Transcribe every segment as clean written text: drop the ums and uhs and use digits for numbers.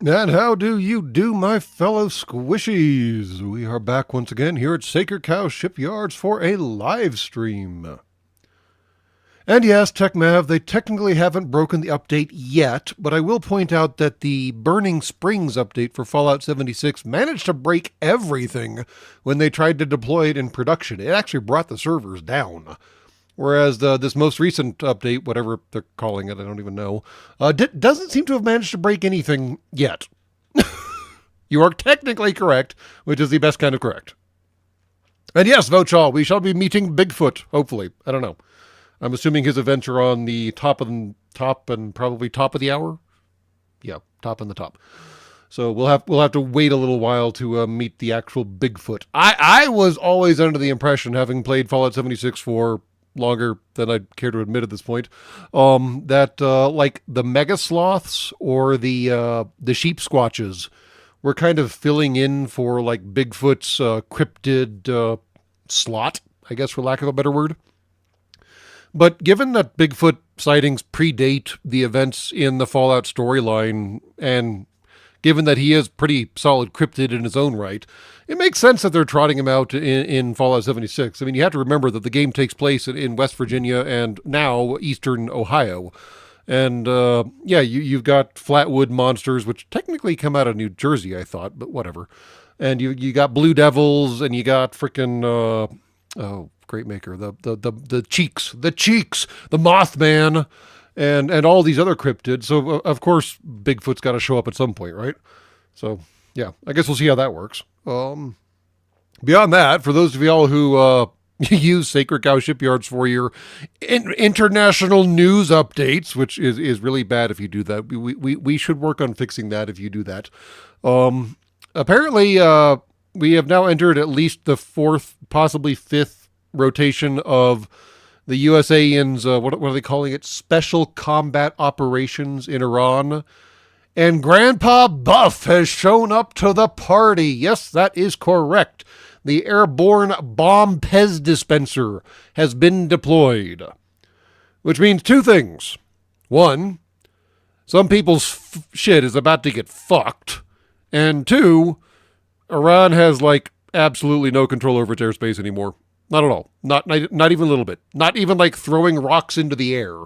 And how do you do, my fellow squishies? We are back once again here at Sacred Cow Shipyards for a live stream. And yes, TechMav, they technically haven't broken the update yet, but I will point out that the Burning Springs update for Fallout 76 managed to break everything when they tried to deploy it in production. It actually brought the servers down. Whereas this most recent update, whatever they're calling it, I don't even know, doesn't seem to have managed to break anything yet. You are technically correct, which is the best kind of correct. And yes, Vochal, we shall be meeting Bigfoot, hopefully. I don't know. I'm assuming his events are on the top and probably top of the hour. Yeah, top and the top. So we'll have to wait a little while to meet the actual Bigfoot. I was always under the impression, having played Fallout 76 for longer than I'd care to admit at this point, that like the mega sloths or the sheep squatches were kind of filling in for like Bigfoot's cryptid slot, I guess, for lack of a better word. But given that Bigfoot sightings predate the events in the Fallout storyline, and given that he is pretty solid cryptid in his own right, it makes sense that they're trotting him out in Fallout 76. I mean, you have to remember that the game takes place in West Virginia and now eastern Ohio. And, yeah, you've got flatwood monsters, which technically come out of New Jersey, I thought, but whatever. And you got blue devils, and you got frickin', great maker, the cheeks, the Mothman, and all these other cryptids. So, of course, Bigfoot's got to show up at some point, right? So, yeah, I guess we'll see how that works. Beyond that, for those of y'all who use Sacred Cow Shipyards for your international news updates, which is really bad if you do that. We should work on fixing that if you do that. Apparently, we have now entered at least the fourth, possibly fifth rotation of the USAIN's, what are they calling it? Special Combat Operations in Iran. And Grandpa Buff has shown up to the party. Yes, that is correct. The airborne bomb Pez dispenser has been deployed. Which means two things. One, some people's shit is about to get fucked. And two, Iran has, like, absolutely no control over its airspace anymore. Not at all. Not even a little bit. Not even, like, throwing rocks into the air.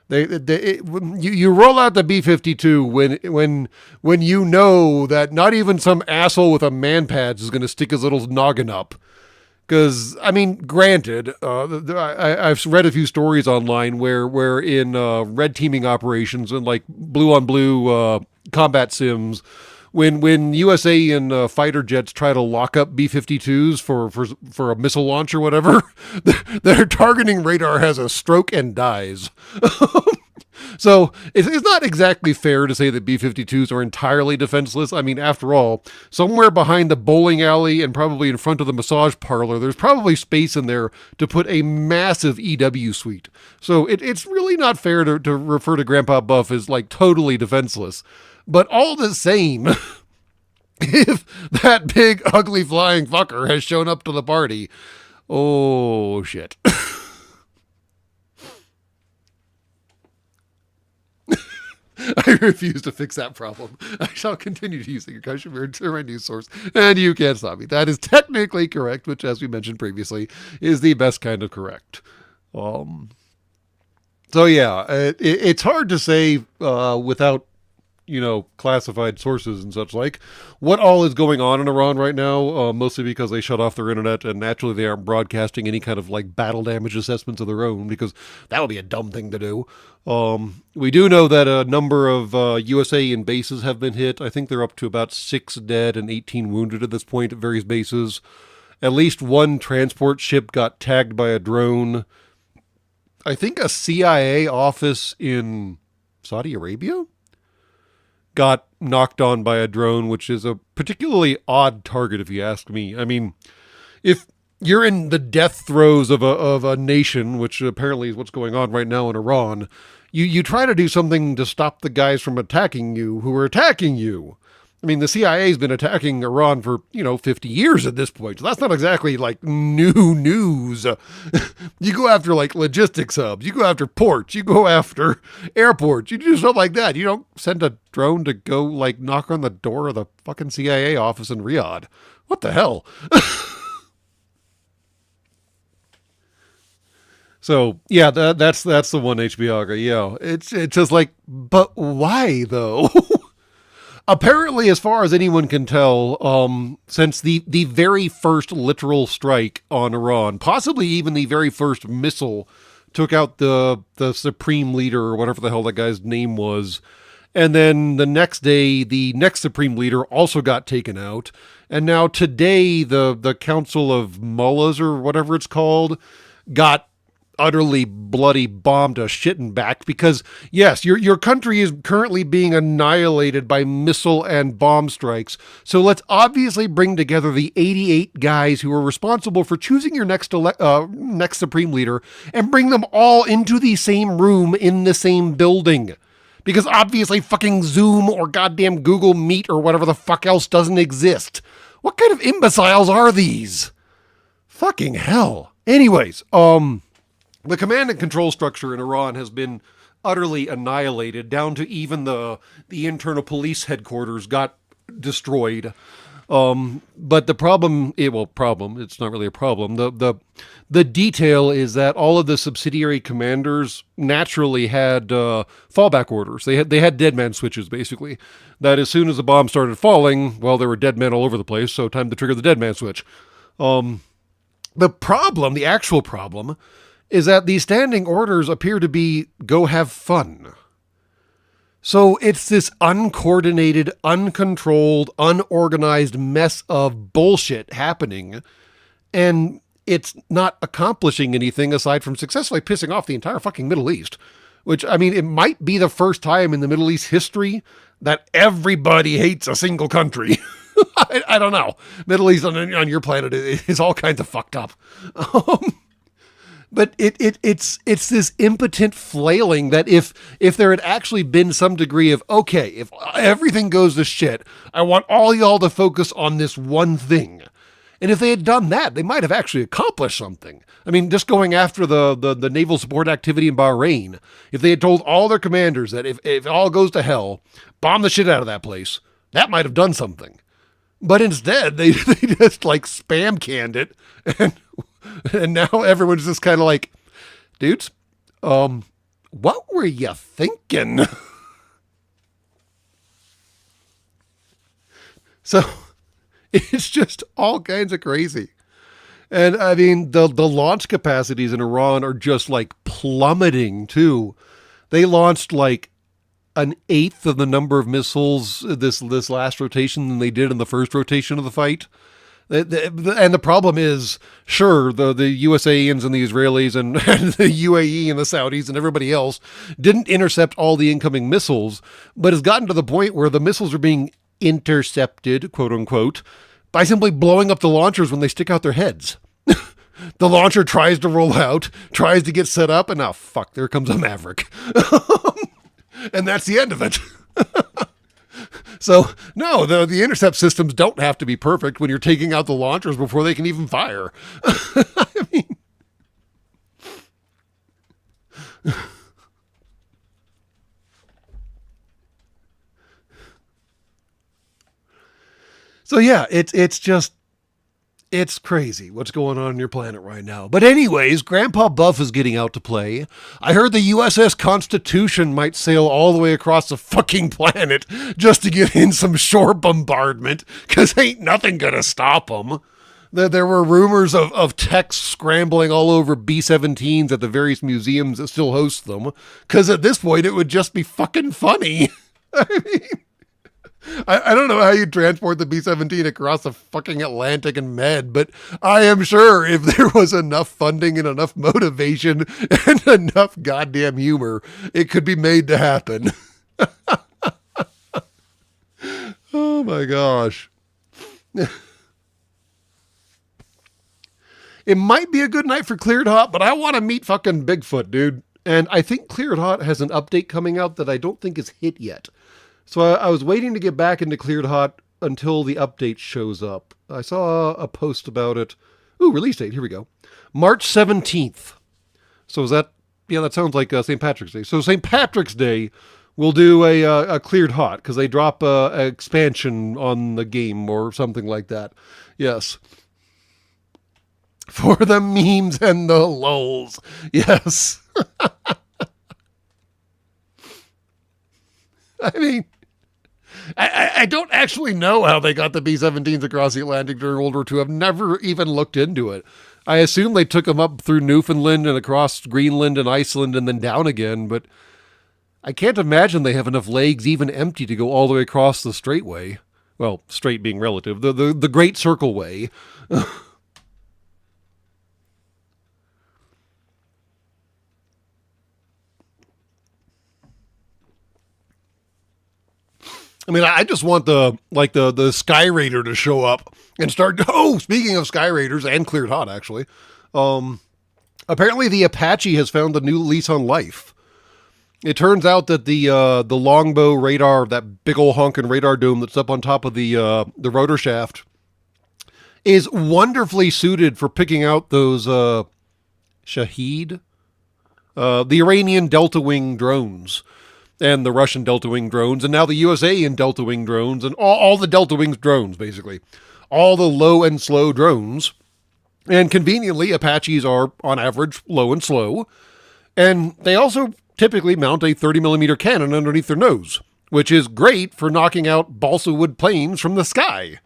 You roll out the B-52 when you know that not even some asshole with a man-pads is going to stick his little noggin up. Because, I mean, granted, I've read a few stories online where in red teaming operations and like blue-on-blue combat sims, when USA and fighter jets try to lock up B-52s for a missile launch or whatever, their targeting radar has a stroke and dies. So it's not exactly fair to say that B-52s are entirely defenseless. I mean, after all, somewhere behind the bowling alley and probably in front of the massage parlor, there's probably space in there to put a massive EW suite. So it's really not fair to refer to Grandpa Buff as like totally defenseless. But all the same, if that big, ugly flying fucker has shown up to the party, oh, shit. I refuse to fix that problem. I shall continue to use the concussion as my news source, and you can't stop me. That is technically correct, which, as we mentioned previously, is the best kind of correct. So, yeah, it's hard to say without classified sources and such like, what all is going on in Iran right now, mostly because they shut off their internet and naturally they aren't broadcasting any kind of like battle damage assessments of their own because that would be a dumb thing to do. We do know that a number of USAID bases have been hit. I think they're up to about 6 dead and 18 wounded at this point at various bases. At least one transport ship got tagged by a drone. I think a CIA office in Saudi Arabia got knocked on by a drone, which is a particularly odd target if you ask me. I mean, if you're in the death throes of a nation, which apparently is what's going on right now in Iran, you try to do something to stop the guys from attacking you who are attacking you. I mean, the CIA's been attacking Iran for, 50 years at this point. So that's not exactly like new news. You go after like logistics hubs, you go after ports, you go after airports, you do stuff like that. You don't send a drone to go like knock on the door of the fucking CIA office in Riyadh. What the hell? So yeah, that's the one HBO. Yeah, it's just like, but why though? Apparently, as far as anyone can tell, since the very first literal strike on Iran, possibly even the very first missile, took out the supreme leader or whatever the hell that guy's name was, and then the next day the next supreme leader also got taken out, and now today the Council of Mullahs or whatever it's called got utterly bloody bombed to shit and back because, yes, your country is currently being annihilated by missile and bomb strikes. So let's obviously bring together the 88 guys who are responsible for choosing your next supreme leader and bring them all into the same room in the same building. Because obviously fucking Zoom or goddamn Google Meet or whatever the fuck else doesn't exist. What kind of imbeciles are these? Fucking hell. Anyways, the command and control structure in Iran has been utterly annihilated, down to even the internal police headquarters got destroyed. But the problem, it's not really a problem. The detail is that all of the subsidiary commanders naturally had fallback orders. They had dead man switches, basically. That as soon as the bomb started falling, well, there were dead men all over the place, so time to trigger the dead man switch. The actual problem, is that these standing orders appear to be go have fun. So it's this uncoordinated, uncontrolled, unorganized mess of bullshit happening, and it's not accomplishing anything aside from successfully pissing off the entire fucking Middle East. Which, I mean, it might be the first time in the Middle East history that everybody hates a single country. I don't know. Middle East on your planet is all kinds of fucked up. But it's this impotent flailing that if there had actually been some degree of, okay, if everything goes to shit, I want all y'all to focus on this one thing. And if they had done that, they might have actually accomplished something. I mean, just going after the naval support activity in Bahrain, if they had told all their commanders that if it all goes to hell, bomb the shit out of that place, that might have done something. But instead, they just like spam canned it, and now everyone's just kind of like, dudes, what were you thinking? So it's just all kinds of crazy. And I mean, the launch capacities in Iran are just like plummeting too. They launched like an eighth of the number of missiles this last rotation than they did in the first rotation of the fight. And the problem is, sure, the USAians and the Israelis and the UAE and the Saudis and everybody else didn't intercept all the incoming missiles, but it's gotten to the point where the missiles are being intercepted, quote unquote, by simply blowing up the launchers when they stick out their heads. The launcher tries to roll out, tries to get set up, and now, fuck, there comes a Maverick. And that's the end of it. So, no, the intercept systems don't have to be perfect when you're taking out the launchers before they can even fire. I mean... So yeah, it's crazy what's going on your planet right now. But anyways, Grandpa Buff is getting out to play. I heard the USS Constitution might sail all the way across the fucking planet just to get in some shore bombardment, because ain't nothing gonna stop them. There were rumors of techs scrambling all over B-17s at the various museums that still host them, because at this point it would just be fucking funny. I mean... I don't know how you transport the B-17 across the fucking Atlantic and Med, but I am sure if there was enough funding and enough motivation and enough goddamn humor, it could be made to happen. Oh my gosh. It might be a good night for Cleared Hot, but I want to meet fucking Bigfoot, dude. And I think Cleared Hot has an update coming out that I don't think is hit yet. So I was waiting to get back into Cleared Hot until the update shows up. I saw a post about it. Ooh, release date. Here we go. March 17th. So is that, yeah, that sounds like St. Patrick's Day. So St. Patrick's Day, we'll do a Cleared Hot because they drop a expansion on the game or something like that. Yes. For the memes and the lulls. Yes. I mean, I don't actually know how they got the B-17s across the Atlantic during World War II. I've never even looked into it. I assume they took them up through Newfoundland and across Greenland and Iceland and then down again, but I can't imagine they have enough legs even empty to go all the way across the straightway. Well, straight being relative. The Great Circle Way. I mean, I just want the Sky Raider to show up and start. Oh, speaking of Sky Raiders and Cleared Hot, actually, apparently the Apache has found a new lease on life. It turns out that the longbow radar, that big old honking radar dome that's up on top of the rotor shaft, is wonderfully suited for picking out those Shahed, the Iranian Delta Wing drones and the Russian Delta Wing drones, and now the USA in Delta Wing drones, and all the Delta Wings drones, basically. All the low and slow drones. And conveniently, Apaches are, on average, low and slow. And they also typically mount a 30-millimeter cannon underneath their nose, which is great for knocking out balsa wood planes from the sky.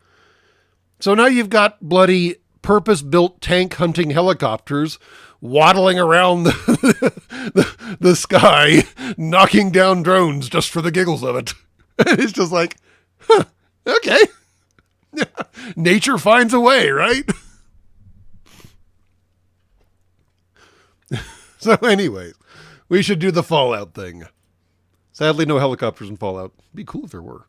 So now you've got bloody purpose-built tank hunting helicopters waddling around the sky, knocking down drones just for the giggles of it. And it's just like, huh, okay. Nature finds a way, right? So anyways, we should do the Fallout thing. Sadly, no helicopters in Fallout. It'd be cool if there were.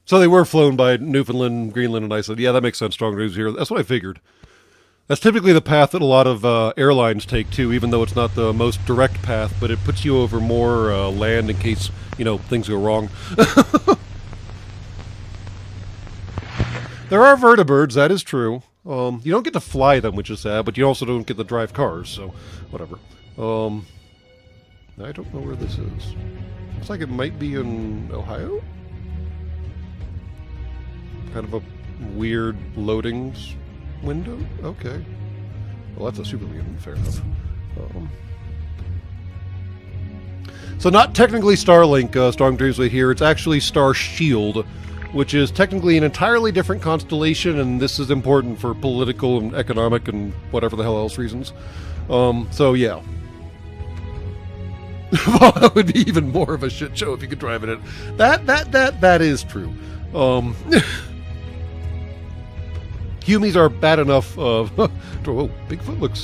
So they were flown by Newfoundland, Greenland, and Iceland. Yeah, that makes sense. Strong news here. That's what I figured. That's typically the path that a lot of airlines take too, even though it's not the most direct path, but it puts you over more land in case, things go wrong. There are vertibirds, that is true. You don't get to fly them, which is sad, but you also don't get to drive cars, so whatever. I don't know where this is. Looks like it might be in Ohio? Kind of a weird loadings window? Okay. Well, that's a super mutant, fair enough. So not technically Starlink, Strong Dreamsway here, it's actually Star Shield, which is technically an entirely different constellation, and this is important for political and economic and whatever the hell else reasons. So yeah. Well, that would be even more of a shit show if you could drive in it. That is true. Humies are bad enough. Oh, Bigfoot looks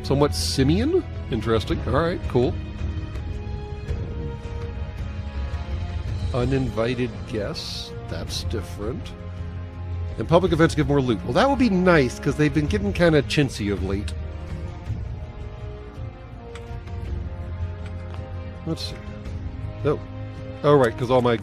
somewhat simian. Interesting. All right, cool. Uninvited guests. That's different. And public events give more loot. Well, that would be nice because they've been getting kind of chintzy of late. Let's see. Oh, right, because all my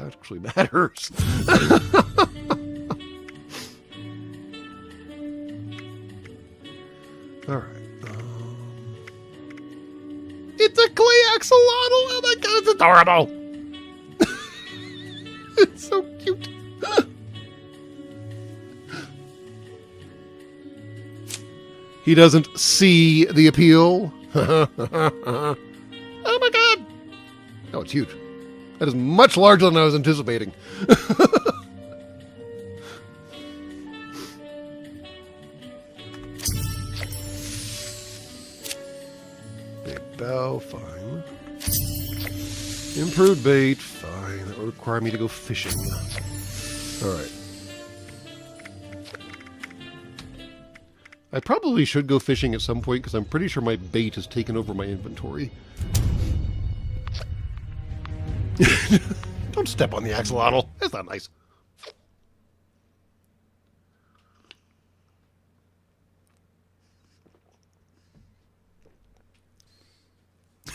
actually matters. Alright. It's a clay axolotl! Oh my god, it's adorable! It's so cute. He doesn't see the appeal. Oh my god! Oh, it's huge. That is much larger than I was anticipating. Big bow, fine. Improved bait, fine. That would require me to go fishing. Alright. I probably should go fishing at some point because I'm pretty sure my bait has taken over my inventory. Don't step on the axolotl. That's not nice.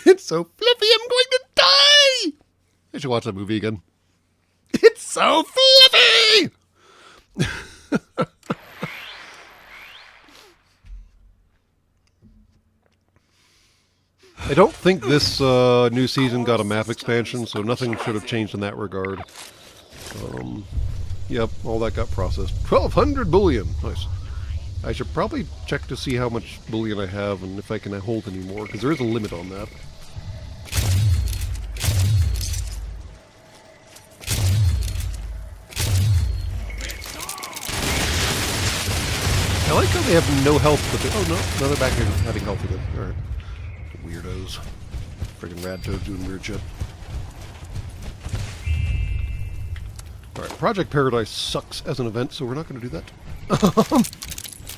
It's so fluffy, I'm going to die! I should watch that movie again. It's so fluffy! I don't think this new season got a map expansion, so nothing should have changed in that regard. Yep, all that got processed. 1,200 bullion! Nice. I should probably check to see how much bullion I have and if I can hold any more, because there is a limit on that. I like how they have no health, but they... Oh, no. No, they're back here having health again. Alright. Weirdos. Friggin' rad toads doing weird shit. Alright, Project Paradise sucks as an event, so we're not going to do that.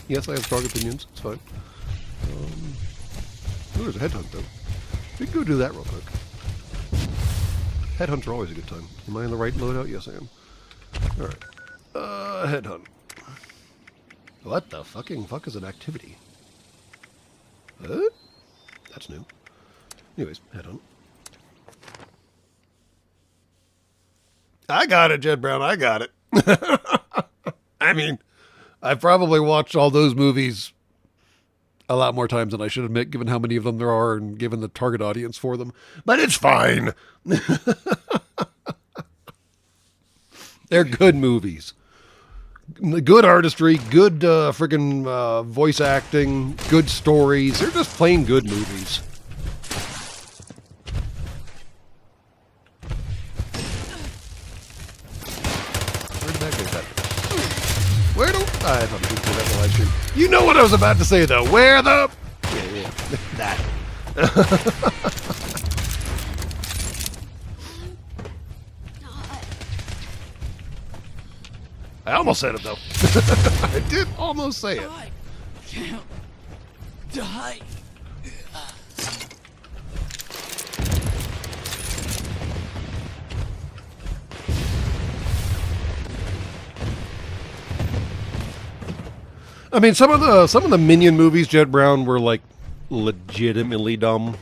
Yes, I have strong opinions. It's fine. Oh, there's a headhunt, though. We can go do that real quick. Headhunts are always a good time. Am I in the right loadout? Yes, I am. Alright. Headhunt. What the fucking fuck is an activity? That's new. Anyways, headhunt. I got it, Jed Brown. I got it. I mean, I've probably watched all those movies a lot more times than I should admit, given how many of them there are and given the target audience for them. But it's fine. They're good movies. Good artistry, good friggin' voice acting, good stories. They're just plain good movies. Where did that go? Where do... I thought you could do that in the live stream. You know what I was about to say, though. Where the... Yeah. That. I almost said it, though. I did almost say it. I can't die. I mean, some of the Minion movies, Jed Brown, were like legitimately dumb.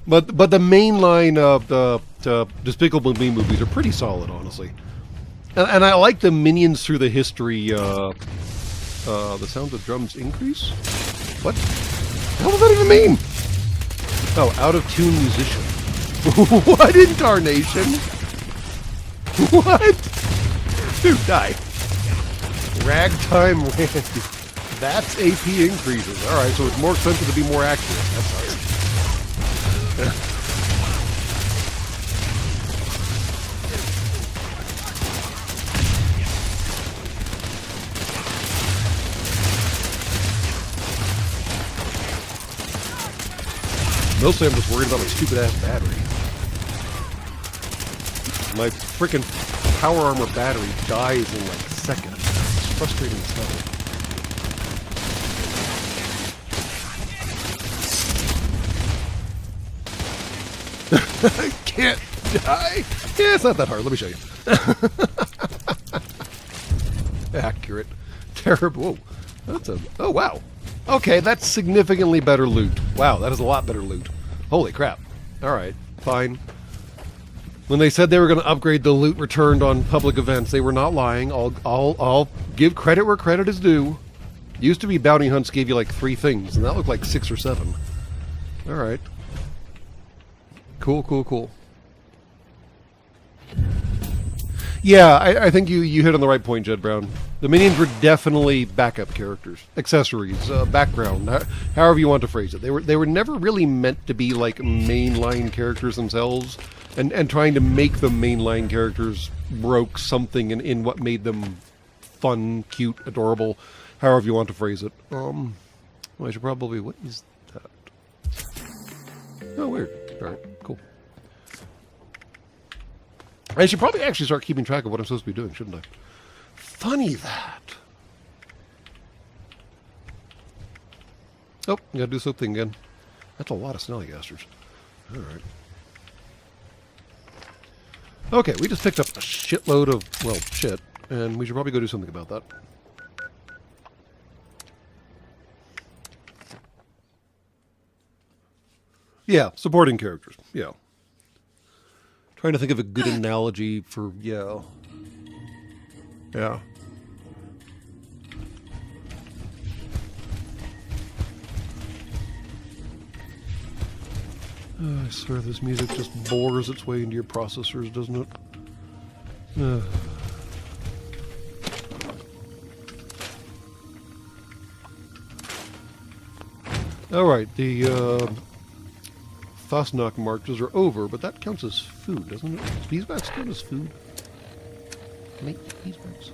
but the main line of the Despicable Me movies are pretty solid, honestly. And I like the Minions through the history. The sound of drums increase? What? What does that even mean? Oh, out of tune musician. What incarnation? What? Dude, die. Ragtime Randy. That's AP increases. Alright, so it's more expensive to be more accurate. That's nice. Mostly I'm just worried about my stupid ass battery. My freaking power armor battery dies in like seconds. It's frustrating as hell. I can't die. Yeah, it's not that hard. Let me show you. Accurate. Terrible. Whoa. That's a... Oh, wow. Okay, that's significantly better loot. Wow, that is a lot better loot. Holy crap. Alright, fine. When they said they were going to upgrade the loot returned on public events, they were not lying. I'll give credit where credit is due. Used to be bounty hunts gave you like 3 things, and that looked like 6 or 7. All right. Cool, cool, cool. Yeah, I think you hit on the right point, Jed Brown. The minions were definitely backup characters, accessories, background, however you want to phrase it. They were never really meant to be like mainline characters themselves, and trying to make them mainline characters broke something in what made them fun, cute, adorable, however you want to phrase it. Well, I should probably... What is that? Oh, weird. All right, cool. I should probably actually start keeping track of what I'm supposed to be doing, shouldn't I? Funny that. Oh, gotta do something again. That's a lot of snellygasters. Alright. Okay, we just picked up a shitload of, well, shit. And we should probably go do something about that. Yeah, supporting characters. Yeah. Trying to think of a good analogy for, yeah. Yeah. I swear this music just bores its way into your processors, doesn't it? Alright, the Fastnacht marches are over, but that counts as food, doesn't it? Does beeswax count as food? Can I eat beeswax?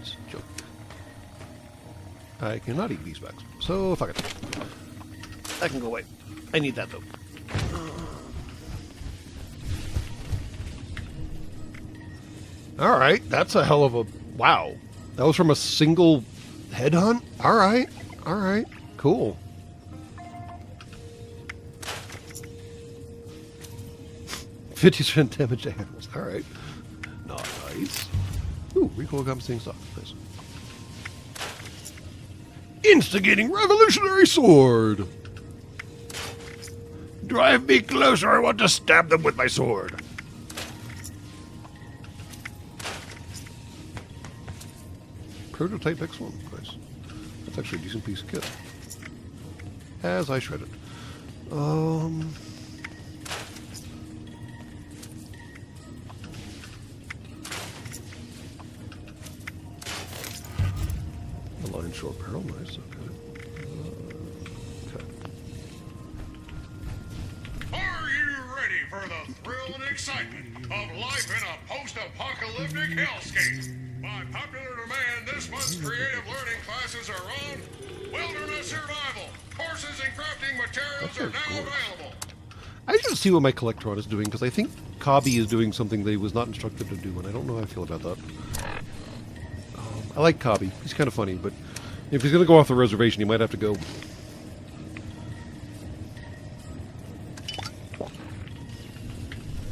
It's a joke. I cannot eat beeswax, so fuck it. That can go away. I need that though. Alright, that's a hell of a... Wow. That was from a single headhunt? Alright, alright, cool. $50% damage to animals. Alright. Nice. Ooh, recoil compensating stock. Nice. Instigating revolutionary sword! Drive me closer, I want to stab them with my sword. Prototype X1. Nice. That's actually a decent piece of kit. As I shredded. A line short barrel, nice, okay. Okay. Are you ready for the thrill and excitement of life in a post-apocalyptic hellscape? By popular demand, this month's creative learning classes are on wilderness survival. Courses and crafting materials are now available. I should see what my Collectron is doing, because I think Cobby is doing something that he was not instructed to do, and I don't know how I feel about that. I like Cobby. He's kind of funny, but if he's going to go off the reservation, he might have to go.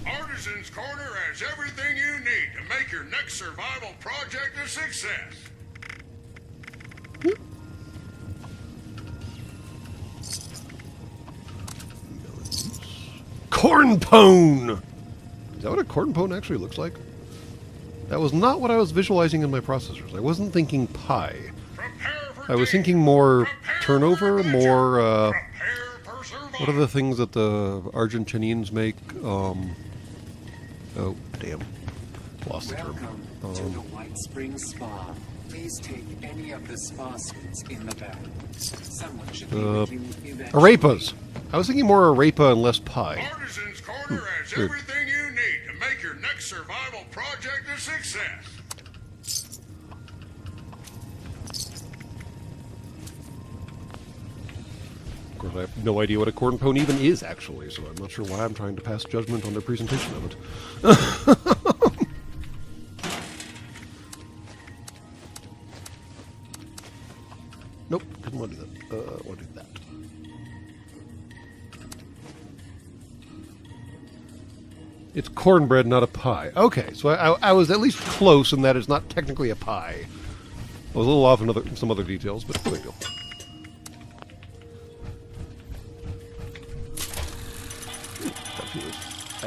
Artisan's Corner has everything you need to make your next survival project a success. Corn pone! Is that what a corn pone actually looks like? That was not what I was visualizing in my processors. I wasn't thinking pie. I was thinking more turnover, more, what are the things that the Argentinians make? Oh, damn. Lost the term. Welcome to the White Spring Spa. Please take any of the spa suites in the back. Someone should be with you eventually. Arepas. I was thinking more arepa and less pie. Artisan's Corner has weird. everything you need to make your next survival project a success. Of course, I have no idea what a corn pone even is, actually, so I'm not sure why I'm trying to pass judgment on their presentation of it. Nope, didn't want to do that. I want to do that. It's cornbread, not a pie. Okay, so I was at least close in that it's not technically a pie. I was a little off in some other details, but no big deal.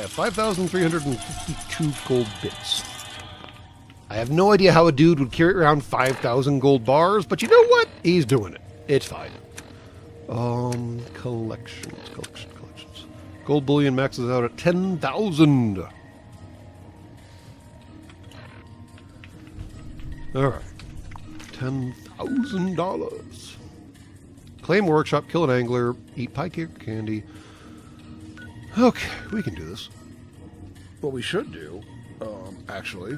have 5,352 gold bits. I have no idea how a dude would carry around 5,000 gold bars, but you know what? He's doing it. It's fine. Collections. Gold bullion maxes out at 10,000. All right. $10,000. Claim workshop, kill an angler, eat pie cake candy. Okay, we can do this. What we should do, actually,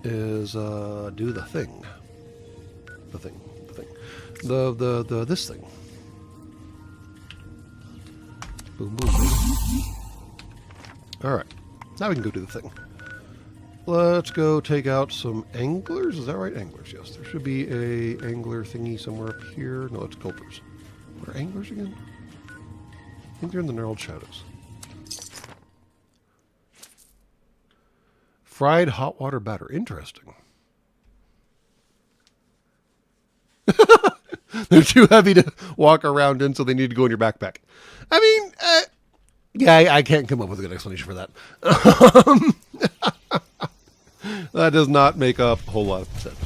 is do the thing. This thing. Boom, boom, boom. All right, now we can go do the thing. Let's go take out some anglers. Is that right? Anglers, yes. There should be a angler thingy somewhere up here. No, it's gulpers. What are anglers again? I think they're in the gnarled shadows. Fried hot water batter. Interesting. They're too heavy to walk around in, so they need to go in your backpack. I mean, yeah, I can't come up with a good explanation for that. That does not make a whole lot of sense.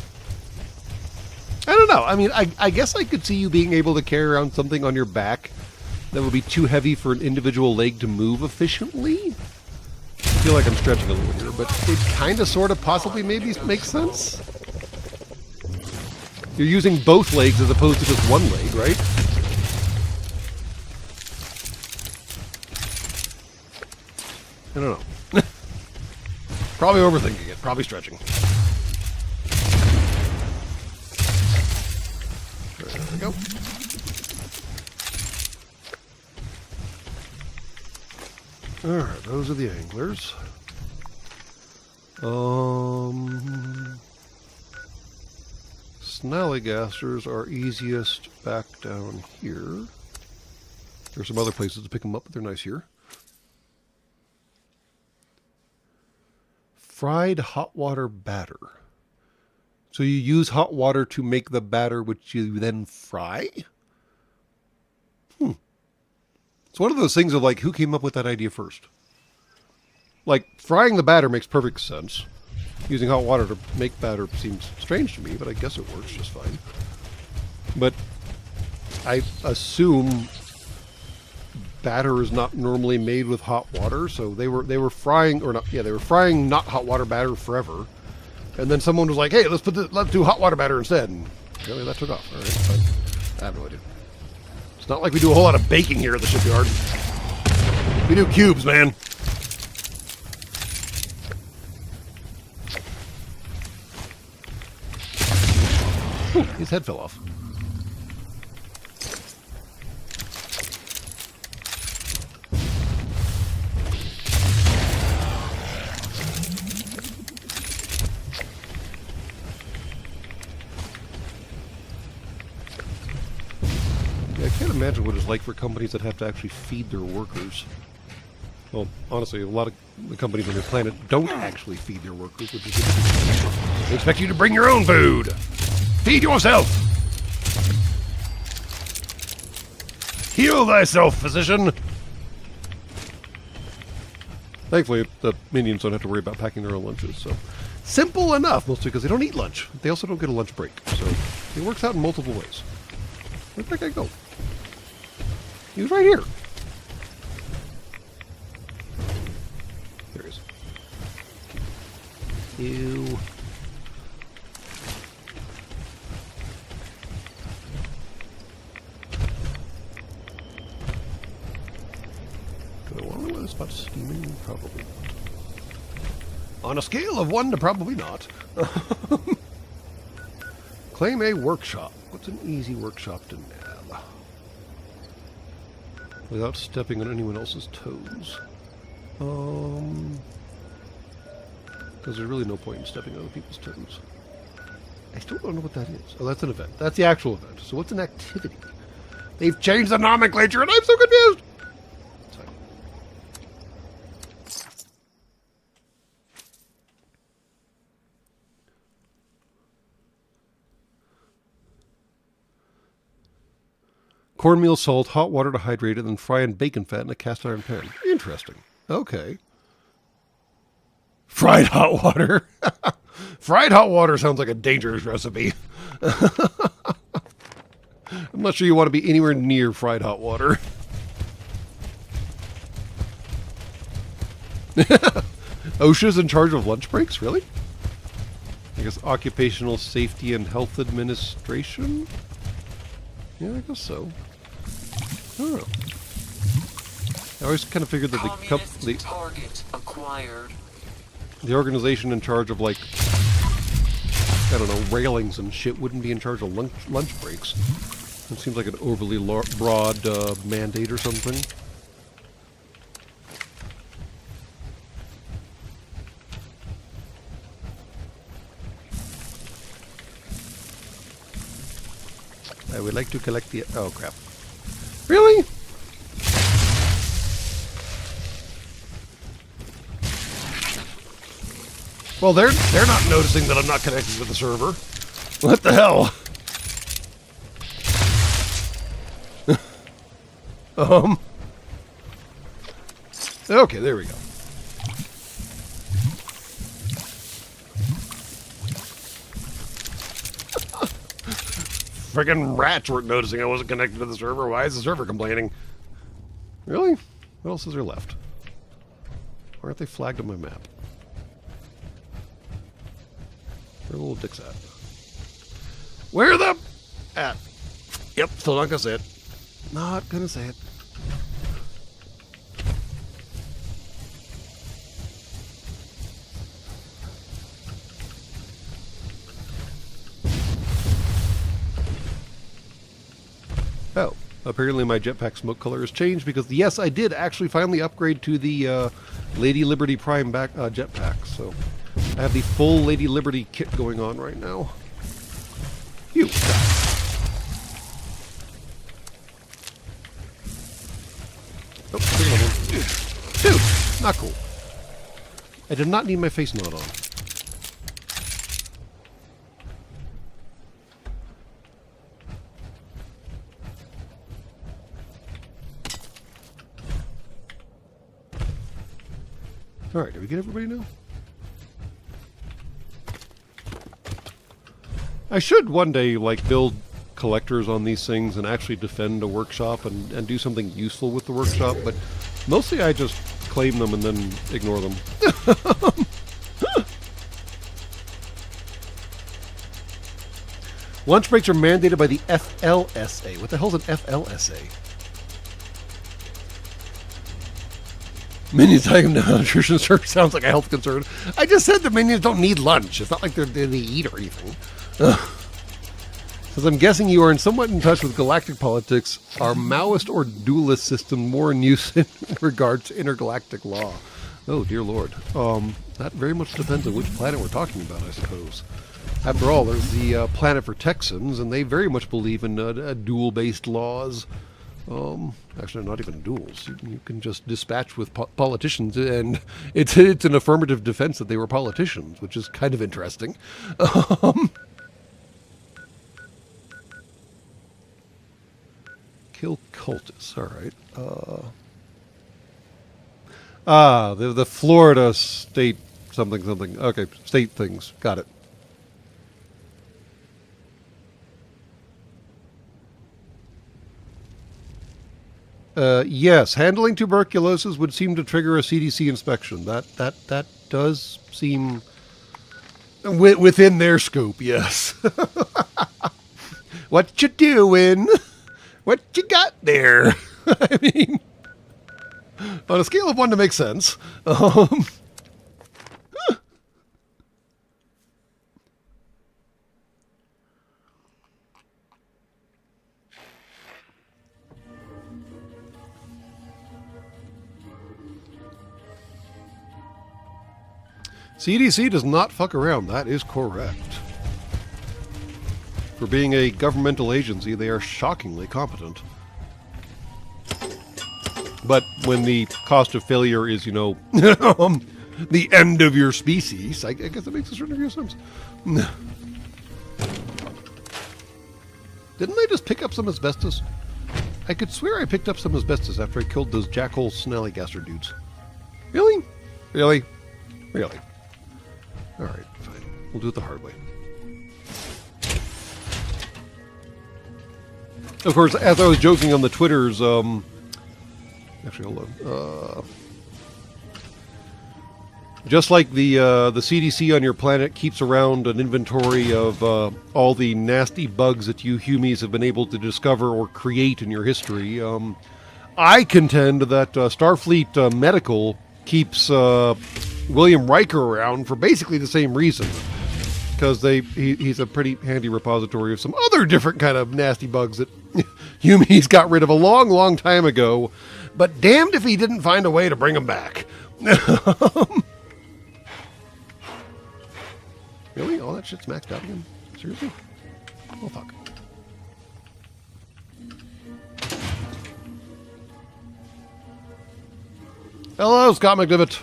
I don't know. I mean, I guess I could see you being able to carry around something on your back that would be too heavy for an individual leg to move efficiently. I feel like I'm stretching a little here, but it kind of, sort of, possibly, maybe makes sense. You're using both legs as opposed to just one leg, right? I don't know. Probably overthinking it. Probably stretching. There we go. Alright, those are the anglers. Snallygasters are easiest back down here. There's some other places to pick them up, but they're nice here. Fried hot water batter. So you use hot water to make the batter, which you then fry? It's one of those things of like, who came up with that idea first? Like, frying the batter makes perfect sense. Using hot water to make batter seems strange to me, but I guess it works just fine. But I assume batter is not normally made with hot water, so they were frying, or not, yeah, they were frying not hot water batter forever. And then someone was like, hey, let's do hot water batter instead. And really, that took off. All right, fine. I have no idea. It's not like we do a whole lot of baking here at the shipyard. We do cubes, man. Ooh, his head fell off. I can't imagine what it's like for companies that have to actually feed their workers. Well, honestly, a lot of the companies on this planet don't actually feed their workers, which is good. They expect you to bring your own food. Feed yourself. Heal thyself, physician. Thankfully, the minions don't have to worry about packing their own lunches, so simple enough, mostly because they don't eat lunch. They also don't get a lunch break, so it works out in multiple ways. Where'd that guy go? He was right here. There he is. Ew. Do I want to let this spot steaming? Probably not. On a scale of 1 to probably not. Claim a workshop. What's an easy workshop to nab? Without stepping on anyone else's toes. Because there's really no point in stepping on other people's toes. I still don't know what that is. Oh, that's an event. That's the actual event. So what's an activity? They've changed the nomenclature and I'm so confused! It's fine. Cornmeal, salt, hot water to hydrate it, then fry in bacon fat in a cast iron pan. Interesting. Okay. Fried hot water. Fried hot water sounds like a dangerous recipe. I'm not sure you want to be anywhere near fried hot water. OSHA's in charge of lunch breaks? Really? I guess Occupational Safety and Health Administration? Yeah, I guess so. Oh. I always kind of figured that target acquired. the organization in charge of, like, I don't know, railings and shit wouldn't be in charge of lunch breaks. It seems like an overly broad mandate or something. I would like to collect the... Oh, crap. Really? Well, they're not noticing that I'm not connected to the server. What the hell? Okay, there we go. Friggin' rats weren't noticing I wasn't connected to the server. Why is the server complaining? Really? What else is there left? Why aren't they flagged on my map? Where are the little dicks at? Where the... at? Yep, still not gonna say it. Not gonna say it. Oh, apparently my jetpack smoke color has changed because, yes, I did actually finally upgrade to the Lady Liberty Prime jetpack. So I have the full Lady Liberty kit going on right now. You die. Oh, dude, not cool. I did not need my face knot on. Alright, did we get everybody now? I should one day, like, build collectors on these things and actually defend a workshop and do something useful with the workshop, but mostly I just claim them and then ignore them. Lunch breaks are mandated by the FLSA. What the hell is an FLSA? Minions talking about nutrition search sounds like a health concern. I just said the minions don't need lunch. It's not like they eat or anything. Because I'm guessing you are somewhat in touch with galactic politics. Are Maoist or dualist system more in use in regard to intergalactic law? Oh, dear Lord. That very much depends on which planet we're talking about, I suppose. After all, there's the planet for Texans, and they very much believe in dual-based laws. Actually, not even duels. You can just dispatch with politicians, and it's an affirmative defense that they were politicians, which is kind of interesting. Kill cultists. All right. The Florida state something. Okay, state things. Got it. Yes, handling tuberculosis would seem to trigger a CDC inspection. That does seem within their scope. Yes. What you doing? What you got there? I mean, on a scale of 1 to make sense. CDC does not fuck around. That is correct. For being a governmental agency, they are shockingly competent. But when the cost of failure is, the end of your species, I guess it makes a certain degree of sense. Didn't I just pick up some asbestos? I could swear I picked up some asbestos after I killed those jackhole snallygaster dudes. Really? Really? Really? Alright, fine. We'll do it the hard way. Of course, as I was joking on the Twitters, actually, hold on. Just like the CDC on your planet keeps around an inventory of all the nasty bugs that you humies have been able to discover or create in your history, I contend that Starfleet Medical keeps William Riker around for basically the same reason. Because he's a pretty handy repository of some other different kind of nasty bugs that humies got rid of a long, long time ago. But damned if he didn't find a way to bring them back. Really? All that shit's maxed out again? Seriously? Oh, fuck. Hello, Scott McDivitt.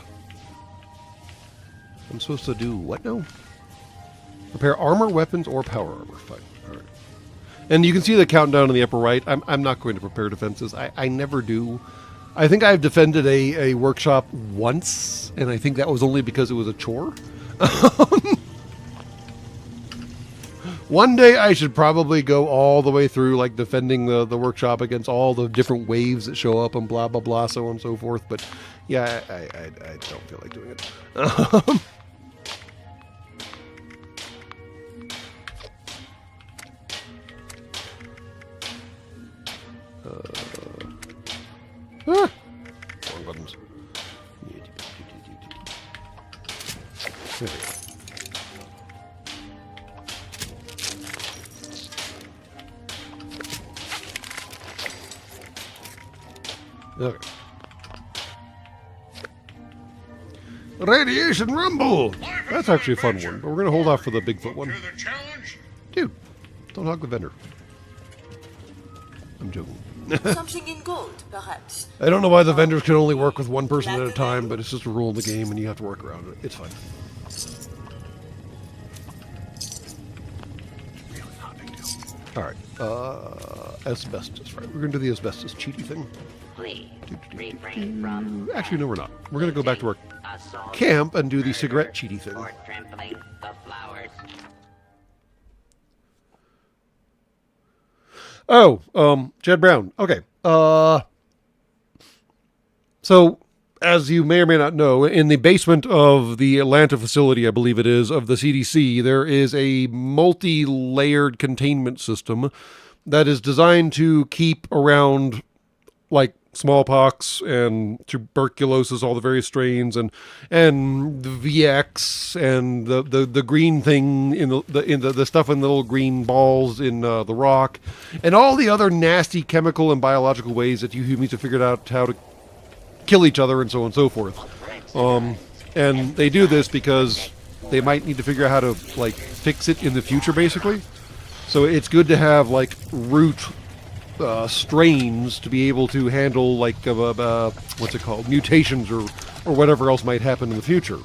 I'm supposed to do what now? Repair armor, weapons, or power armor. Fine. All right. And you can see the countdown in the upper right. I'm not going to prepare defenses. I never do. I think I've defended a workshop once, and I think that was only because it was a chore. One day I should probably go all the way through, like, defending the workshop against all the different waves that show up and blah, blah, blah, so on and so forth. But, yeah, I don't feel like doing it. Wrong buttons. There we go. Okay. Radiation Rumble! That's actually a fun one, but we're going to hold off for the Bigfoot one. Dude, don't hug the vendor. I'm joking. Something in gold, perhaps. I don't know why the vendors can only work with one person at a time, but it's just a rule of the game and you have to work around it. It's fine. Really not a big deal. Alright, asbestos, right? We're going to do the asbestos cheaty thing. Actually, no, we're not. We're going to go back to our camp and do the cigarette cheaty thing. Oh, Jed Brown. Okay. So, as you may or may not know, in the basement of the Atlanta facility, I believe it is, of the CDC, there is a multi-layered containment system that is designed to keep around, like, smallpox and tuberculosis, all the various strains, and the VX and the green thing in the stuff in the little green balls in the rock, and all the other nasty chemical and biological ways that you humans have figured out how to kill each other and so on and so forth. And they do this because they might need to figure out how to, like, fix it in the future, basically. So it's good to have, like, root strains to be able to handle, like, what's it called, mutations or whatever else might happen in the future.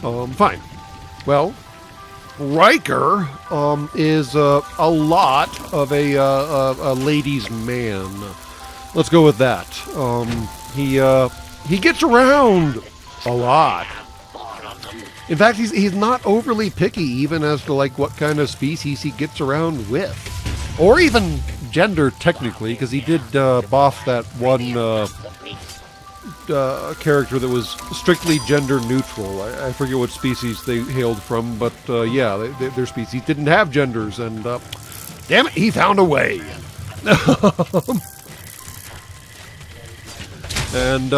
Fine. Well, Riker is a lot of a ladies' man. Let's go with that. He gets around a lot. In fact, he's not overly picky, even as to, like, what kind of species he gets around with, or even gender, technically, because he did boff that one character that was strictly gender neutral. I forget what species they hailed from, but yeah, their species didn't have genders, and damn it, he found a way. And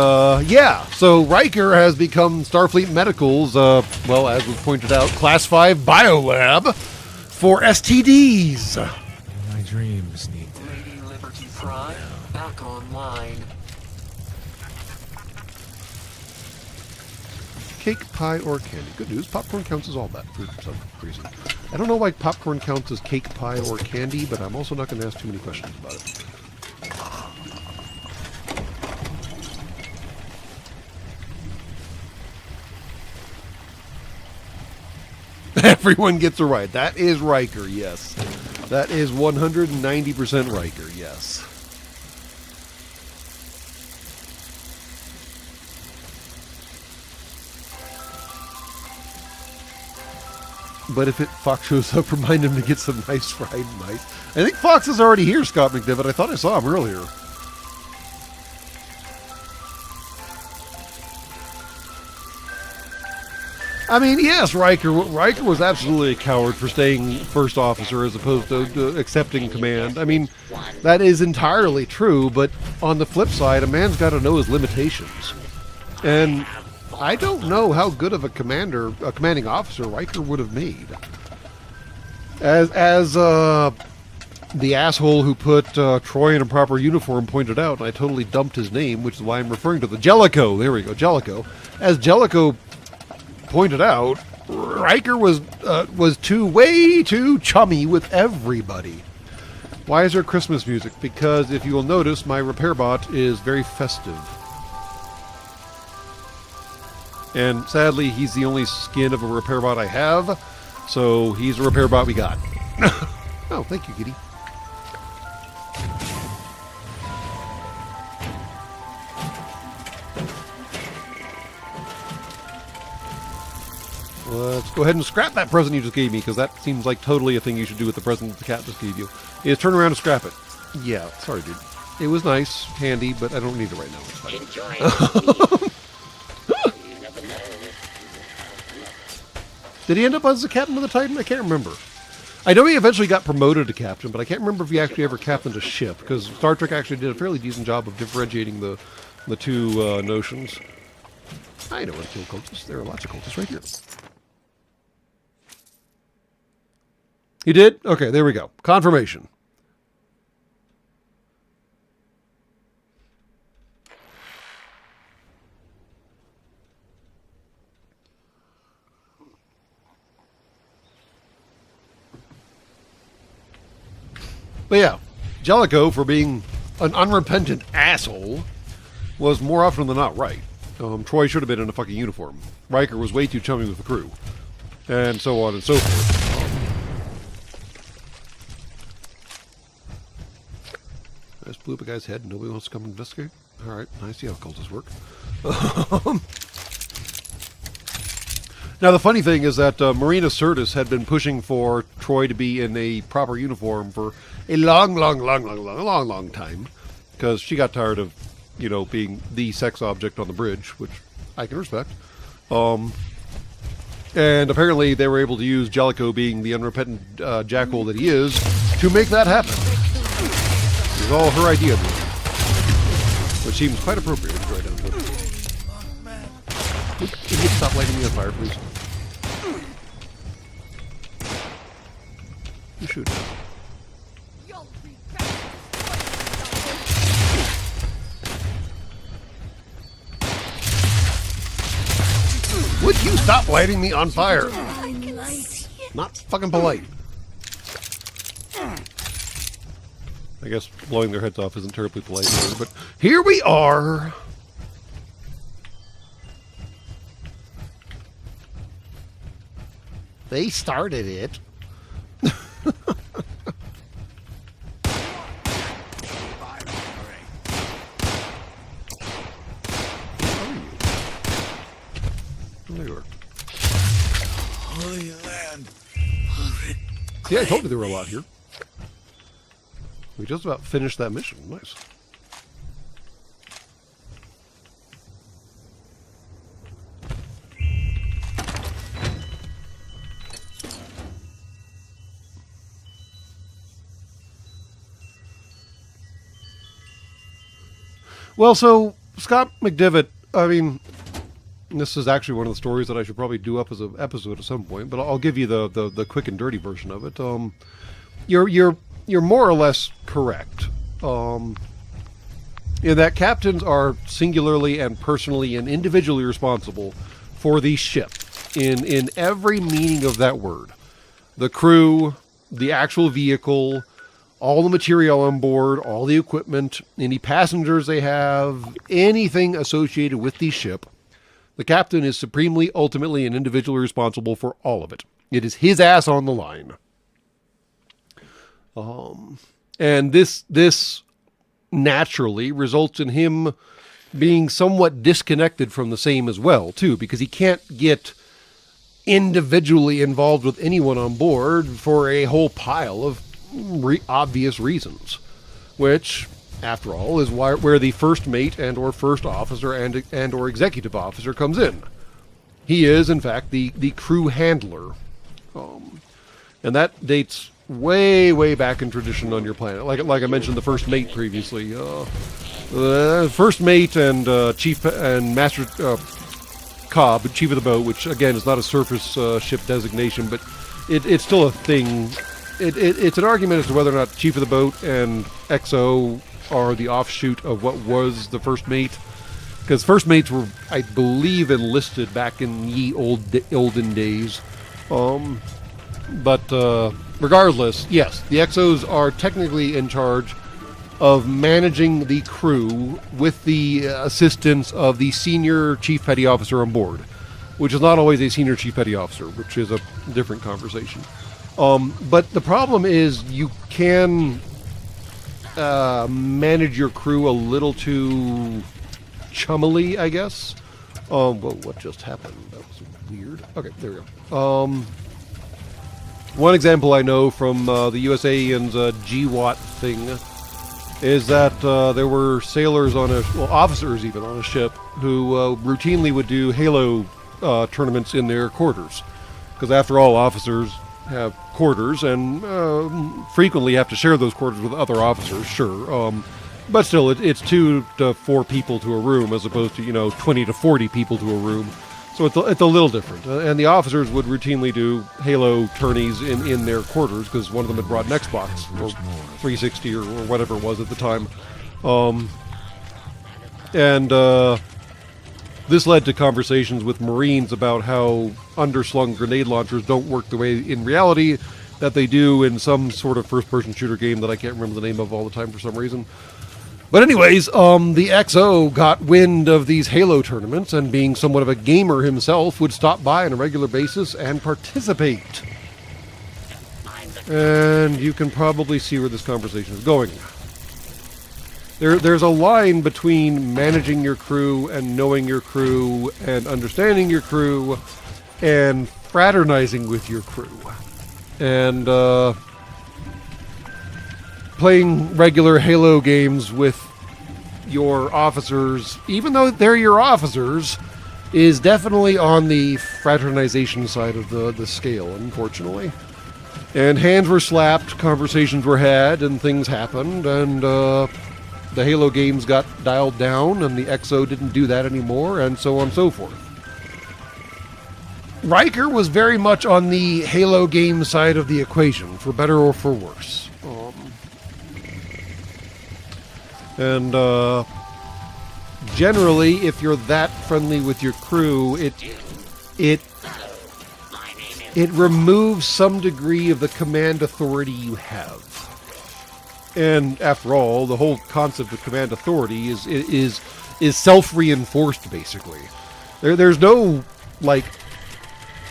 yeah, so Riker has become Starfleet Medical's, well, as was pointed out, Class 5 biolab for STDs. My dreams need Lady Liberty Prime back online. Cake, pie, or candy. Good news, popcorn counts as all that for some reason. I don't know why popcorn counts as cake, pie, or candy, but I'm also not going to ask too many questions about it. Everyone gets a right. That is Riker, yes. That is 190% Riker, yes. But if Fox shows up, remind him to get some nice fried mice. I think Fox is already here, Scott McDivitt. I thought I saw him earlier. I mean, yes, Riker was absolutely a coward for staying first officer as opposed to accepting command. I mean, that is entirely true, but on the flip side, a man's got to know his limitations. And I don't know how good of a commanding officer Riker would have made. As the asshole who put Troy in a proper uniform pointed out, and I totally dumped his name, which is why I'm referring to the Jellicoe. There we go, Jellicoe. As Jellicoe pointed out, Riker was way too chummy with everybody. Why is there Christmas music? Because if you will notice, my repair bot is very festive. And sadly, he's the only skin of a repair bot I have, so he's a repair bot we got. Oh, thank you, kitty. Let's go ahead and scrap that present you just gave me, because that seems like totally a thing you should do with the present the cat just gave you. Is turn around and scrap it. Yeah, sorry, dude. It was nice, handy, but I don't need it right now. It's fine. Did he end up as the captain of the Titan? I can't remember. I know he eventually got promoted to captain, but I can't remember if he actually ever captained a ship, because Star Trek actually did a fairly decent job of differentiating the two notions. I know what to kill cultists. There are lots of cultists right here. He did? Okay, there we go. Confirmation. But yeah, Jellicoe, for being an unrepentant asshole, was more often than not right. Troy should have been in a fucking uniform. Riker was way too chummy with the crew. And so on and so forth. I just blew up a guy's head and nobody wants to come investigate? Alright, I see how cultists work. Now, the funny thing is that Marina Sirtis had been pushing for Troy to be in a proper uniform for a long time. Because she got tired of, being the sex object on the bridge, which I can respect. And apparently they were able to use Jellicoe, being the unrepentant jackhole that he is, to make that happen. It was all her idea, which seems quite appropriate. Right down to it. Can you stop lighting me on fire, please? You shoot. Would you stop lighting me on fire? Not fucking polite. I guess blowing their heads off isn't terribly polite either, but here we are. They started it. Holy land. Yeah, I told you there were a lot here. We just about finished that mission. Nice. Well, so, Scott McDivitt, I mean, this is actually one of the stories that I should probably do up as an episode at some point, but I'll give you the quick and dirty version of it. You're more or less correct. In that captains are singularly and personally and individually responsible for the ship in every meaning of that word. The crew, the actual vehicle, all the material on board, all the equipment, any passengers they have, anything associated with the ship. The captain is supremely, ultimately, and individually responsible for all of it. It is his ass on the line. And this naturally results in him being somewhat disconnected from the same as well, too, because he can't get individually involved with anyone on board for a whole pile of obvious reasons, which, after all, is where the first mate and or first officer and or executive officer comes in. He is, in fact, the crew handler, and that dates way back in tradition on your planet. Like I mentioned, the first mate previously. First mate and chief and master Cobb, chief of the boat, which again is not a surface ship designation, but it's still a thing. It's an argument as to whether or not chief of the boat and XO are the offshoot of what was the first mate, because first mates were, I believe, enlisted back in ye olden days. But regardless, yes, the XOs are technically in charge of managing the crew with the assistance of the senior chief petty officer on board, which is not always a senior chief petty officer, which is a different conversation. But the problem is you can manage your crew a little too chummily, I guess. Whoa, what just happened? That was weird. Okay, there we go. One example I know from the USAID's GWAT thing is that there were sailors on officers even on a ship who routinely would do Halo tournaments in their quarters. Because after all, officers have quarters and frequently have to share those quarters with other officers, sure. But still, it's 2 to 4 people to a room as opposed to, 20 to 40 people to a room. So it's a little different. And the officers would routinely do Halo tourneys in their quarters because one of them had brought an Xbox or 360 or whatever it was at the time. This led to conversations with Marines about how underslung grenade launchers don't work the way in reality that they do in some sort of first-person shooter game that I can't remember the name of all the time for some reason. But anyways, the XO got wind of these Halo tournaments, and being somewhat of a gamer himself, would stop by on a regular basis and participate. And you can probably see where this conversation is going. There's a line between managing your crew and knowing your crew and understanding your crew and fraternizing with your crew. And playing regular Halo games with your officers, even though they're your officers, is definitely on the fraternization side of the scale, unfortunately. And hands were slapped, conversations were had, and things happened, and the Halo games got dialed down, and the XO didn't do that anymore, and so on and so forth. Riker was very much on the Halo game side of the equation, for better or for worse. And generally, if you're that friendly with your crew, it removes some degree of the command authority you have. And after all, the whole concept of command authority is self-reinforced, basically. There's no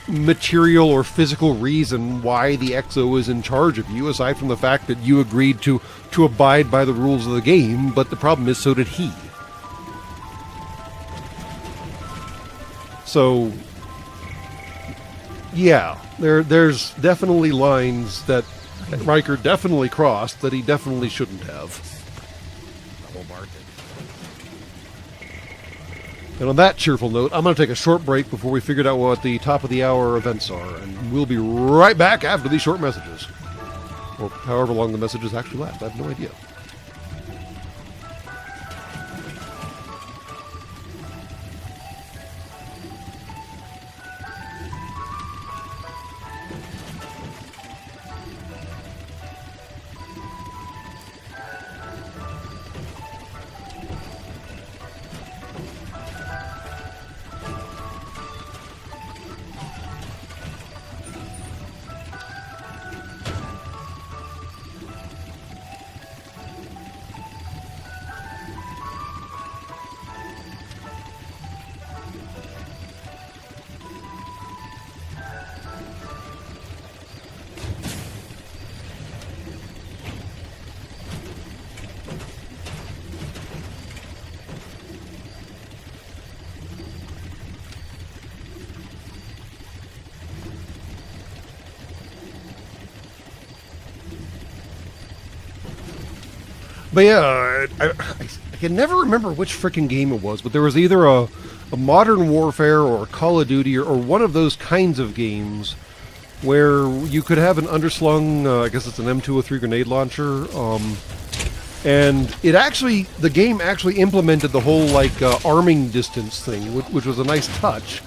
material or physical reason why the XO is in charge of you, aside from the fact that you agreed to abide by the rules of the game, but the problem is so did he. So, yeah, there's definitely lines that Riker definitely crossed that he definitely shouldn't have. And on that cheerful note, I'm going to take a short break before we figure out what the top of the hour events are, and we'll be right back after these short messages. Or however long the messages actually last, I have no idea. But yeah, I can never remember which freaking game it was, but there was either a Modern Warfare or a Call of Duty or one of those kinds of games where you could have an underslung, I guess it's an M203 grenade launcher, and the game actually implemented the whole like arming distance thing, which was a nice touch,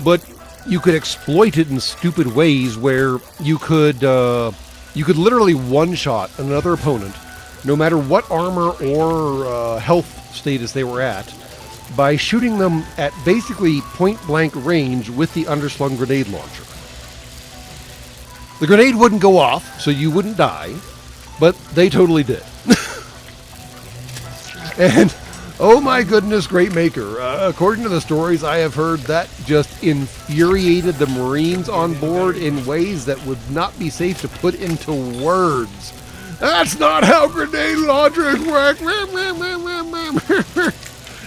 but you could exploit it in stupid ways where you could literally one-shot another opponent, no matter what armor or health status they were at, by shooting them at basically point-blank range with the underslung grenade launcher. The grenade wouldn't go off, so you wouldn't die, but they totally did. And, oh my goodness, great maker. According to the stories I have heard, that just infuriated the Marines on board in ways that would not be safe to put into words. That's not how grenade launchers work.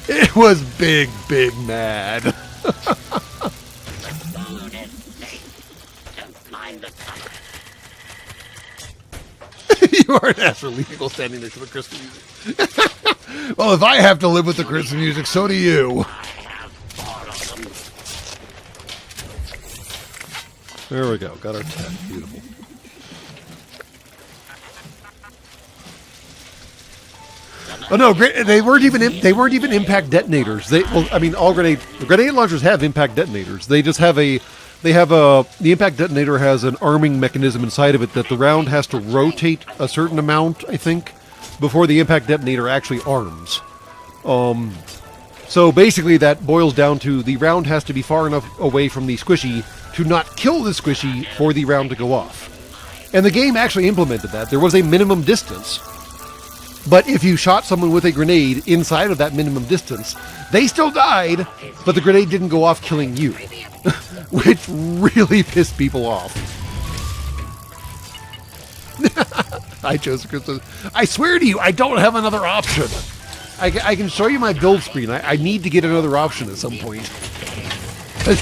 It was big, big mad. You are an astral legal standing next to the Christmas music. Well, if I have to live with the Christmas music, so do you. There we go. Got our tech. Beautiful. Oh no, they weren't even impact detonators. The grenade launchers have impact detonators. They just have the impact detonator has an arming mechanism inside of it that the round has to rotate a certain amount, I think, before the impact detonator actually arms. So basically that boils down to the round has to be far enough away from the squishy to not kill the squishy for the round to go off. And the game actually implemented that. There was a minimum distance. But if you shot someone with a grenade inside of that minimum distance, they still died, but the grenade didn't go off killing you. Which really pissed people off. I chose Christmas. I swear to you, I don't have another option. I can show you my build screen. I need to get another option at some point.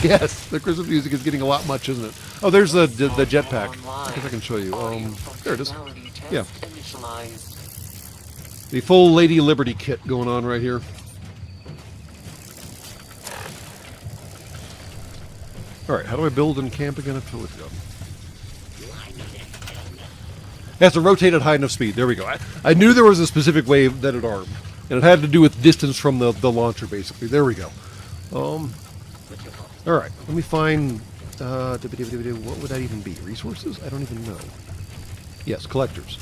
Yes, the Christmas music is getting a lot much, isn't it? Oh, there's the jetpack. I guess I can show you. There it is. Yeah. The full Lady Liberty kit going on right here. Alright, how do I build and camp again? Let's go. It has to rotate at high enough speed. There we go. I knew there was a specific way that it armed. And it had to do with distance from the launcher, basically. There we go. Alright, let me find... what would that even be? Resources? I don't even know. Yes, collectors.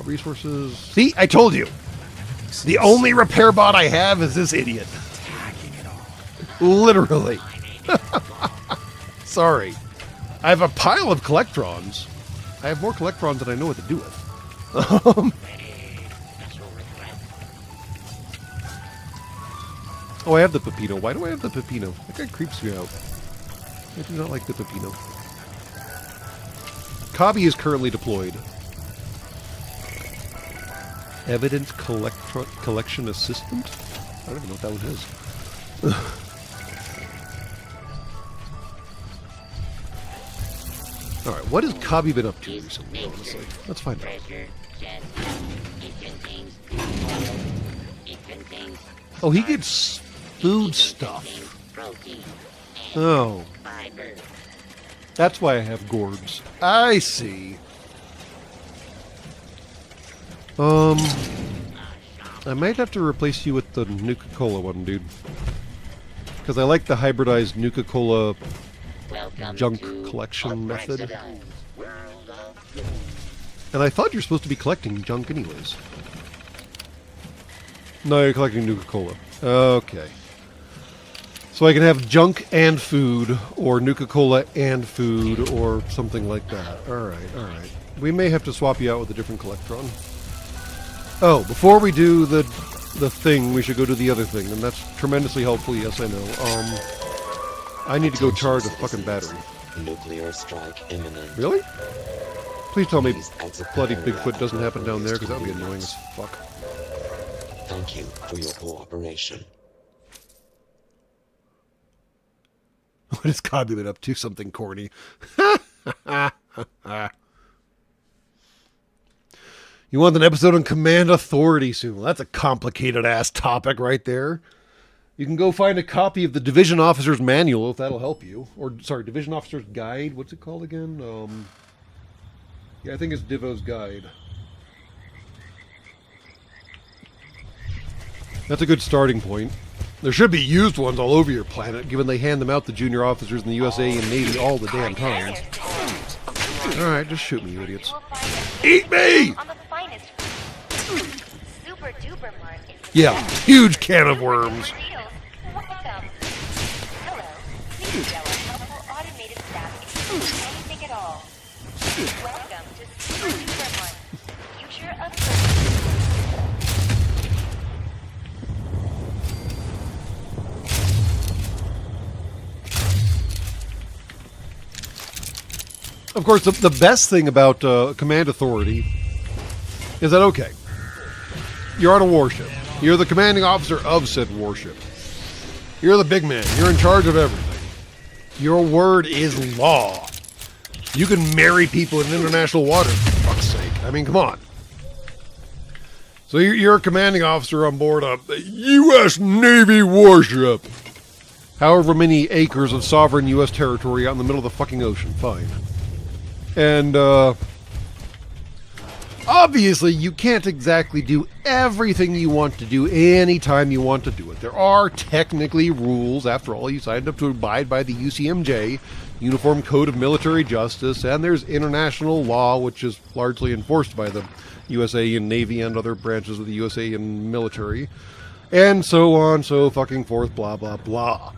Resources... See? I told you! The only repair bot I have is this idiot. Literally. Sorry. I have a pile of collectrons. I have more collectrons than I know what to do with. Oh, I have the Pepino. Why do I have the Pepino? That guy creeps me out. I do not like the Pepino. Cobby is currently deployed. Evidence collection assistant? I don't even know what that one is. Alright, what has Cobby been up to recently, honestly? Let's find out. Oh, he gets food stuff. Oh. That's why I have gourds. I see. I might have to replace you with the Nuka-Cola one, dude. Because I like the hybridized Nuka-Cola junk collection method. And I thought you're supposed to be collecting junk anyways. No, you're collecting Nuka-Cola. Okay. So I can have junk and food, or Nuka-Cola and food, or something like that. Alright, alright. We may have to swap you out with a different Collectron. Oh, before we do the thing, we should go do the other thing, and that's tremendously helpful, yes I know. I need to go charge a fucking battery. Nuclear strike imminent. Really? Please tell me bloody Bigfoot doesn't happen down there, because that would be annoying as fuck. Thank you for your cooperation. What is Cobby been up to? Something corny. You want an episode on command authority soon. Well, that's a complicated-ass topic right there. You can go find a copy of the Division Officer's Manual if that'll help you. Or, sorry, Division Officer's Guide. What's it called again? Yeah, I think it's Divo's Guide. That's a good starting point. There should be used ones all over your planet, given they hand them out to junior officers in the USA and Navy all the damn time. Alright, just shoot me, you idiots. Eat me! Yeah, huge can of worms. Of course, the best thing about command authority is that, okay, you're on a warship. You're the commanding officer of said warship. You're the big man. You're in charge of everything. Your word is law. You can marry people in international waters, for fuck's sake. I mean, come on. So you're a commanding officer on board a U.S. Navy warship. However many acres of sovereign U.S. territory out in the middle of the fucking ocean. Fine. And, obviously, you can't exactly do everything you want to do anytime you want to do it. There are technically rules. After all, you signed up to abide by the UCMJ, Uniform Code of Military Justice, and there's international law, which is largely enforced by the USA and Navy and other branches of the USA and military, and so on, so fucking forth, blah, blah, blah.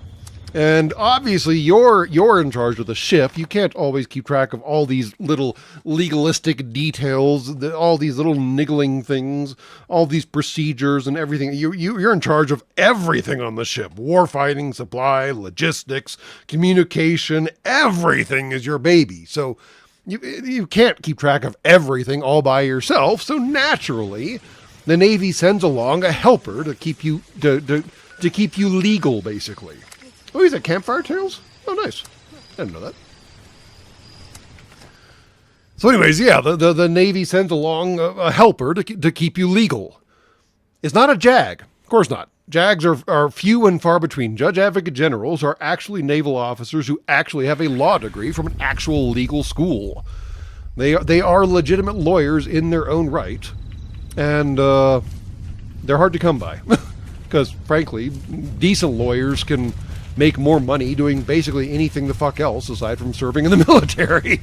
And obviously, you're in charge of the ship. You can't always keep track of all these little legalistic details, all these little niggling things, all these procedures and everything. You're in charge of everything on the ship. Warfighting, supply, logistics, communication, everything is your baby. So you can't keep track of everything all by yourself. So naturally, the Navy sends along a helper to keep you to keep you legal, basically. Oh, he's at Campfire Tales? Oh, nice. I didn't know that. So anyways, yeah, the Navy sends along a helper to keep you legal. It's not a JAG. Of course not. JAGs are few and far between. Judge Advocate Generals are actually naval officers who actually have a law degree from an actual legal school. They are legitimate lawyers in their own right. And they're hard to come by. Because, frankly, decent lawyers can make more money doing basically anything the fuck else aside from serving in the military.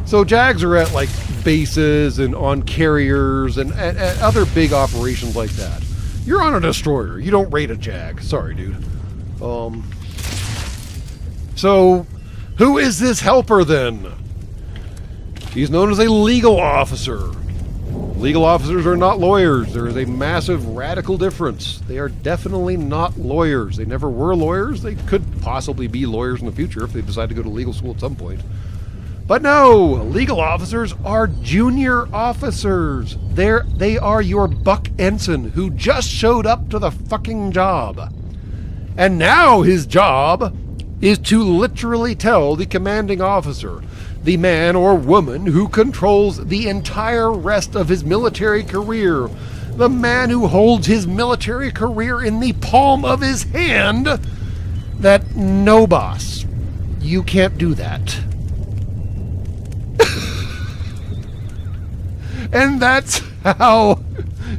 So JAGs are at like bases and on carriers and at other big operations like that. You're on a destroyer. You don't raid a JAG. Sorry, dude. So who is this helper then? He's known as a legal officer. Legal officers are not lawyers. There is a massive radical difference. They are definitely not lawyers. They never were lawyers. They could possibly be lawyers in the future if they decide to go to legal school at some point. But no, legal officers are junior officers. They are your buck ensign who just showed up to the fucking job. And now his job is to literally tell the commanding officer, the man or woman who controls the entire rest of his military career, the man who holds his military career in the palm of his hand, that no, boss, you can't do that. And that's how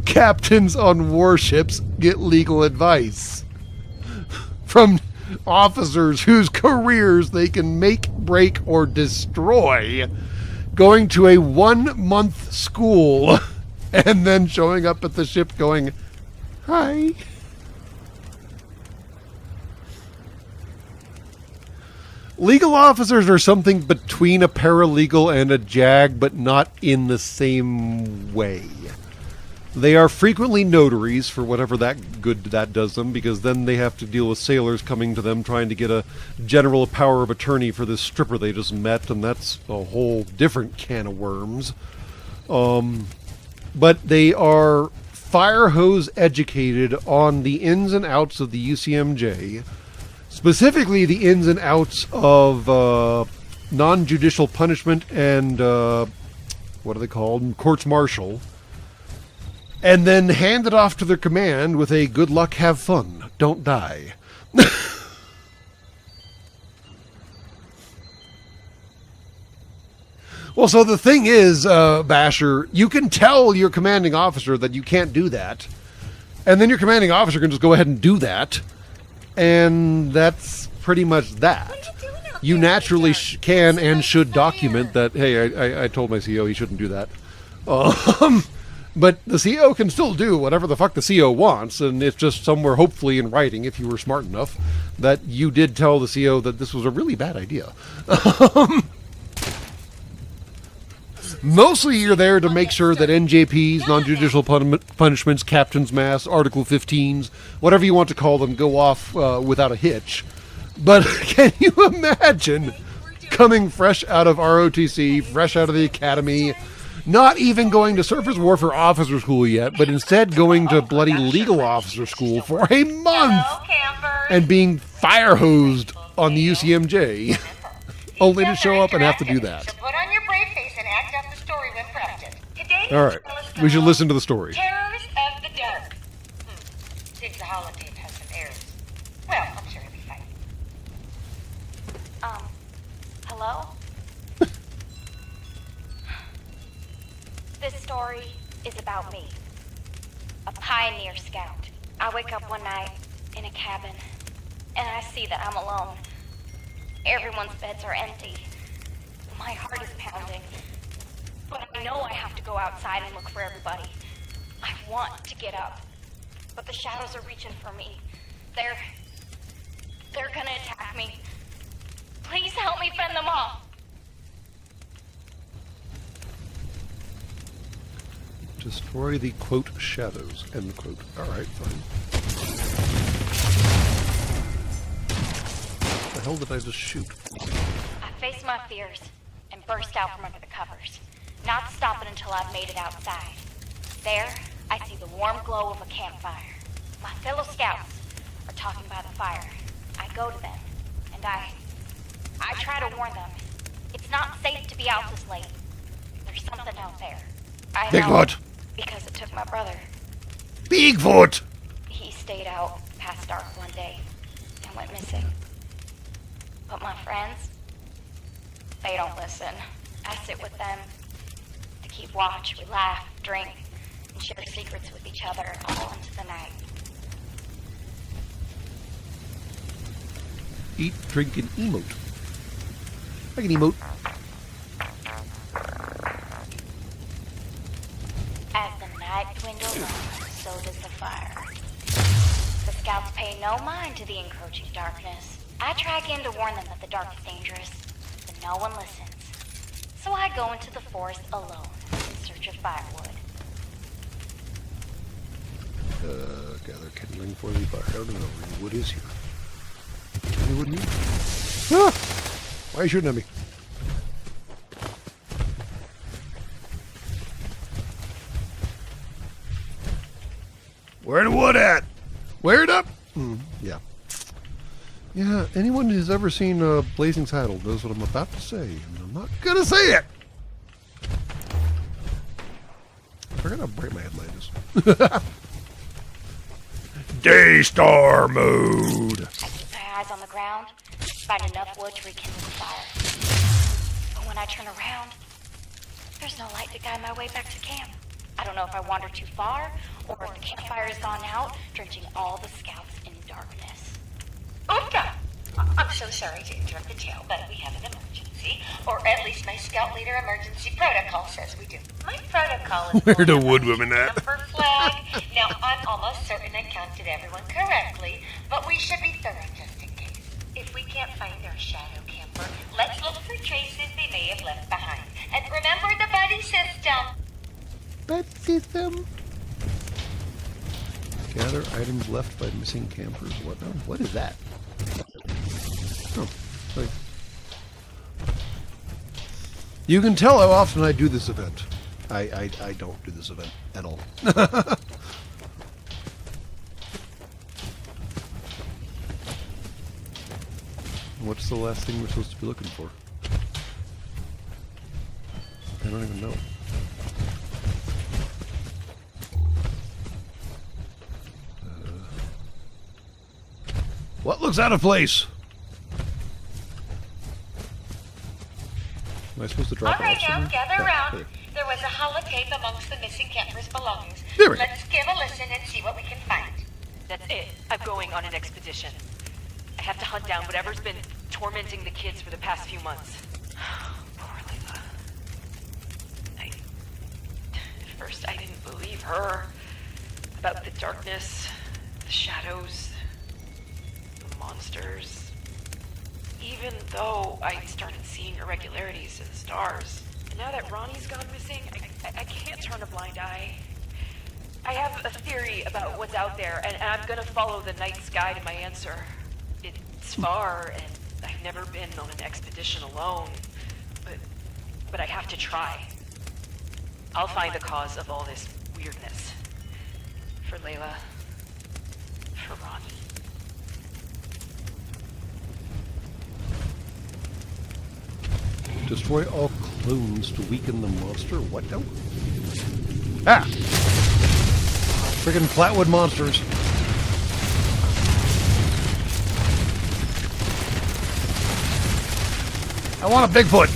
captains on warships get legal advice from officers whose careers they can make, break, or destroy, going to a 1-month school and then showing up at the ship going, "Hi." Legal officers are something between a paralegal and a JAG, but not in the same way. They are frequently notaries for whatever that good that does them, because then they have to deal with sailors coming to them trying to get a general power of attorney for this stripper they just met, and that's a whole different can of worms. But they are fire hose educated on the ins and outs of the UCMJ, specifically the ins and outs of non-judicial punishment and what are they called? Courts martial. And then hand it off to their command with a good luck, have fun, don't die. Well, so the thing is, Basher, you can tell your commanding officer that you can't do that. And then your commanding officer can just go ahead and do that. And that's pretty much that. You naturally can and should document that, hey, I told my CEO he shouldn't do that. But the CEO can still do whatever the fuck the CEO wants, and it's just somewhere, hopefully in writing, if you were smart enough, that you did tell the CEO that this was a really bad idea. Mostly you're there to make sure that NJPs, non-judicial punishments, captain's mass, Article 15s, whatever you want to call them, go off without a hitch. But can you imagine coming fresh out of ROTC, fresh out of the academy, not even going to surface warfare officer school yet, but instead going to bloody legal officer school for a month and being fire hosed on the UCMJ, only to show up and have to do that. So put on your brave face and act out the story when prompted. Today, All right, we should listen to the story. Terrors of the Dark. Seems the holotape has some errors. Well, I'm sure it'll be fine. Hello? This story is about me. A pioneer scout. I wake up one night in a cabin, and I see that I'm alone. Everyone's beds are empty. My heart is pounding. But I know I have to go outside and look for everybody. I want to get up. But the shadows are reaching for me. They're gonna attack me. Please help me fend them off. Destroy the, quote, shadows, end quote. Alright, fine. What the hell did I just shoot? I face my fears and burst out from under the covers, not stopping until I've made it outside. There, I see the warm glow of a campfire. My fellow scouts are talking by the fire. I go to them, and I try to warn them. It's not safe to be out this late. There's something out there. I know, Bigfoot! because it took my brother. Bigfoot! He stayed out past dark one day and went missing. But my friends, they don't listen. I sit with them to keep watch. We laugh, drink, and share secrets with each other all into the night. Eat, drink, and emote. I can emote. As the night dwindles on, so does the fire. The scouts pay no mind to the encroaching darkness. I try again to warn them that the dark is dangerous, but no one listens. So I go into the forest alone in search of firewood. Gather kindling for the fire. I don't know where the wood is here. Any wood need? Ah! Why are you shooting at me? Where the wood at? Where it up? Yeah. Yeah, anyone who's ever seen Blazing Saddle knows what I'm about to say, and I'm not gonna say it! I forgot how bright my headlight is. Daystar mode! I keep my eyes on the ground, find enough wood to rekindle the fire. But when I turn around, there's no light to guide my way back to camp. I don't know if I wandered too far, or if the campfire has gone out, drenching all the scouts in darkness. Oofta! I'm so sorry to interrupt the tale, but we have an emergency. Or at least my scout leader emergency protocol says we do. My protocol is... Where the wood women at? Camper flag. Now, I'm almost certain I counted everyone correctly, but we should be thorough just in case. If we can't find our shadow camper, let's look for traces they may have left behind. And remember the buddy system. Buddy system. Gather items left by missing campers. What is that? Oh, sorry. You can tell how often I do this event. I don't do this event at all. What's the last thing we're supposed to be looking for? I don't even know. What looks out of place? Am I supposed to drop All right, it off now, somewhere? gather Oh, around. there. There was a holotape amongst the missing campers' belongings. There we go. Let's give a listen and see what we can find. That's it. I'm going on an expedition. I have to hunt down whatever's been tormenting the kids for the past few months. Poor Layla. At first, I didn't believe her. About the darkness, the shadows, the monsters. Even though I started seeing irregularities in the stars. And now that Ronnie's gone missing, I can't turn a blind eye. I have a theory about what's out there, and I'm gonna follow the night sky to my answer. It's far, and I've never been on an expedition alone, but I have to try. I'll find the cause of all this weirdness. For Layla. For Ronnie. Destroy all clones to weaken the monster. What now? Ah! Friggin' flatwood monsters. I want a Bigfoot!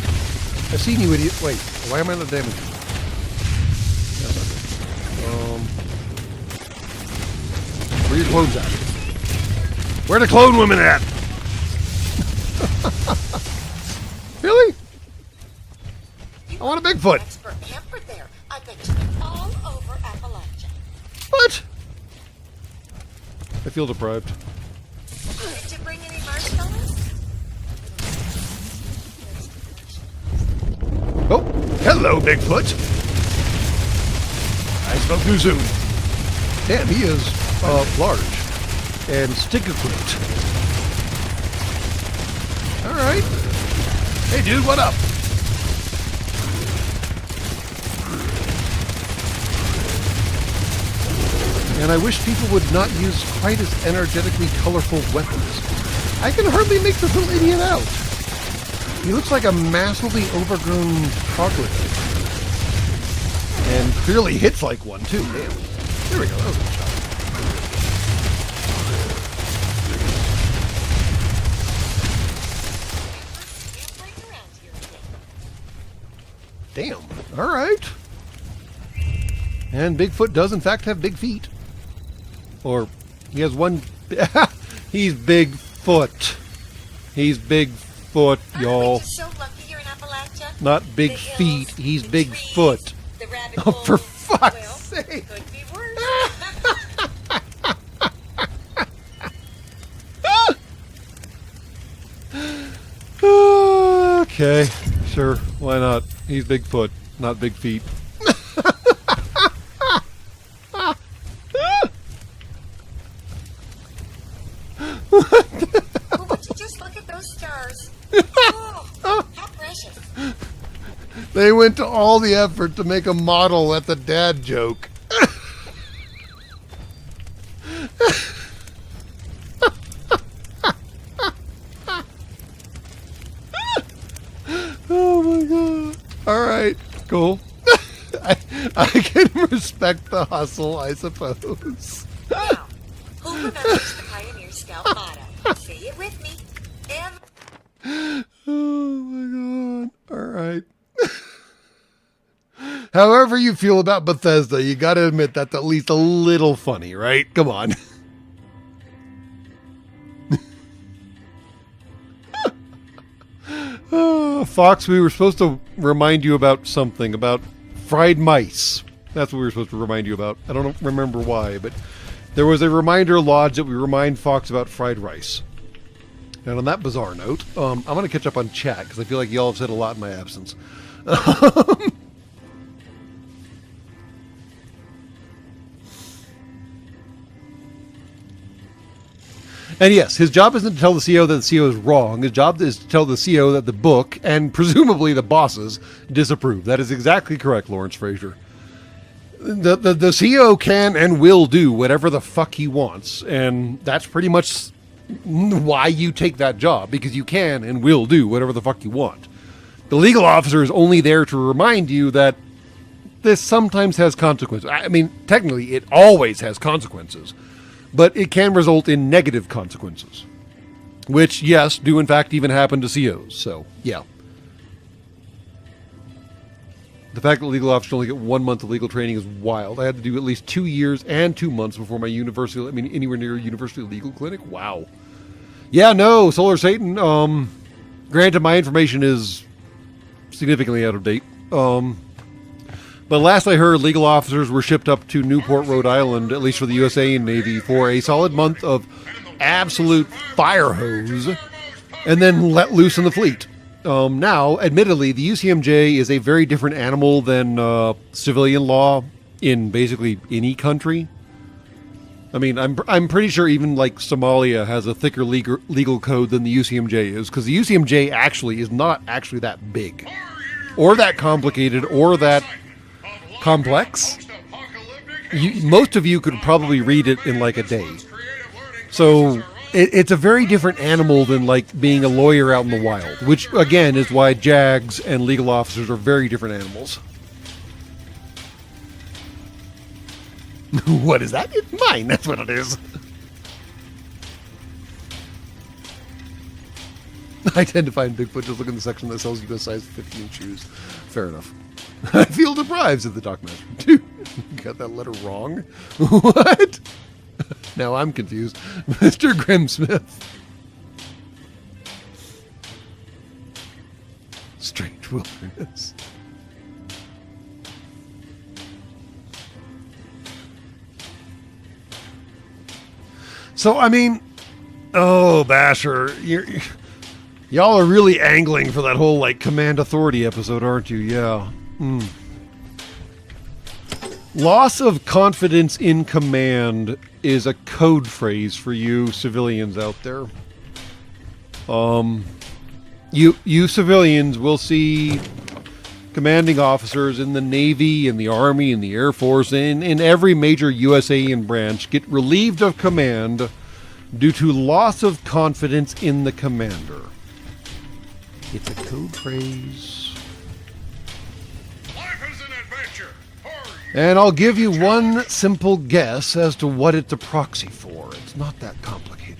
I've seen you, idiot. Wait, why am I not damaged? That's not good. Where are your clones at? Where are the clone women at? Really? I want a Bigfoot. Expert camper there. I bet you they're all over Appalachia. What? I feel deprived. Did you bring any marshmallows? Oh, hello, Bigfoot. I spoke too soon. Damn, he is large and stick-equipped. All right. Hey, dude, what up? And I wish people would not use quite as energetically colorful weapons. I can hardly make this little idiot out. He looks like a massively overgrown troglodyte. And clearly hits like one, too. Damn. There we go. That was a good shot. Scampering around here again. Damn. All right. And Bigfoot does, in fact, have big feet. Or he has one... He's Bigfoot. He's Bigfoot, y'all. Aren't we just so lucky here in Appalachia? Not big The hills, feet. He's the Bigfoot. trees, the rabbit Oh, for holes. fuck's Well, sake. could be worse. Okay, sure. Why not? He's Bigfoot, not big feet. Well, would you just look at those stars? Oh, how precious. They went to all the effort to make a model at the dad joke. Oh my god. Alright, cool. I can respect the hustle, I suppose. Now, who remembers the Pioneer Scout motto? Say it with me. Oh my god. Alright. However you feel about Bethesda, you gotta admit that's at least a little funny, right? Come on. Fox, we were supposed to remind you about something, about fried mice. That's what we were supposed to remind you about. I don't remember why, but there was a reminder lodge that we remind Fox about fried rice. And on that bizarre note, I'm going to catch up on chat, because I feel like y'all have said a lot in my absence. And yes, his job isn't to tell the CEO that the CEO is wrong. His job is to tell the CEO that the book, and presumably the bosses, disapprove. That is exactly correct, Lawrence Frazier. The CEO can and will do whatever the fuck he wants, and that's pretty much why you take that job, because you can and will do whatever the fuck you want. The legal officer is only there to remind you that this sometimes has consequences. I mean, technically, it always has consequences. But it can result in negative consequences. Which, yes, do in fact even happen to COs. So, yeah. The fact that legal officers only get 1 month of legal training is wild. I had to do at least 2 years and 2 months before my anywhere near a university legal clinic. Wow. Yeah, no, Solar Satan. Granted, my information is significantly out of date. But last I heard, legal officers were shipped up to Newport, Rhode Island, at least for the USA and Navy, for a solid month of absolute fire hose, and then let loose in the fleet. Now, admittedly, the UCMJ is a very different animal than civilian law in basically any country. I mean, I'm pretty sure even like Somalia has a thicker legal code than the UCMJ is, because the UCMJ actually is not actually that big, or that complicated, or that complex. Most of you could probably read it in like a day. So it's a very different animal than like being a lawyer out in the wild, which again is why JAGs and legal officers are very different animals. What is that? It's mine. That's what it is. I tend to find Bigfoot just look in the section that sells US size 15 shoes. Fair enough. I feel deprived, said the Dockmaster. Dude, you got that letter wrong? What? Now I'm confused. Mr. Grimsmith. Strange wilderness. So, I mean, oh, Basher, y'all are really angling for that whole, like, command authority episode, aren't you? Yeah. Loss of confidence in command is a code phrase for you civilians out there. You civilians will see commanding officers in the Navy, in the Army, in the Air Force, in every major USAN branch get relieved of command due to loss of confidence in the commander. It's a code phrase. Life is an adventure. And I'll give you one simple guess as to what it's a proxy for. It's not that complicated.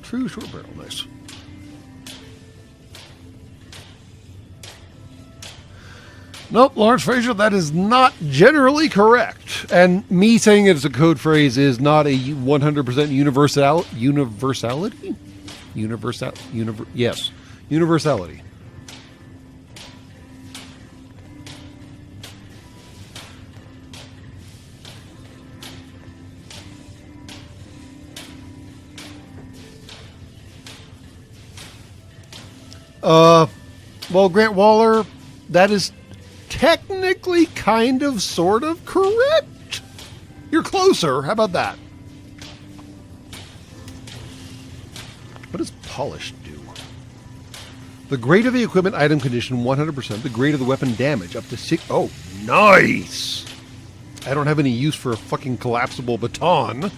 True short barrel, nice. Nope, Lawrence Frazier, that is not generally correct. And me saying it's a code phrase is not a 100% universality? Yes, universality. Well, Grant Waller, that is technically kind of sort of correct. You're closer. How about that? What does polished do? The grade of the equipment item condition 100%. The grade of the weapon damage up to 6. Oh, nice. I don't have any use for a fucking collapsible baton,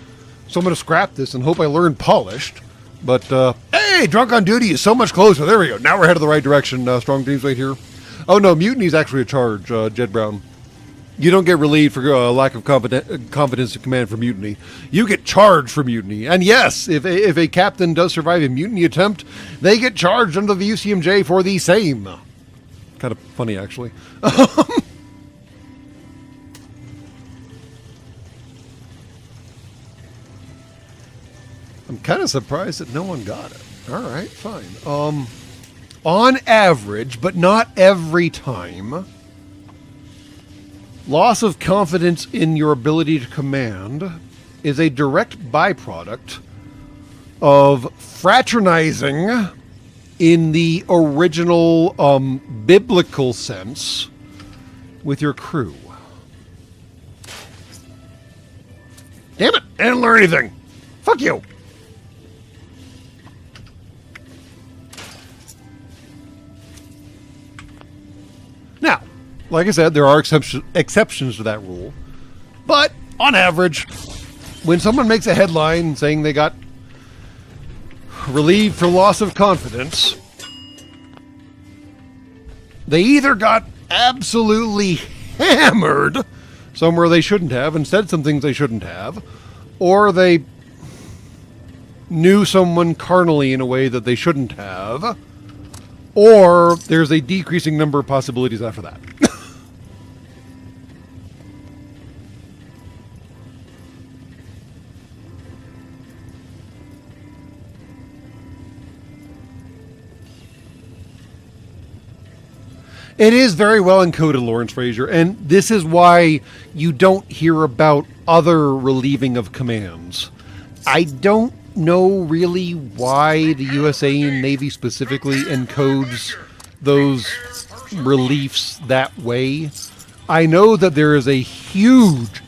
so I'm going to scrap this and hope I learn polished. But, hey, drunk on duty is so much closer. There we go. Now we're headed the right direction. Strong teams right here. Oh, no, mutiny is actually a charge, Jed Brown. You don't get relieved for lack of confidence in command for mutiny. You get charged for mutiny. And yes, if a captain does survive a mutiny attempt, they get charged under the UCMJ for the same. Kind of funny, actually. I'm kind of surprised that no one got it. All right, fine. On average, but not every time, loss of confidence in your ability to command is a direct byproduct of fraternizing in the original biblical sense with your crew. Damn it! I didn't learn anything. Fuck you. Now, like I said, there are exceptions to that rule. But, on average, when someone makes a headline saying they got relieved for loss of confidence, they either got absolutely hammered somewhere they shouldn't have and said some things they shouldn't have, or they knew someone carnally in a way that they shouldn't have, or there's a decreasing number of possibilities after that. It is very well encoded, Lawrence Frazier, and this is why you don't hear about other relieving of commands. I don't know really why the USA Navy specifically encodes those reliefs that way. I know that there is a huge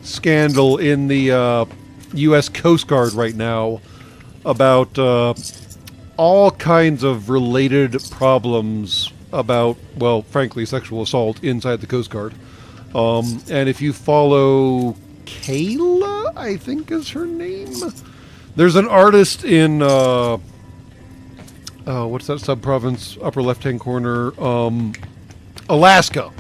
scandal in the U.S. Coast Guard right now about all kinds of related problems about, well, frankly, sexual assault inside the Coast Guard. And if you follow Kayla, I think is her name. There's an artist in, what's that sub-province, upper left-hand corner? Alaska.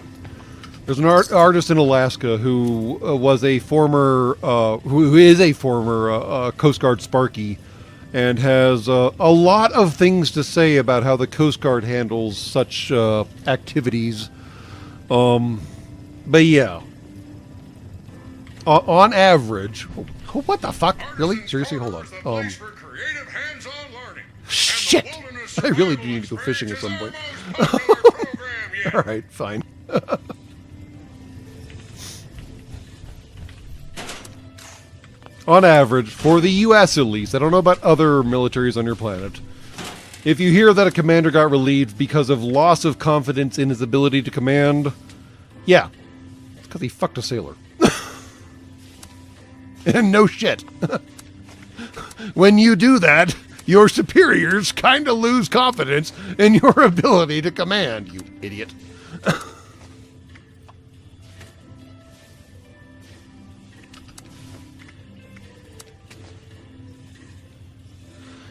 There's an artist in Alaska who was a former, who is a former Coast Guard Sparky, and has a lot of things to say about how the Coast Guard handles such activities. But yeah, on average, what the fuck? Really? Seriously? Hold on. Shit! I really do need to go fishing at some point. All right, fine. On average, for the U.S. at least, I don't know about other militaries on your planet, if you hear that a commander got relieved because of loss of confidence in his ability to command, yeah, it's because he fucked a sailor. And no shit. When you do that, your superiors kind of lose confidence in your ability to command, you idiot.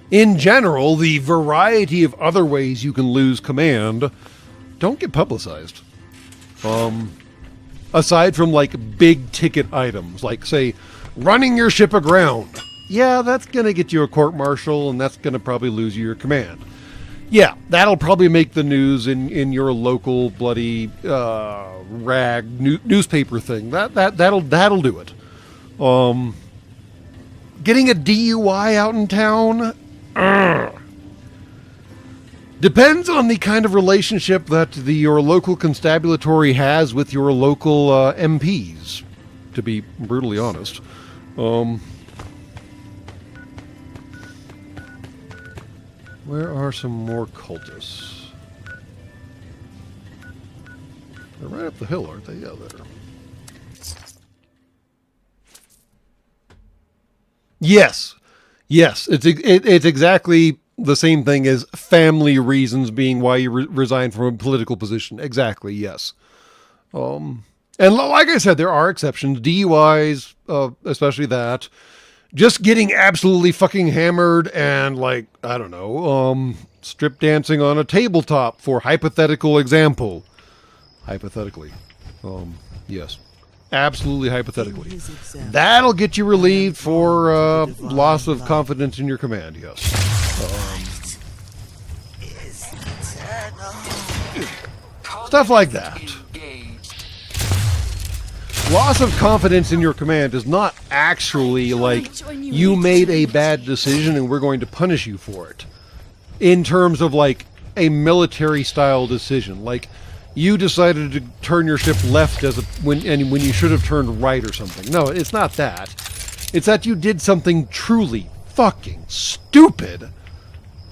In general, the variety of other ways you can lose command don't get publicized. Aside from, like, big ticket items, like, say, running your ship aground. Yeah, that's going to get you a court-martial, and that's going to probably lose you your command. Yeah, that'll probably make the news in your local bloody rag newspaper thing. That'll do it. Getting a DUI out in town? Depends on the kind of relationship that your local constabulary has with your local MPs, to be brutally honest. Where are some more cultists? They're right up the hill, aren't they? Yeah, there. Yes. Yes, it's exactly the same thing as family reasons being why you resign from a political position. Exactly, yes. And like I said, there are exceptions. DUIs, especially that. Just getting absolutely fucking hammered and, like, I don't know, strip dancing on a tabletop, for hypothetical example. Hypothetically. Yes. Absolutely hypothetically. That'll get you relieved for loss of confidence in your command, yes. Stuff like that. Loss of confidence in your command is not actually like you made a bad decision and we're going to punish you for it. In terms of like a military style decision. Like, you decided to turn your ship left when you should have turned right or something. No, it's not that. It's that you did something truly fucking stupid,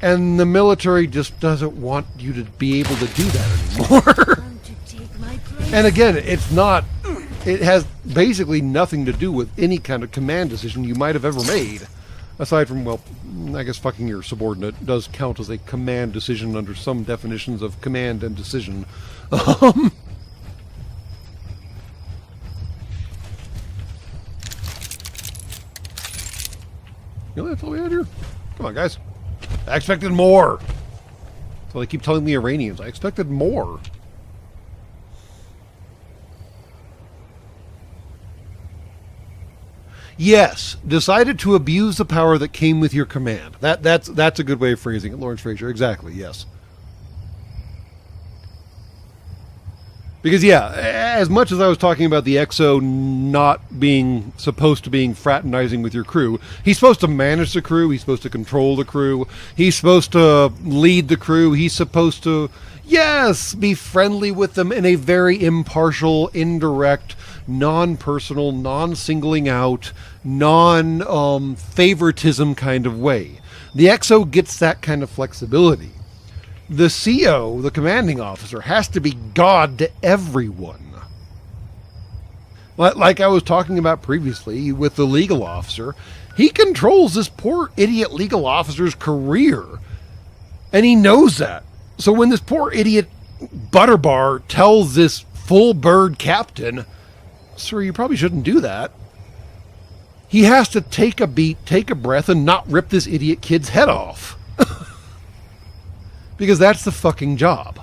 and the military just doesn't want you to be able to do that anymore. And again, it has basically nothing to do with any kind of command decision you might have ever made. Aside from, well, I guess fucking your subordinate does count as a command decision under some definitions of command and decision. Really? That's all we had here? Come on, guys. I expected more. So they keep telling the Iranians. I expected more. Yes, decided to abuse the power that came with your command. That's a good way of phrasing it, Lawrence Frazier. Exactly, yes. Because, yeah, as much as I was talking about the XO not being supposed to being fraternizing with your crew, he's supposed to manage the crew, he's supposed to control the crew, he's supposed to lead the crew, he's supposed to, yes, be friendly with them in a very impartial, indirect, non-personal, non-singling out, non-favoritism kind of way. The XO gets that kind of flexibility. The CO, the commanding officer, has to be God to everyone. Like I was talking about previously with the legal officer, he controls this poor idiot legal officer's career. And he knows that. So when this poor idiot Butterbar tells this full bird captain, sir, you probably shouldn't do that, he has to take a beat, take a breath, and not rip this idiot kid's head off. Because that's the fucking job.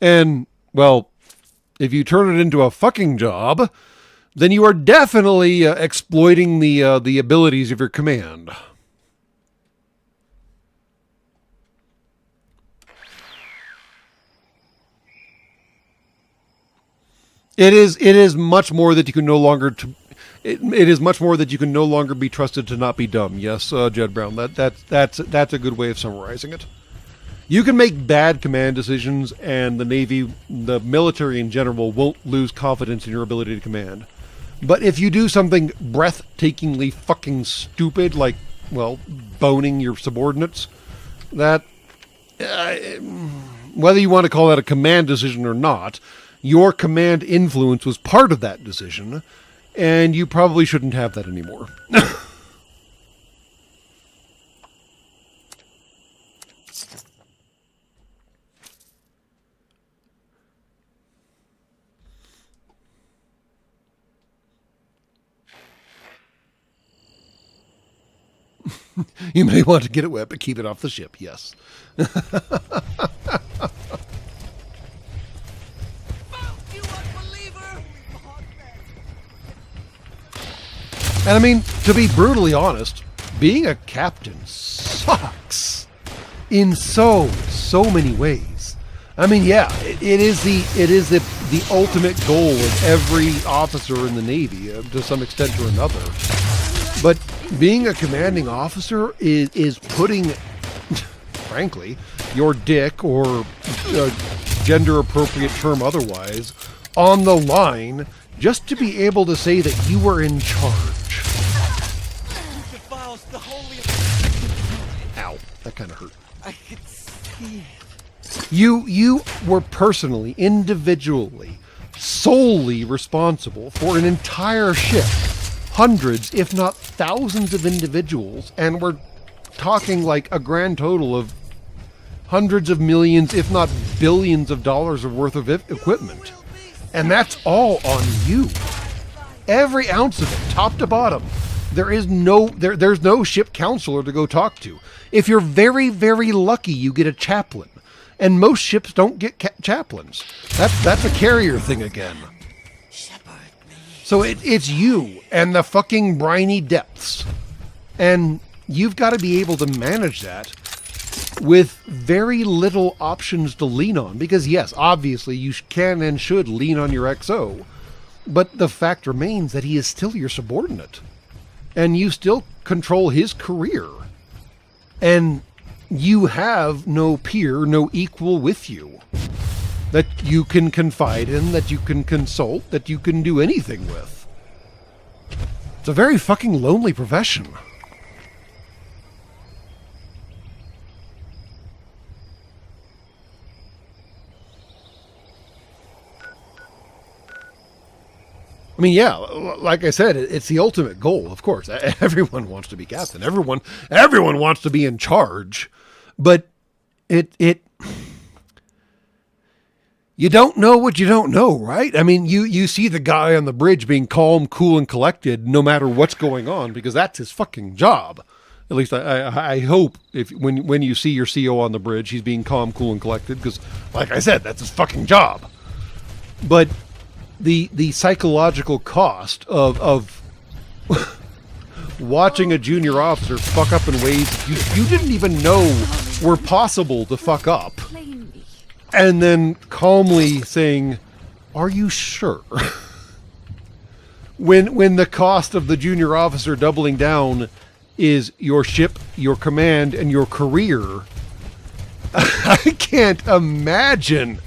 And, well, if you turn it into a fucking job, then you are definitely exploiting the abilities of your command. It is much more that you can no longer it is much more that you can no longer be trusted to not be dumb. Yes, Jed Brown. That's a good way of summarizing it. You can make bad command decisions, and the Navy, the military in general, won't lose confidence in your ability to command. But if you do something breathtakingly fucking stupid, like, well, boning your subordinates, that, whether you want to call that a command decision or not, your command influence was part of that decision, and you probably shouldn't have that anymore. You may want to get it wet, but keep it off the ship, yes. And I mean, to be brutally honest, being a captain sucks in so many ways. I mean, yeah, it is the ultimate goal of every officer in the Navy, to some extent or another. But being a commanding officer is putting, frankly, your dick, or gender appropriate term otherwise, on the line just to be able to say that you were in charge. Ow, that kind of hurt. I could see it. You were personally, individually, solely responsible for an entire ship. Hundreds, if not thousands of individuals, and we're talking like a grand total of hundreds of millions, if not billions of dollars worth of equipment. And that's all on you. Every ounce of it, top to bottom. There's no ship counselor to go talk to. If you're very, very lucky, you get a chaplain. And most ships don't get chaplains. That's a carrier thing again. So it's you and the fucking briny depths. And you've got to be able to manage that with very little options to lean on. Because yes, obviously you can and should lean on your XO. But the fact remains that he is still your subordinate. And you still control his career. And you have no peer, no equal with you that you can confide in, that you can consult, that you can do anything with. It's a very fucking lonely profession. I mean, yeah, like I said, it's the ultimate goal, of course. Everyone wants to be captain. Everyone wants to be in charge. But you don't know what you don't know, right? I mean, you see the guy on the bridge being calm, cool, and collected no matter what's going on, because that's his fucking job. At least I hope if when you see your CO on the bridge, he's being calm, cool, and collected, because, like I said, that's his fucking job. But the psychological cost of watching a junior officer fuck up in ways you didn't even know were possible to fuck up, and then calmly saying, "Are you sure?" when the cost of the junior officer doubling down is your ship, your command, and your career, I can't imagine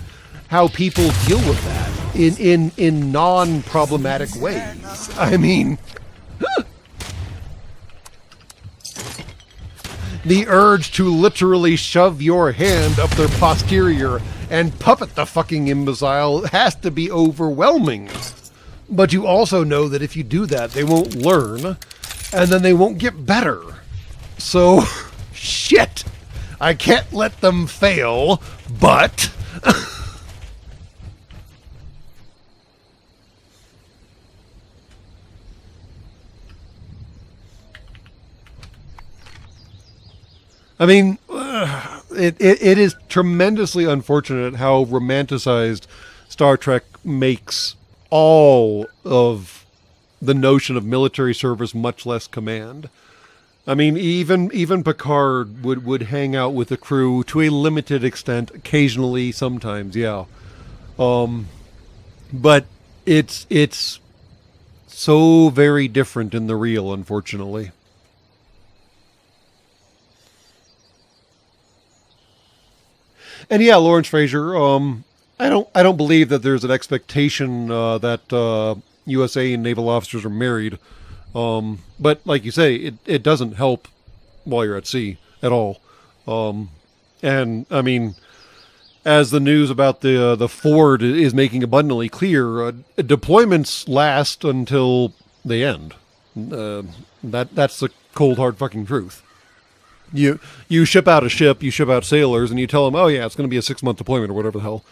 how people deal with that in non-problematic ways. I mean, the urge to literally shove your hand up their posterior and puppet the fucking imbecile has to be overwhelming. But you also know that if you do that, they won't learn, and then they won't get better. So, shit. I can't let them fail, but... I mean, it is tremendously unfortunate how romanticized Star Trek makes all of the notion of military service, much less command. I mean, even Picard would hang out with the crew to a limited extent, occasionally, sometimes, yeah. But it's so very different in the real, unfortunately. And yeah, Lawrence Frazier. I don't believe that there's an expectation that USA and naval officers are married. But like you say, it doesn't help while you're at sea at all. And I mean, as the news about the Ford is making abundantly clear, deployments last until they end. That's the cold hard fucking truth. You ship out a ship, you ship out sailors, and you tell them, oh yeah, it's going to be a 6-month deployment or whatever the hell.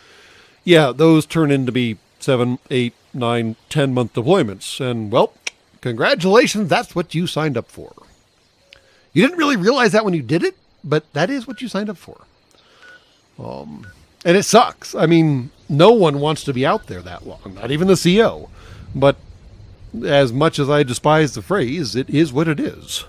Yeah, those turn into be 7, 8, 9, 10-month deployments. And, well, congratulations, that's what you signed up for. You didn't really realize that when you did it, but that is what you signed up for. And it sucks. I mean, no one wants to be out there that long, not even the CO. But as much as I despise the phrase, it is what it is.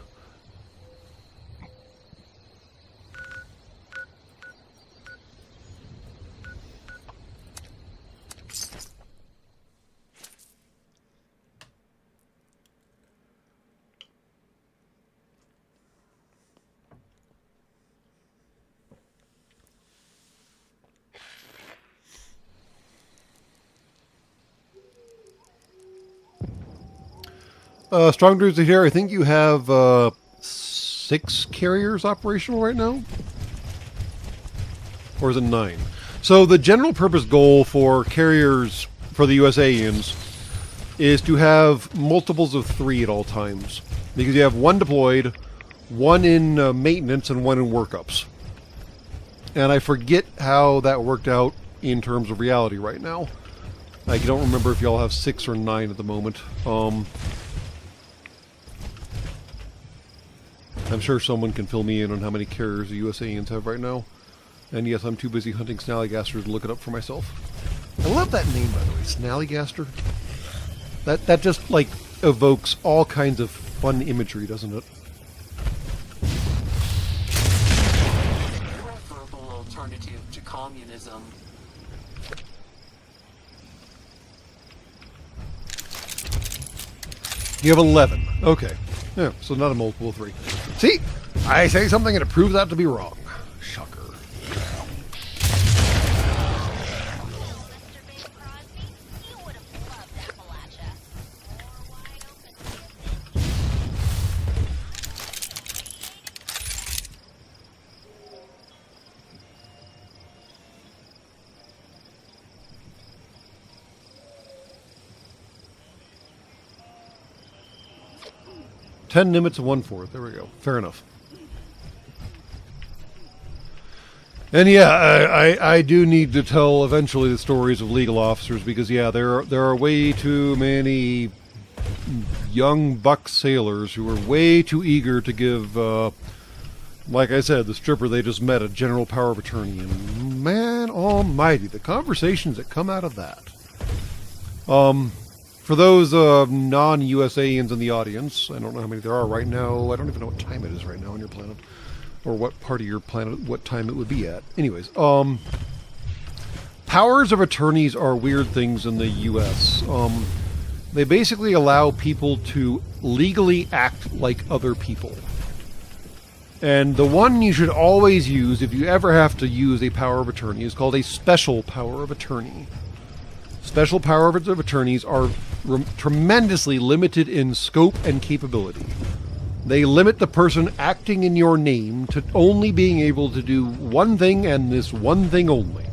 Strong Druids here. I think you have 6 carriers operational right now? Or is it 9? So the general purpose goal for carriers for the USAians is to have multiples of 3 at all times. Because you have 1 deployed, 1 in maintenance, and 1 in workups. And I forget how that worked out in terms of reality right now. I don't remember if y'all have 6 or 9 at the moment. I'm sure someone can fill me in on how many carriers the USAians have right now. And yes, I'm too busy hunting Snallygasters to look it up for myself. I love that name, by the way, Snallygaster. That just, like, evokes all kinds of fun imagery, doesn't it? You're a verbal alternative to communism. You have 11. Okay. Yeah, so not a multiple of 3. See? I say something and it proves out to be wrong. Shocker. Ten Nimitz of 1/4. There we go. Fair enough. And yeah, I do need to tell eventually the stories of legal officers because yeah, there are way too many young buck sailors who are way too eager to give, like I said, the stripper they just met a general power of attorney, and man almighty, the conversations that come out of that. For those non-USAians in the audience, I don't know how many there are right now. I don't even know what time it is right now on your planet, or what part of your planet, what time it would be at. Anyways, powers of attorneys are weird things in the U.S. They basically allow people to legally act like other people. And the one you should always use if you ever have to use a power of attorney is called a special power of attorney. Special powers of attorneys are tremendously limited in scope and capability. They limit the person acting in your name to only being able to do one thing and this one thing only.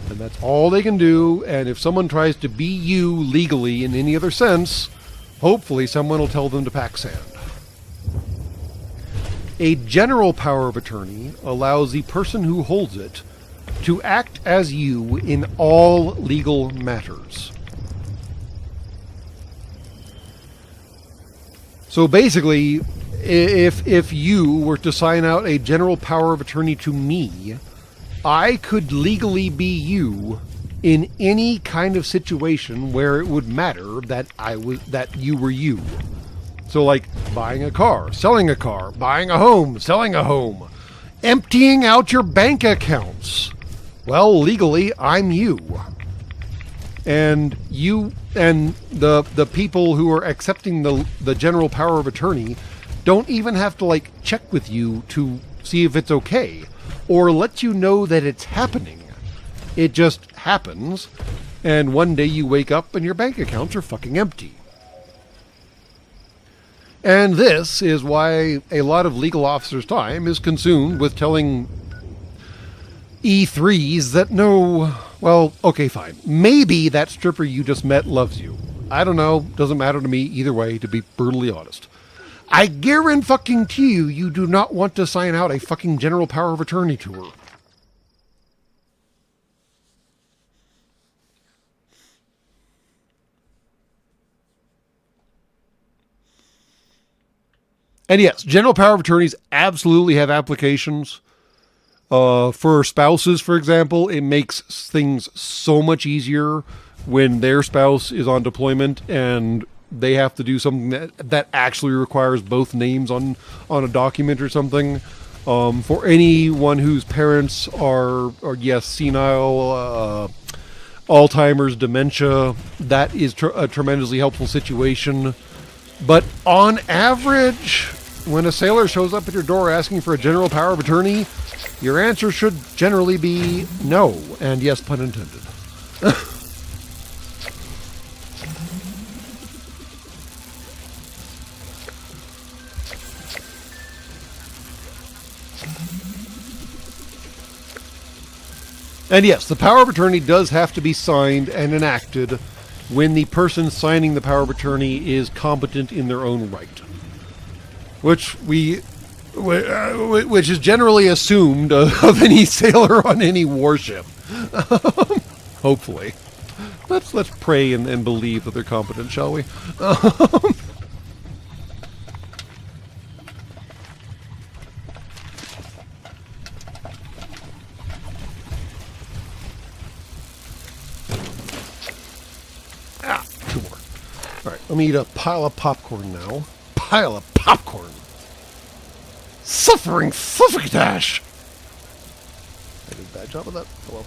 And that's all they can do, and if someone tries to be you legally in any other sense, hopefully someone will tell them to pack sand. A general power of attorney allows the person who holds it to act as you in all legal matters. So basically, if you were to sign out a general power of attorney to me, I could legally be you in any kind of situation where it would matter that you were you. So like buying a car, selling a car, buying a home, selling a home, emptying out your bank accounts. Well, legally, I'm you. And you and the people who are accepting the general power of attorney don't even have to like check with you to see if it's okay or let you know that it's happening. It just happens, and one day you wake up and your bank accounts are fucking empty. And this is why a lot of legal officers' time is consumed with telling E3s that no, well, okay, fine. Maybe that stripper you just met loves you. I don't know. Doesn't matter to me either way, to be brutally honest. I guarantee you do not want to sign out a fucking general power of attorney to her. And yes, general power of attorneys absolutely have applications. For spouses, for example, it makes things so much easier when their spouse is on deployment and they have to do something that actually requires both names on a document or something. For anyone whose parents are yes, senile, Alzheimer's, dementia, that is a tremendously helpful situation. But on average, when a sailor shows up at your door asking for a general power of attorney, your answer should generally be no, and yes, pun intended. And yes, the power of attorney does have to be signed and enacted when the person signing the power of attorney is competent in their own right. Which is generally assumed of any sailor on any warship. Hopefully. Let's pray and believe that they're competent, shall we? Two more. All right, let me eat a pile of popcorn now. Pile of popcorn. Suffering suffocatash. I did a bad job of that. Oh well.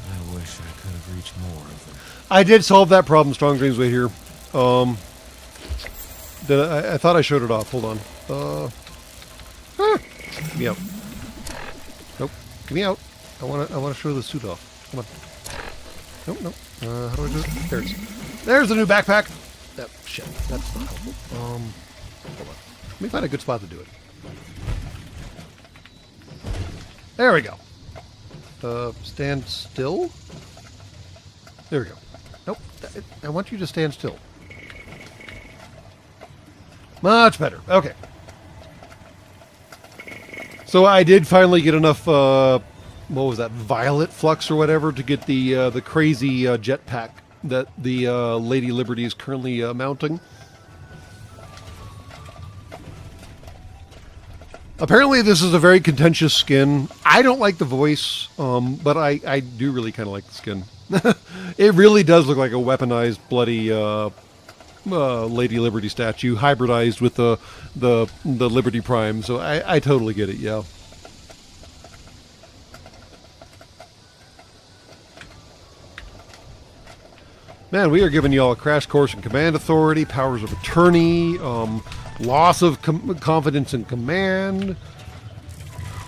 I wish I could have reached more of them. I did solve that problem. Strong Dreams way here. I thought I showed it off. Hold on. Get me out. Nope. Get me out. I wanna show the suit off. Come on. Nope. How do I do it? There's the new backpack. Oh, shit. That's not helpful. Hold on. Let me find a good spot to do it. There we go. Stand still. There we go. Nope. I want you to stand still. Much better. Okay. So I did finally get enough, what was that, violet flux or whatever, to get the crazy jetpack that the Lady Liberty is currently mounting. Apparently this is a very contentious skin. I don't like the voice, but I do really kind of like the skin. It really does look like a weaponized, bloody Lady Liberty statue, hybridized with the Liberty Prime. So I totally get it, yeah. Man, we are giving you all a crash course in command authority, powers of attorney, loss of confidence in command.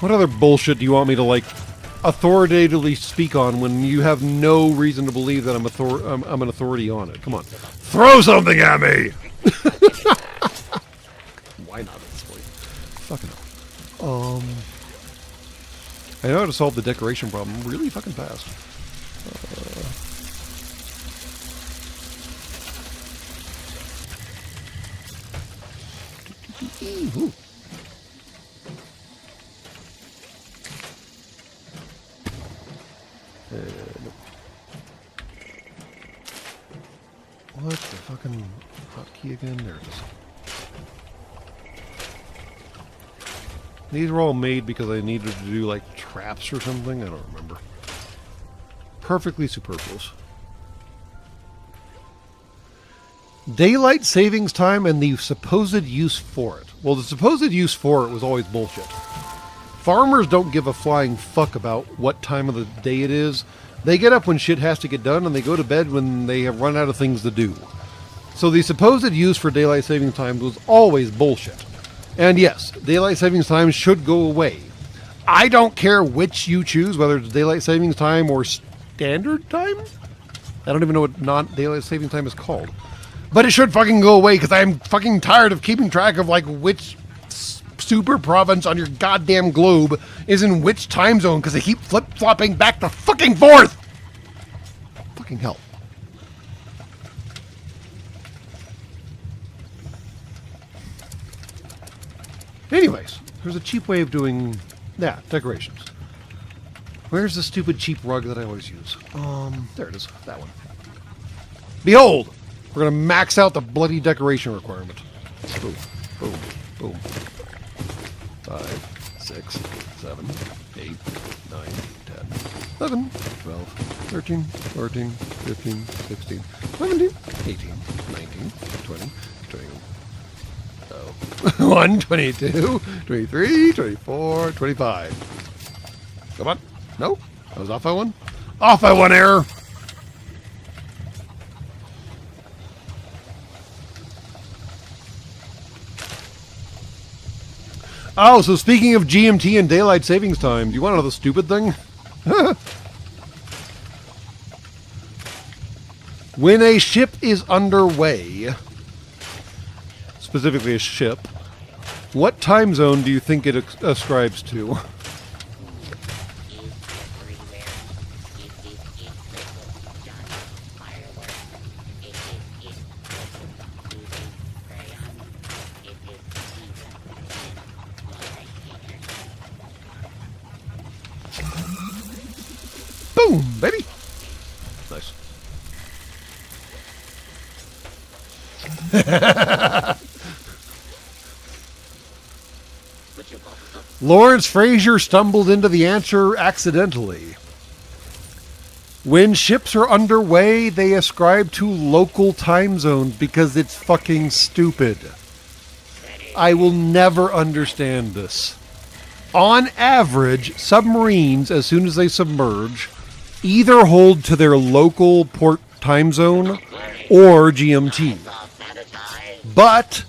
What other bullshit do you want me to, like, authoritatively speak on when you have no reason to believe that I'm an authority on it? Come on. Throw something at me! Why not at this point? Fucking hell. I know how to solve the decoration problem really fucking fast. Ooh. Nope. What the fucking hotkey again? There it is. These were all made because I needed to do like traps or something. I don't remember. Perfectly superfluous. Daylight savings time and the supposed use for it. Well, the supposed use for it was always bullshit. Farmers don't give a flying fuck about what time of the day it is. They get up when shit has to get done, and they go to bed when they have run out of things to do. So the supposed use for daylight savings time was always bullshit. And yes, daylight savings time should go away. I don't care which you choose, whether it's daylight savings time or standard time. I don't even know what non-daylight savings time is called. But it should fucking go away, because I'm fucking tired of keeping track of, like, which super province on your goddamn globe is in which time zone, because they keep flip-flopping back to fucking forth! Fucking hell. Anyways, there's a cheap way of doing, decorations. Where's the stupid cheap rug that I always use? There it is. That one. Behold! We're going to max out the bloody decoration requirement. Boom, boom, boom. 5, 6, 7, 8, 9, 10, 11, 12, 13, 14, 15, 16, 17, 18, 19, 20, 21, 22, 23, 24, 25. Come on. No? I was off by one? Off by one error! Oh, so speaking of GMT and daylight savings time, do you want to know the stupid thing? When a ship is underway, specifically a ship, what time zone do you think it ascribes to? Boom, baby! Nice. Lawrence Frazier stumbled into the answer accidentally. When ships are underway, they ascribe to local time zones because it's fucking stupid. I will never understand this. On average, submarines, as soon as they submerge, either hold to their local port time zone or GMT. But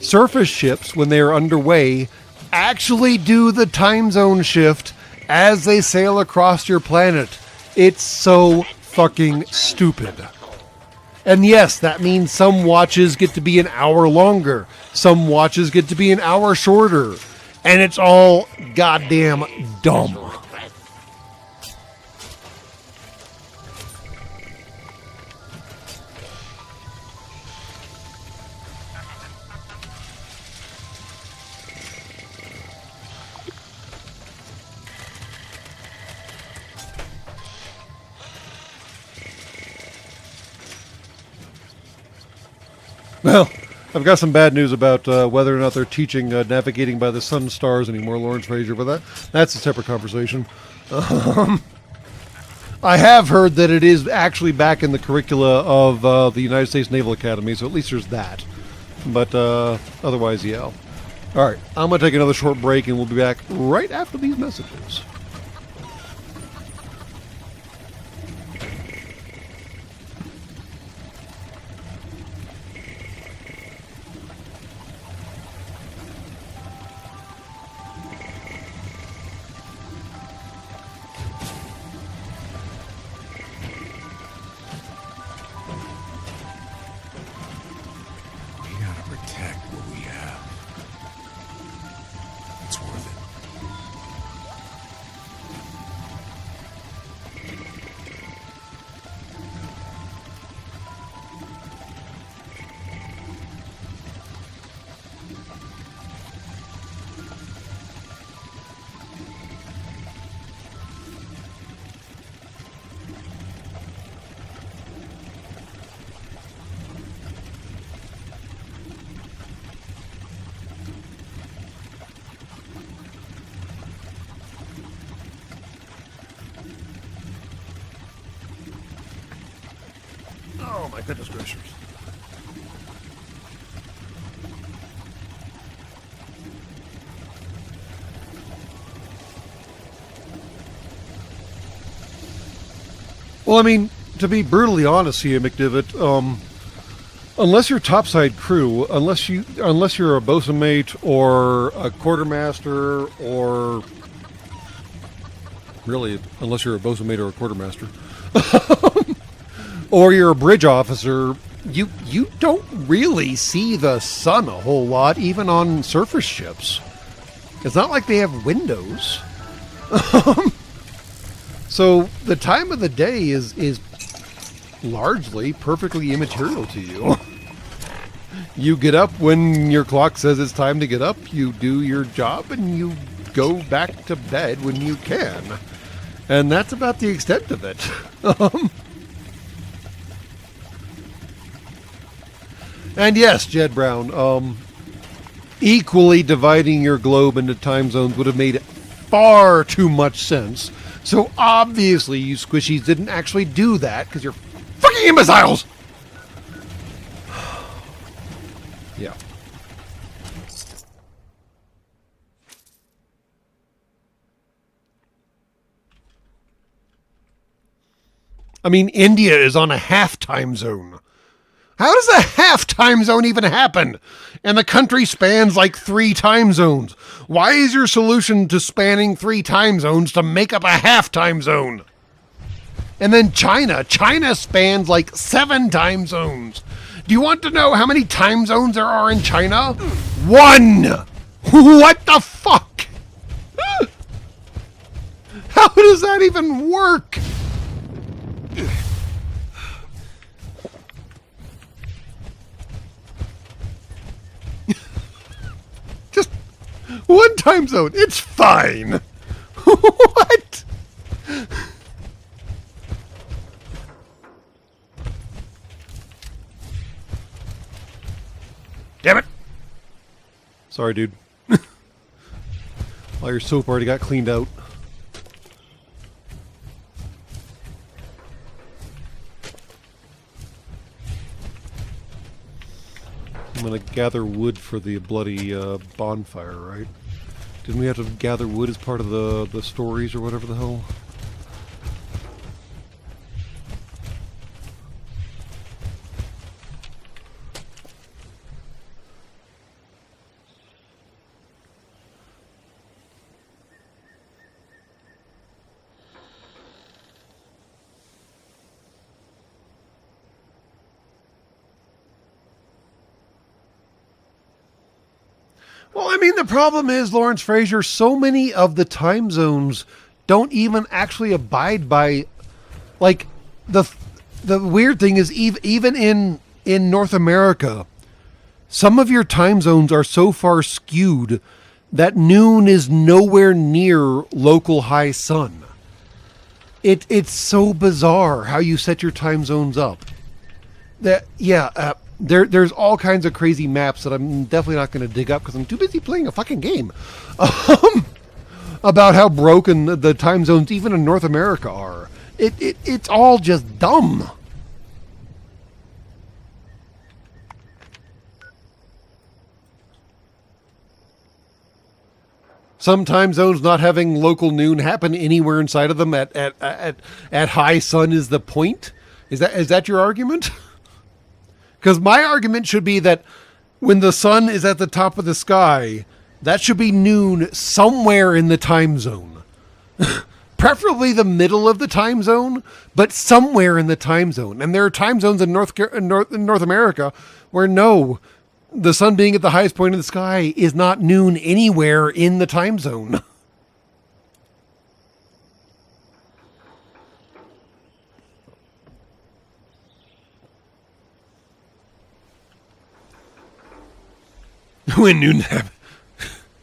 surface ships, when they are underway, actually do the time zone shift as they sail across your planet. It's so fucking stupid. And yes, that means some watches get to be an hour longer. Some watches get to be an hour shorter. And it's all goddamn dumb. Well, I've got some bad news about whether or not they're teaching navigating by the sun stars anymore, Lawrence Frazier, but that's a separate conversation. I have heard that it is actually back in the curricula of the United States Naval Academy, so at least there's that. But otherwise, yeah. All right, I'm going to take another short break, and we'll be back right after these messages. We gotta protect what we have. It's worth it. Oh, my goodness gracious. Well, I mean, to be brutally honest here, McDivitt, unless you're topside crew, unless you're a bosun mate or a quartermaster, or really, unless you're a bosun mate or a quartermaster, or you're a bridge officer, you don't really see the sun a whole lot, even on surface ships. It's not like they have windows. So the time of the day is largely perfectly immaterial to you. You get up when your clock says it's time to get up, you do your job, and you go back to bed when you can. And that's about the extent of it. And yes, Jed Brown, equally dividing your globe into time zones would have made far too much sense. So obviously you squishies didn't actually do that because you're fucking imbeciles! Yeah. I mean, India is on a half time zone. How does a half time zone even happen? And the country spans like 3 time zones. Why is your solution to spanning 3 time zones to make up a half time zone? And then China spans like 7 time zones. Do you want to know how many time zones there are in China? 1! What the fuck? How does that even work? Just 1 time zone. It's fine. What? Damn it. Sorry, dude. All your soap already got cleaned out. I'm gonna gather wood for the bloody bonfire, right? Didn't we have to gather wood as part of the stories or whatever the hell? Well, I mean, the problem is, Lawrence Frazier, so many of the time zones don't even actually abide by, like, the weird thing is, even in North America, some of your time zones are so far skewed that noon is nowhere near local high sun. It's so bizarre how you set your time zones up. That, yeah, there's all kinds of crazy maps that I'm definitely not going to dig up because I'm too busy playing a fucking game. About how broken the time zones even in North America are. It's all just dumb. Some time zones not having local noon happen anywhere inside of them at high sun is the point. Is that your argument? Because my argument should be that when the sun is at the top of the sky, that should be noon somewhere in the time zone. Preferably the middle of the time zone, but somewhere in the time zone. And there are time zones in North America where no, the sun being at the highest point in the sky is not noon anywhere in the time zone. When noon happens.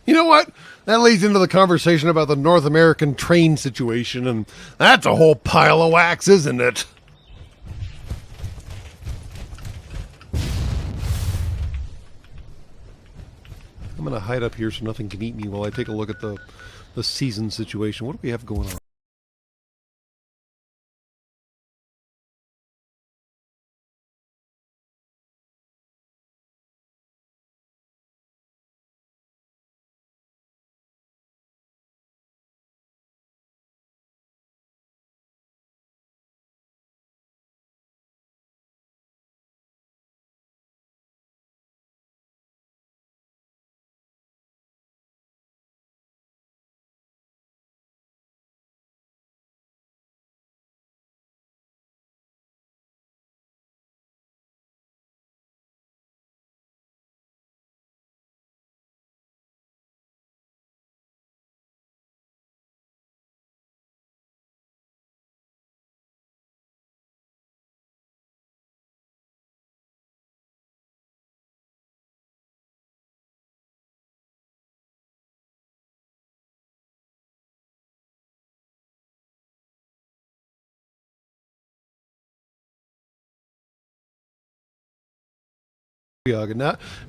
You know what? That leads into the conversation about the North American train situation, and that's a whole pile of wax, isn't it? I'm going to hide up here so nothing can eat me while I take a look at the season situation. What do we have going on?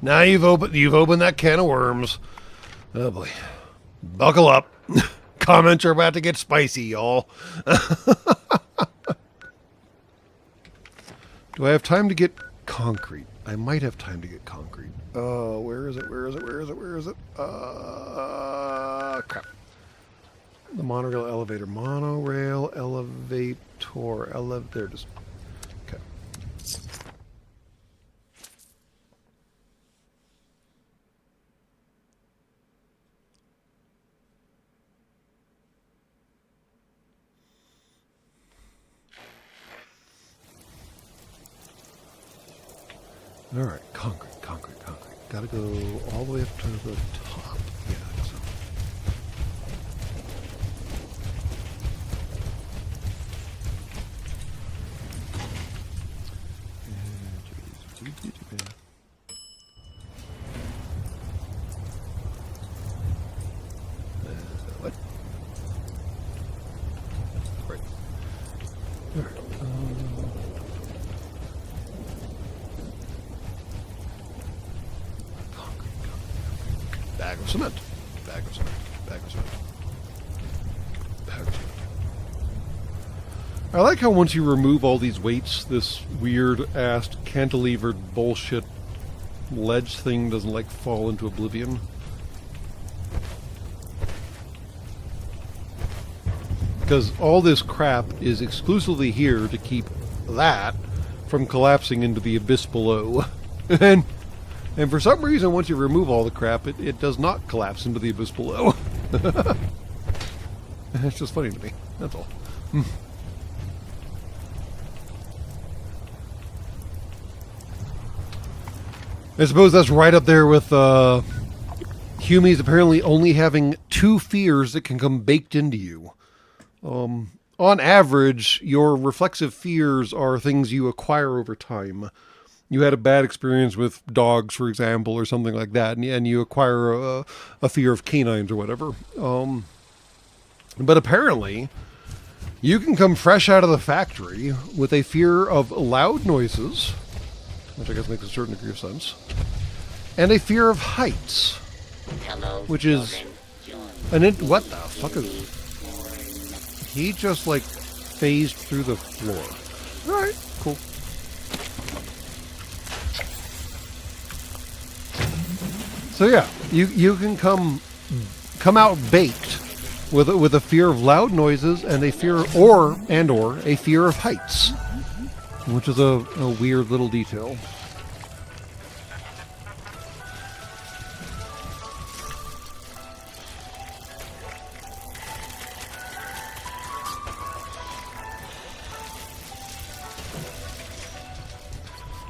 Now you've opened that can of worms. Oh boy. Buckle up. Comments are about to get spicy, y'all. Do I have time to get concrete? I might have time to get concrete. Where is it? Crap. The monorail elevator. Monorail elevator. There it is. Okay. All right, concrete. Got to go all the way up to the top. Yeah, I think so. What? Right. All right. Bag of cement. I like how once you remove all these weights, this weird-ass cantilevered bullshit ledge thing doesn't, like, fall into oblivion. Because all this crap is exclusively here to keep that from collapsing into the abyss below. And for some reason, once you remove all the crap, it does not collapse into the abyss below. It's just funny to me. That's all. I suppose that's right up there with Humies apparently only having 2 fears that can come baked into you. On average, your reflexive fears are things you acquire over time. You had a bad experience with dogs, for example, or something like that, and you acquire a fear of canines or whatever. But apparently, you can come fresh out of the factory with a fear of loud noises, which I guess makes a certain degree of sense. And a fear of heights, which is what the fuck is? He just like phased through the floor. All right, cool. So yeah, you can come out baked with a fear of loud noises and a fear or a fear of heights, which is a weird little detail.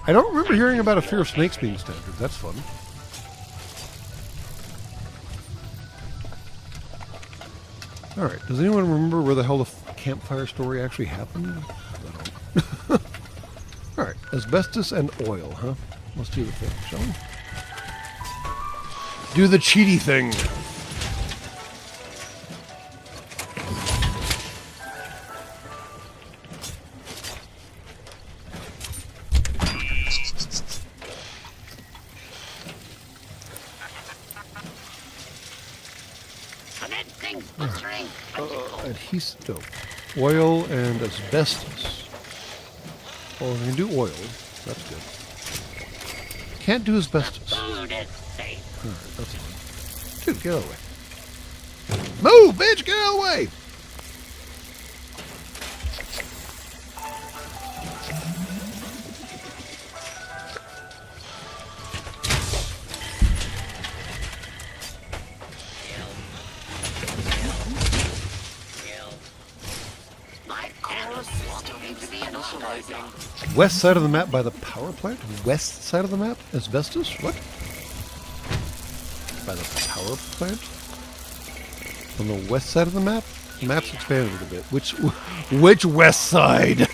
I don't remember hearing about a fear of snakes being standard. That's fun. Alright, does anyone remember where the hell the campfire story actually happened? I don't. Alright, asbestos and oil, huh? Let's do the thing, shall we? Do the cheaty thing! Adhesive, oil and asbestos. Well, we can do oil. That's good. Can't do asbestos. Alright, that's fine. Dude, get out of the way. Move, bitch! Get out of the way! West side of the map by the power plant? West side of the map? Asbestos? What? By the power plant? On the west side of the map? The map's expanded a bit. Which west side?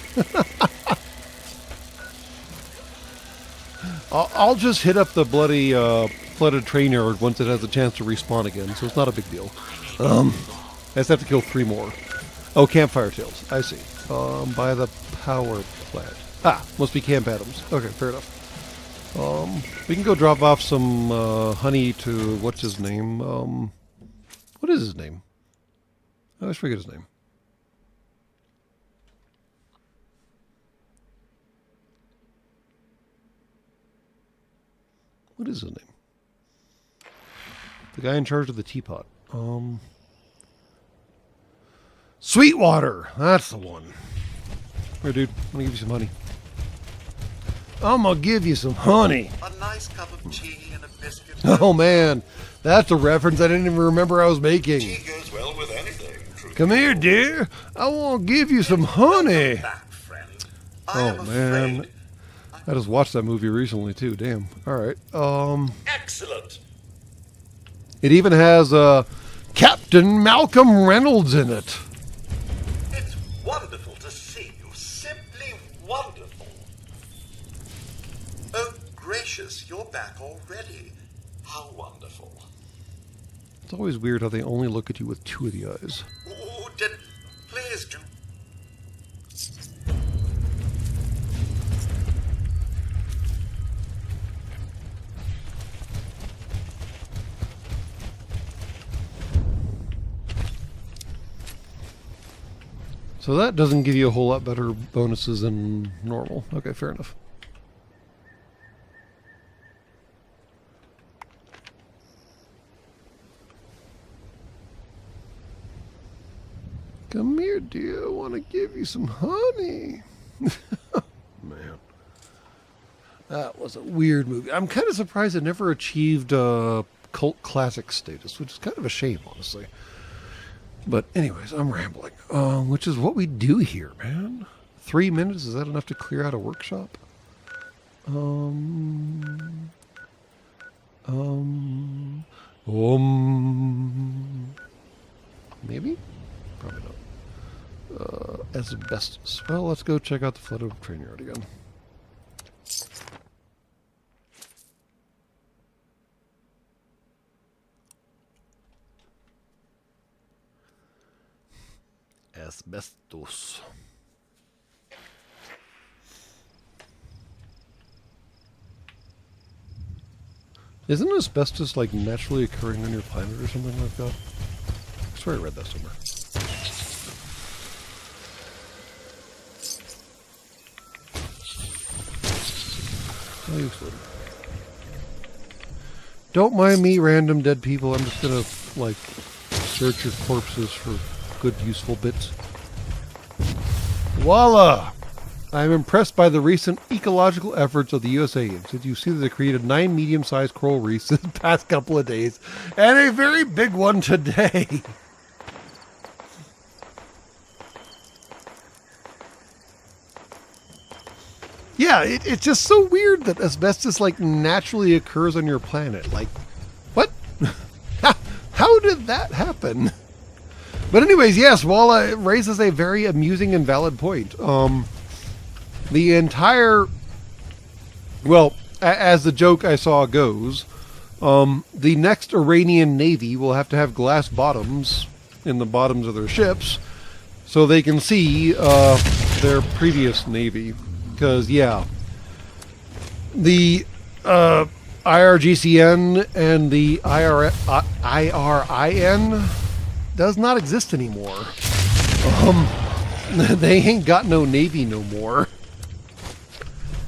I'll just hit up the bloody flooded train yard once it has a chance to respawn again, so it's not a big deal. I just have to kill 3 more. Oh, campfire tails. I see. By the power plant. Ah, must be Camp Adams. Okay, fair enough. We can go drop off some honey to what's his name? What is his name? I always forget his name. What is his name? The guy in charge of the teapot. Sweetwater. That's the one. Here, dude. I'm gonna give you some honey. I'm gonna give you some honey. A nice cup of tea and a biscuit. Oh man, that's a reference I didn't even remember I was making. Tea goes well with anything. Come here, dear. I want to give you some honey. Back, friend. Oh man, I just watched that movie recently too. Damn. All right. Excellent. It even has Captain Malcolm Reynolds in it. It's wonderful to see you. Simply wonderful. Oh, gracious, you're back already. How wonderful. It's always weird how they only look at you with 2 of the eyes. Oh, please do. So that doesn't give you a whole lot better bonuses than normal. Okay, fair enough. Come here, dear. I want to give you some honey. Man. That was a weird movie. I'm kind of surprised it never achieved cult classic status, which is kind of a shame, honestly. But anyways, I'm rambling, which is what we do here, man. 3 minutes, is that enough to clear out a workshop? Maybe? Probably not. Asbestos. Well, let's go check out the flooded train yard again. Asbestos. Isn't asbestos like naturally occurring on your planet or something like that? I swear I read that somewhere. Oh, you exploded. Don't mind me, random dead people. I'm just gonna, like, search your corpses for good, useful bits. Voila! I'm impressed by the recent ecological efforts of the USA. Since you see that they created 9 medium-sized coral reefs in the past couple of days, and a very big one today. Yeah, it's just so weird that asbestos, like, naturally occurs on your planet. Like, what? How did that happen? But anyways, yes, Walla raises a very amusing and valid point. The entire, well, as the joke I saw goes, the next Iranian Navy will have to have glass bottoms in the bottoms of their ships so they can see their previous Navy. Because, yeah, the IRGCN and the IRIN does not exist anymore. They ain't got no Navy no more.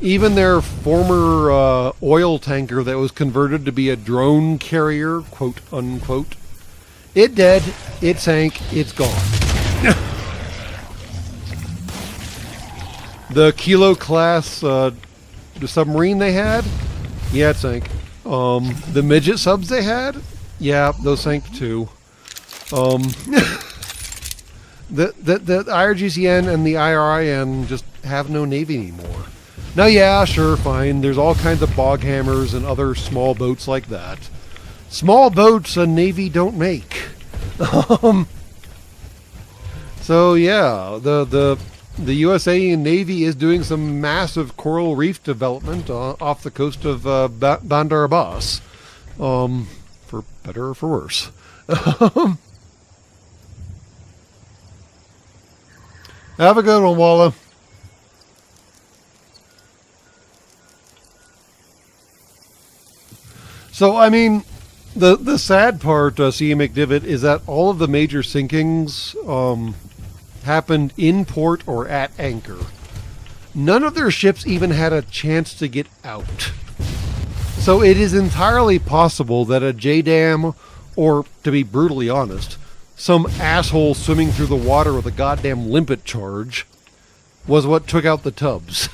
Even their former oil tanker that was converted to be a drone carrier, quote unquote, it dead, it sank, it's gone. The Kilo class the submarine they had, yeah, it sank. The midget subs they had, yeah, those sank too. The IRGCN and the IRIN just have no Navy anymore. Now, yeah, sure, fine. There's all kinds of bog hammers and other small boats like that. Small boats a Navy don't make. So yeah, the USA Navy is doing some massive coral reef development off the coast of Bandar Abbas, for better or for worse. Have a good one, Walla. So, I mean, the sad part, C.A. McDivitt, is that all of the major sinkings happened in port or at anchor. None of their ships even had a chance to get out. So it is entirely possible that a JDAM, or, to be brutally honest, some asshole swimming through the water with a goddamn limpet charge, was what took out the tubs.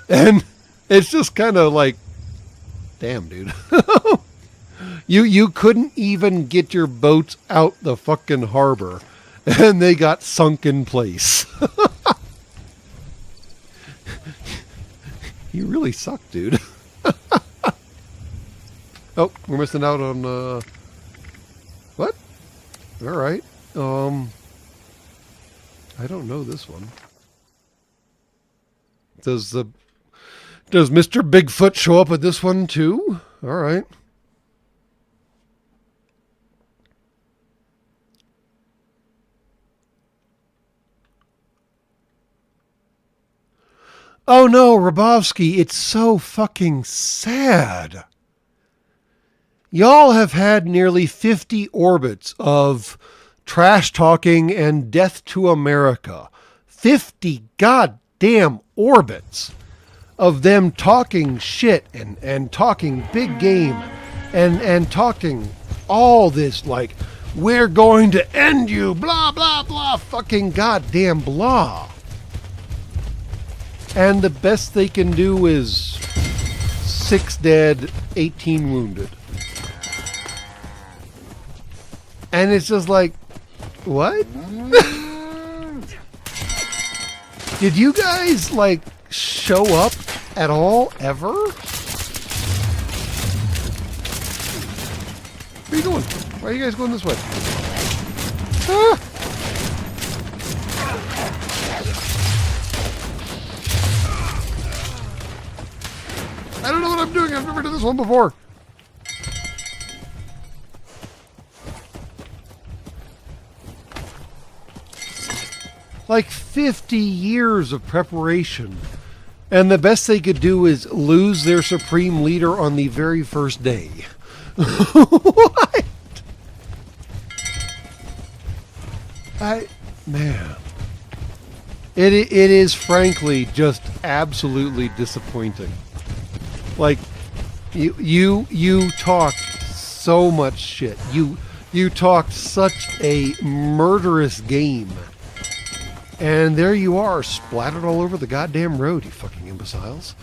And it's just kind of like, damn, dude. You couldn't even get your boats out the fucking harbor, and they got sunk in place. You really suck, dude. Oh, we're missing out on, what? Alright. I don't know this one. Does Mr. Bigfoot show up at this one too? Alright. Oh no, Rabovsky, it's so fucking sad. Y'all have had nearly 50 orbits of trash talking and death to America. 50 goddamn orbits of them talking shit and talking big game and talking all this like, we're going to end you, blah, blah, blah, fucking goddamn blah. And the best they can do is 6 dead, 18 wounded. And it's just like, what? Did you guys, like, show up at all, ever? Where are you going? Why are you guys going this way? Ah! I don't know what I'm doing. I've never done this one before. Like 50 years of preparation And the best they could do is lose their supreme leader on the very first day. What? Man. It is frankly just absolutely disappointing. Like, you talked so much shit. You talked such a murderous game. And there you are, splattered all over the goddamn road, you fucking imbeciles.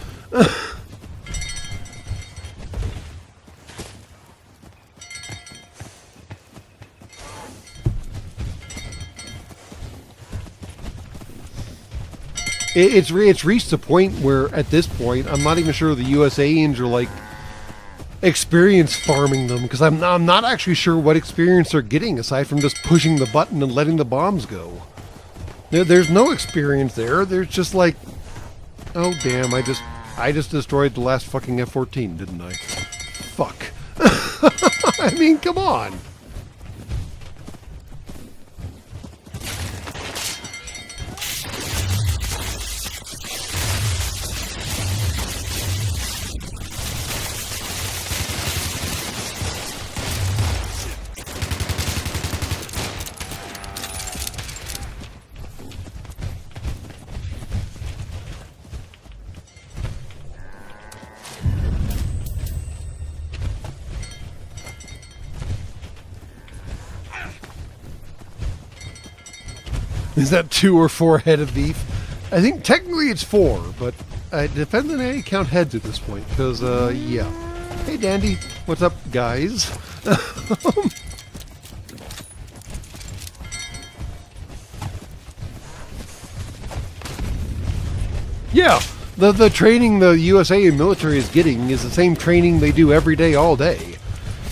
It's reached a point where, at this point, I'm not even sure the USAians are like experience farming them, because I'm not actually sure what experience they're getting aside from just pushing the button and letting the bombs go. There's no experience there. There's just like, oh damn, I just destroyed the last fucking F-14, didn't I? Fuck. I mean, come on. Is that 2 or 4 head of beef? I think technically it's 4, but it depends on how you count heads at this point, because, yeah. Hey, Dandy. What's up, guys? Yeah, the training the USA military is getting is the same training they do every day, all day.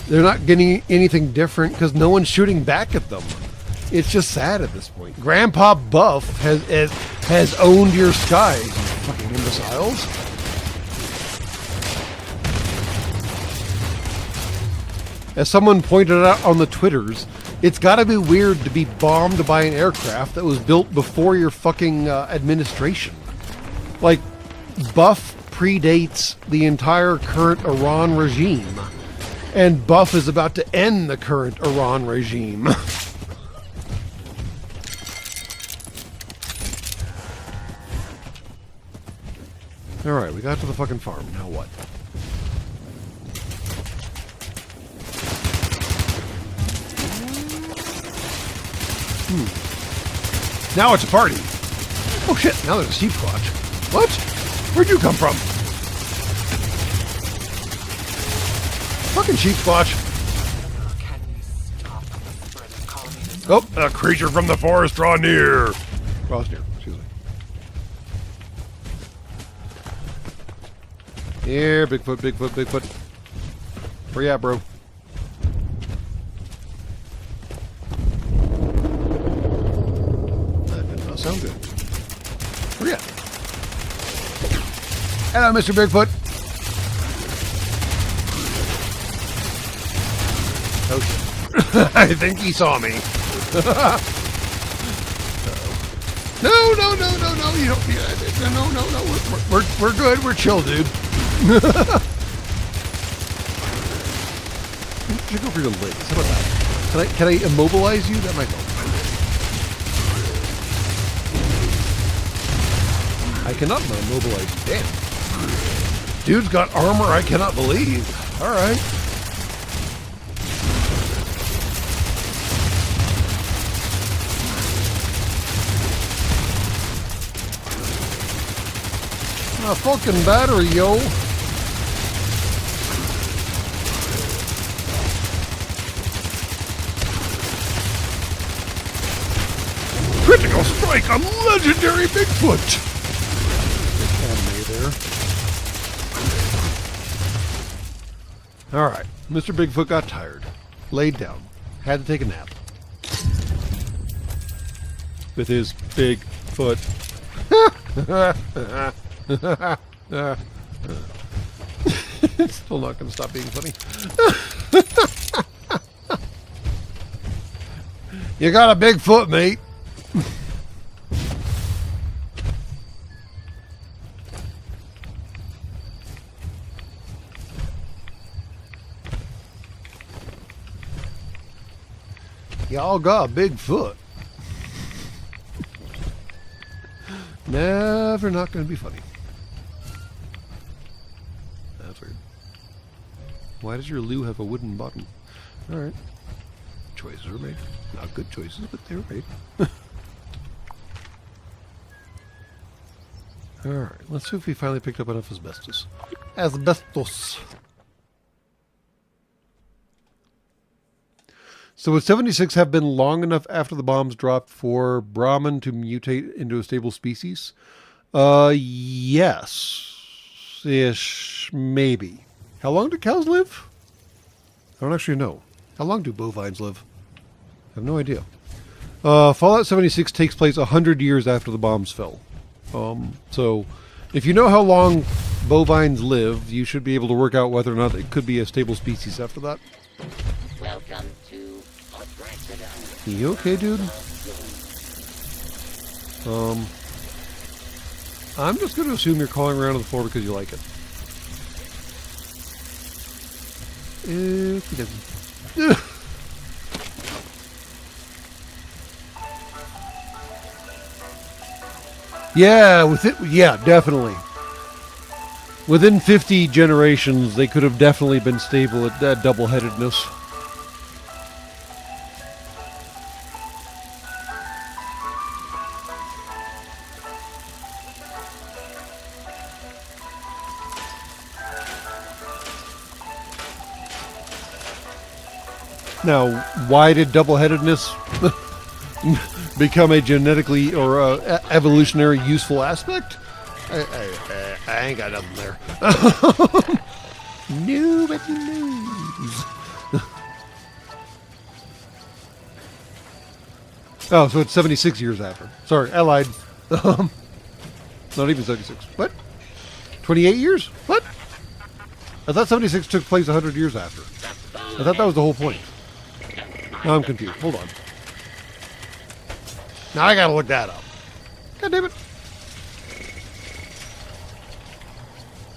They're not getting anything different because no one's shooting back at them. It's just sad at this point. Grandpa Buff has owned your skies, you fucking imbeciles. As someone pointed out on the Twitters, it's gotta be weird to be bombed by an aircraft that was built before your fucking administration. Like, Buff predates the entire current Iran regime, and Buff is about to end the current Iran regime. Alright, we got to the fucking farm. Now what? Now it's a party. Oh shit, now there's a sheep squatch. What? Where'd you come from? Fucking sheep squatch. Oh, a creature from the forest draw near. Draws near, excuse me. Here, Bigfoot, Bigfoot, Bigfoot. Where you at, bro? That did not sound good. Where you at? Hello, Mr. Bigfoot. Oh shit. I think he saw me. No, you don't. No. We're good. We're chill, dude. Check over your legs. How about that? Can I immobilize you? That might help. I cannot immobilize you. Damn. Dude's got armor I cannot believe. All right. A fucking battery, yo. Critical strike on legendary Bigfoot. Anime there. All right, Mr. Bigfoot got tired, laid down, had to take a nap. With his big foot. It's still not going to stop being funny. You got a big foot, mate. Y'all got a big foot. Never not going to be funny. That's weird. Why does your loo have a wooden bottom? Alright. Choices were made. Not good choices, but they were made. Alright, let's see if we finally picked up enough asbestos. Asbestos! So would 76 have been long enough after the bombs dropped for Brahmin to mutate into a stable species? Yes. Ish. Maybe. How long do cows live? I don't actually know. How long do bovines live? I have no idea. Fallout 76 takes place 100 years after the bombs fell. So if you know how long bovines live, you should be able to work out whether or not it could be a stable species after that. Welcome to Bethesda. You okay, dude? I'm just going to assume you're crawling around on the floor because you like it. Okey-dokey. Yeah, definitely. Within 50 generations, they could have definitely been stable at double-headedness. Now, why did double-headedness become a genetically or evolutionary useful aspect? I ain't got nothing there. Nobody knows. Oh, so it's 76 years after. Sorry, I lied. Not even 76. What? 28 years? What? I thought 76 took place 100 years after. I thought that was the whole point. Now I'm confused. Hold on. Now I gotta look that up. God damn it.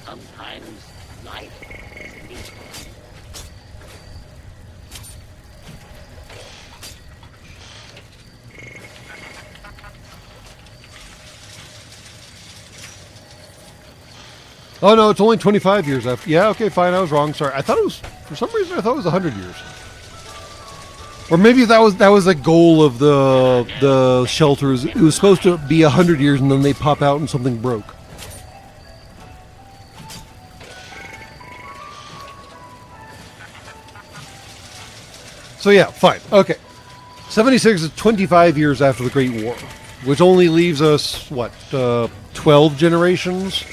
Sometimes life is peaceful. Oh no, it's only 25 years after. Yeah, okay, fine. I was wrong. Sorry. I thought it was, for some reason, I thought it was 100 years. Or maybe that was a goal of the shelters. It was supposed to be 100 years, and then they pop out and something broke. So yeah, fine. Okay. 76 is 25 years after the Great War, which only leaves us, what, 12 generations?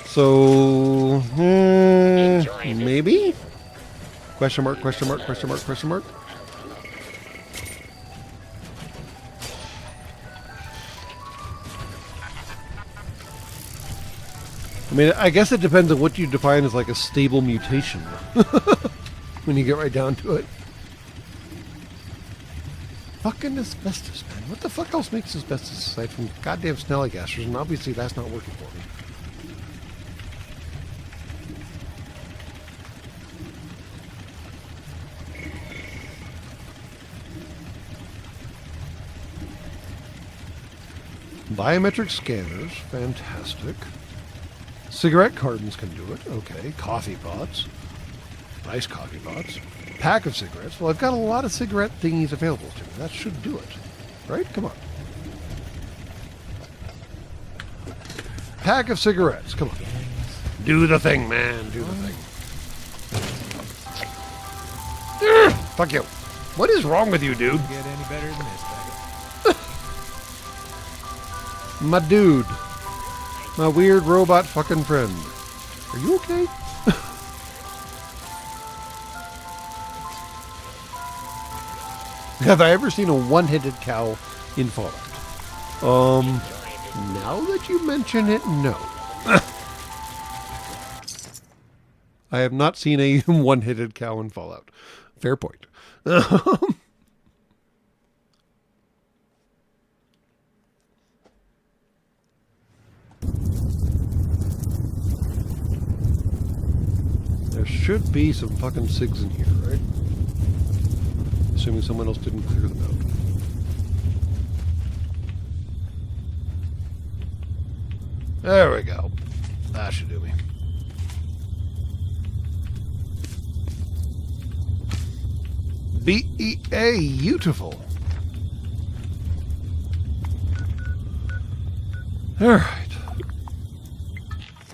So, maybe? Question mark, question mark, question mark, question mark. I mean, I guess it depends on what you define as like a stable mutation. When you get right down to it. Fucking asbestos, man. What the fuck else makes asbestos aside from goddamn snallygassers? And obviously that's not working for me. Biometric scanners, fantastic. Cigarette cartons can do it, okay. Coffee pots, nice coffee pots. Pack of cigarettes. Well, I've got a lot of cigarette thingies available to me. That should do it, right? Come on. Pack of cigarettes. Come on. Do the thing, man. Do the thing. Fuck you. What is wrong with you, dude? Get any better than this, My dude. My weird robot fucking friend. Are you okay? Have I ever seen a one-headed cow in Fallout? Now that you mention it, no. I have not seen a one-headed cow in Fallout. Fair point. There should be some fucking SIGs in here, right? assuming someone else didn't clear them out. There we go. That should do me. BEA, beautiful. Alright.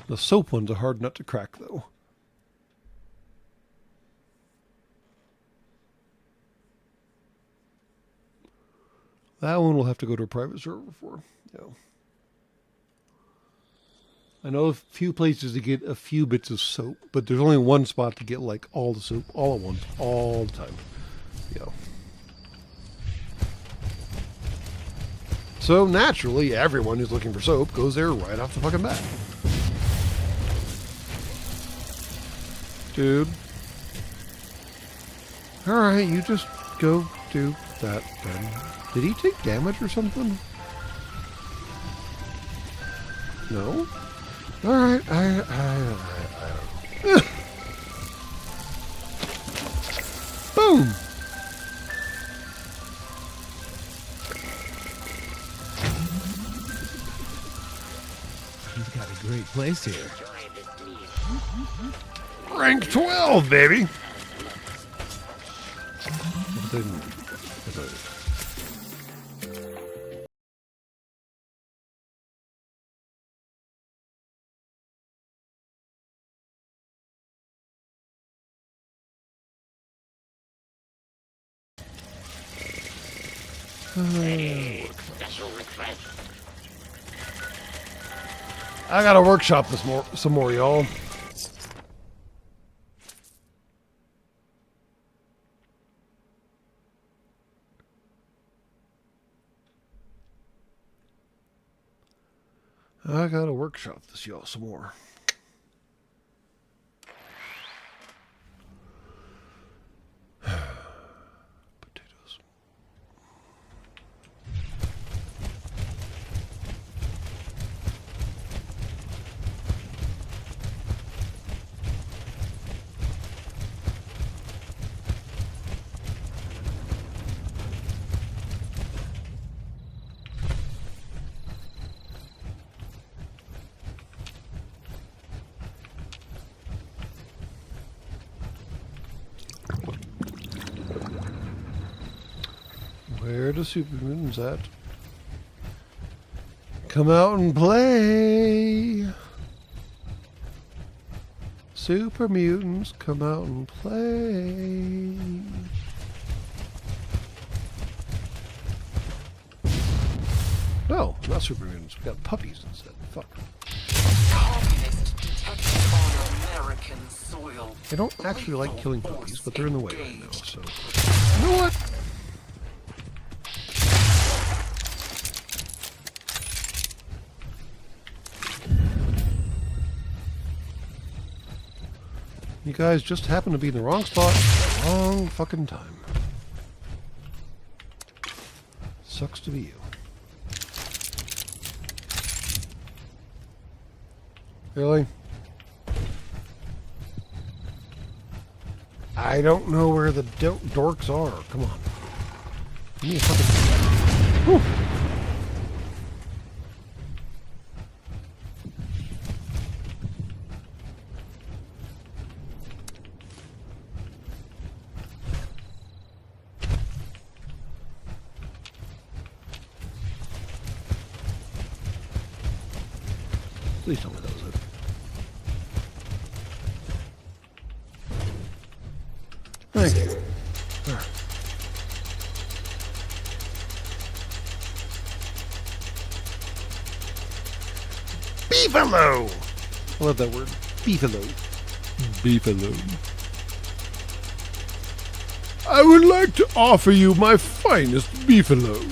The soap one's a hard nut to crack, though. That one we'll have to go to a private server for. Yeah. I know a few places to get a few bits of soap, but there's only one spot to get like all the soap all at once, all the time. Yeah. So naturally, everyone who's looking for soap goes there right off the fucking bat. Dude. Alright, you just go do that then. Did he take damage or something? No? Alright, I don't know. Boom! He's got a great place here. Rank 12, baby! I gotta workshop this some more, y'all. I gotta workshop this, y'all, some more. Potatoes. Where the Superman's at? Come out and play! Super mutants, come out and play! No, not super mutants. We got puppies instead. Fuck. Communist detected on American soil. I don't actually like killing puppies, but they're in the way right now, so... You know what? You guys just happen to be in the wrong spot at the wrong fucking time. Sucks to be you. Really? I don't know where the dorks are. Come on. Give me a fucking... Whew. Please tell me that was it. Thank you. There. Beefalo! I love that word. Beefalo. Beefalo. I would like to offer you my finest beefalo.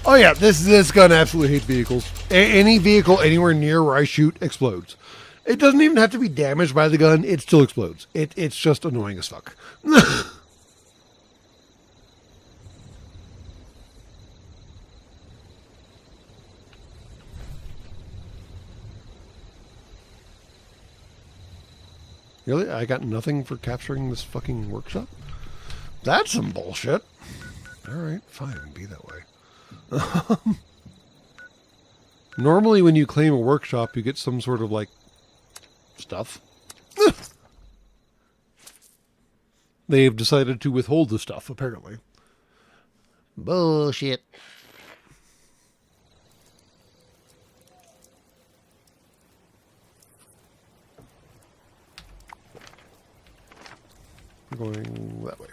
Oh yeah, this gun absolutely hates vehicles. Any vehicle anywhere near where I shoot explodes. It doesn't even have to be damaged by the gun, it still explodes. It's just annoying as fuck. Really? I got nothing for capturing this fucking workshop? That's some bullshit. Alright, fine, be that way. Normally when you claim a workshop, you get some sort of, like, stuff. They've decided to withhold the stuff, apparently. Bullshit. We're going that way.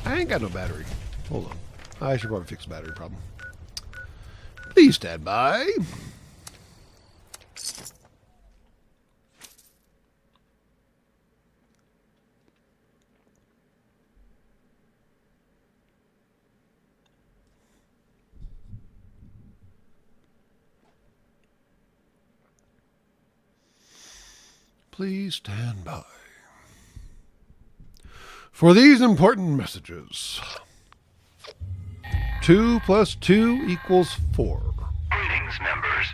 I ain't got no battery. Hold on. I should probably fix the battery problem. Please stand by. Please stand by. For these important messages. 2 + 2 = 4. Greetings, members.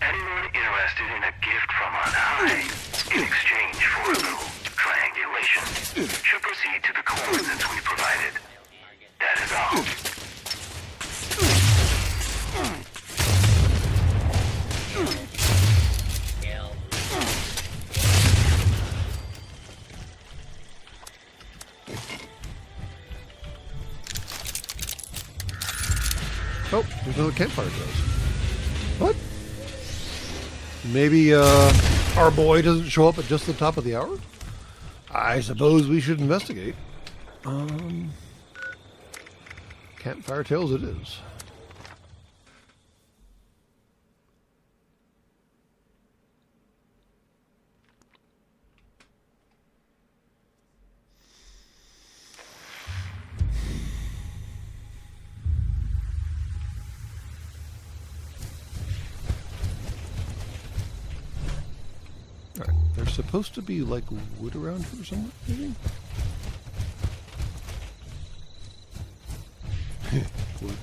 Anyone interested in a gift from on high, in exchange for a little triangulation, should proceed to the coordinates we provided. That is all. Oh, there's another campfire ghost. What? Maybe our boy doesn't show up at just the top of the hour? I suppose we should investigate. Campfire tales it is. Alright, there's supposed to be like wood around here or something, maybe? Wood.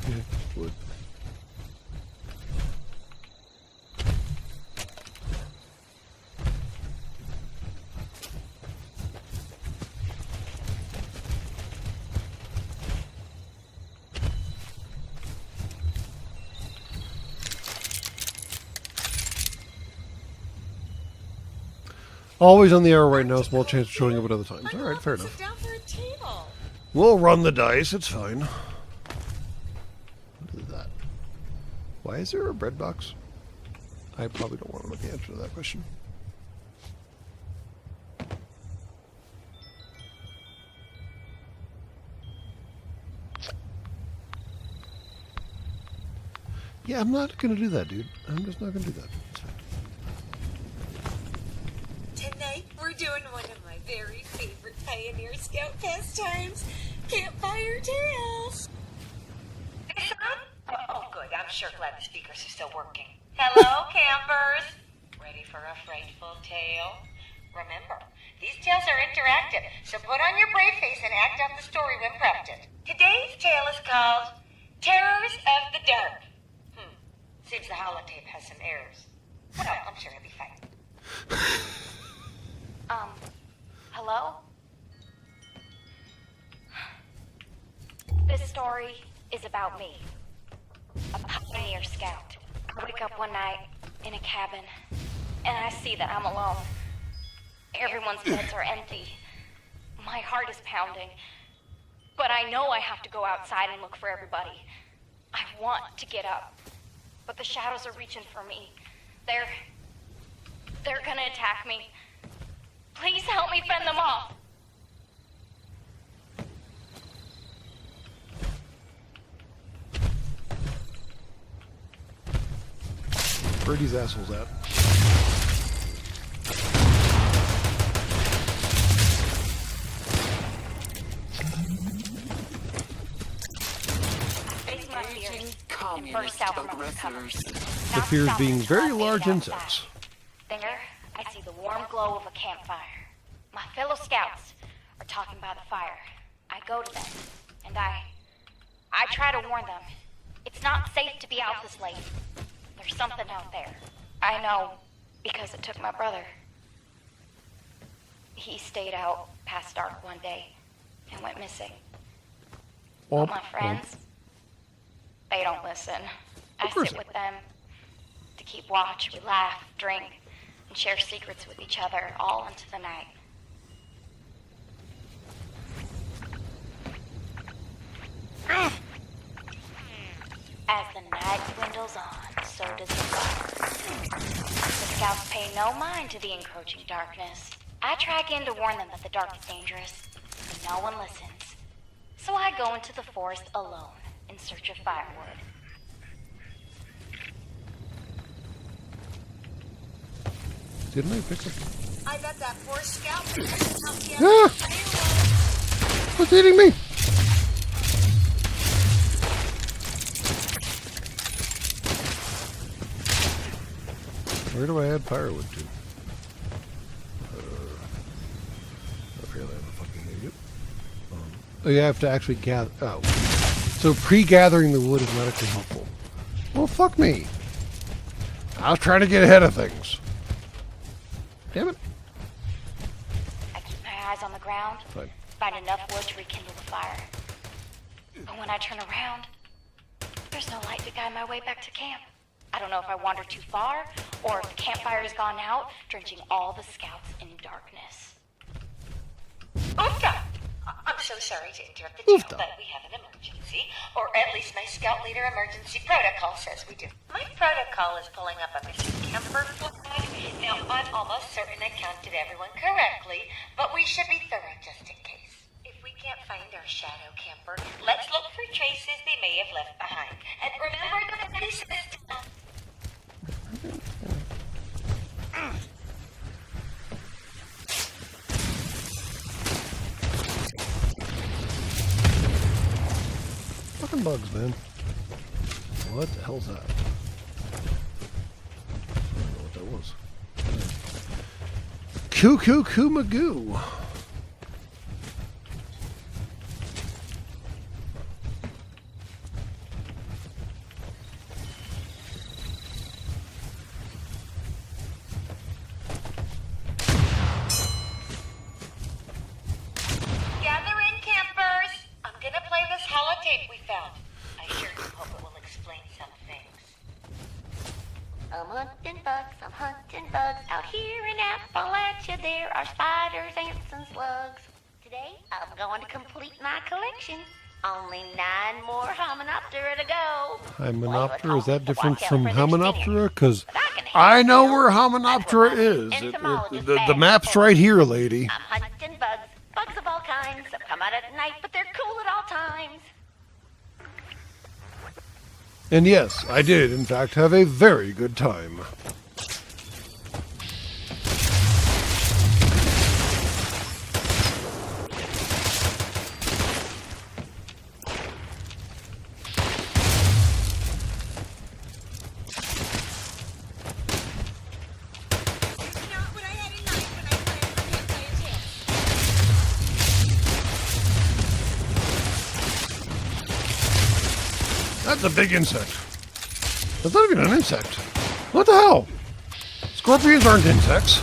Yeah, wood. Always on the hour right now, small chance of showing up at other times. Alright, fair enough. Sit down for a table. We'll run the dice, it's fine. What is that? Why is there a bread box? I probably don't want to know the answer to that question. Yeah, I'm not going to do that, dude. I'm just not going to do that. It's fine. Tonight, we're doing one of my very favorite Pioneer Scout pastimes, Campfire Tales. Oh, good. I'm sure glad the speakers are still working. Hello, campers. Ready for a frightful tale? Remember, these tales are interactive, so put on your brave face and act out the story when prompted. Today's tale is called Terrors of the Dark. Seems the holotape has some errors. Well, I'm sure it'll be fine. Hello? This story is about me, a pioneer scout. I wake up one night in a cabin, and I see that I'm alone. Everyone's beds are empty. My heart is pounding, but I know I have to go outside and look for everybody. I want to get up, but the shadows are reaching for me. They're gonna attack me. Please help me fend them off. Where are these assholes at? Face my fears and burst out from under cover. The fears being very large insects. There, I see the warm glow of a campfire. My fellow scouts are talking by the fire. I go to them, and I try to warn them, It's not safe to be out this late. There's something out there. I know, because it took my brother. He stayed out past dark one day and went missing. But my friends, they don't listen. I sit with them to keep watch. We laugh, drink, and share secrets with each other all into the night. As the night dwindles on, so does the fire. The scouts pay no mind to the encroaching darkness. I try again to warn them that the dark is dangerous, but no one listens. So I go into the forest alone in search of firewood. Didn't I pick up? I bet that poor scout could help you. Ah! What's eating me? Where do I add firewood to? Apparently I'm a fucking idiot. Oh, you have to actually gather. Oh. So pre-gathering the wood is not actually helpful. Well, fuck me. I was trying to get ahead of things. Damn it. I keep my eyes on the ground, Fine. find enough wood to rekindle the fire. But when I turn around, there's no light to guide my way back to camp. I don't know if I wandered too far, or if the campfire has gone out, drenching all the scouts in darkness. Oofta! I'm so sorry to interrupt the drill, but we have an emergency. Or at least my scout leader emergency protocol says we do. My protocol is pulling up a missing camper flag. Now, I'm almost certain I counted everyone correctly, but we should be thorough just in case. If we can't find our shadow camper, let's look for traces they may have left behind. And remember the pieces. Fucking bugs, man. What the hell's that? I don't know what that was. Coo Magoo. Gather in, campers. I'm gonna play this holotape we found. I sure do hope it will explain some things. I'm hunting bugs out here in Appalachia. There are spiders, ants, and slugs. Today, I'm going to complete my collection. Only 9 more Hymenoptera to go. Hymenoptera, is that different from Hymenoptera? Because I know where Hymenoptera is. The map's right here, lady. I'm hunting bugs. Bugs of all kinds. Some come out at night, but they're cool at all times. And yes, I did, in fact, have a very good time. That's a big insect. That's not even an insect. What the hell? Scorpions aren't insects.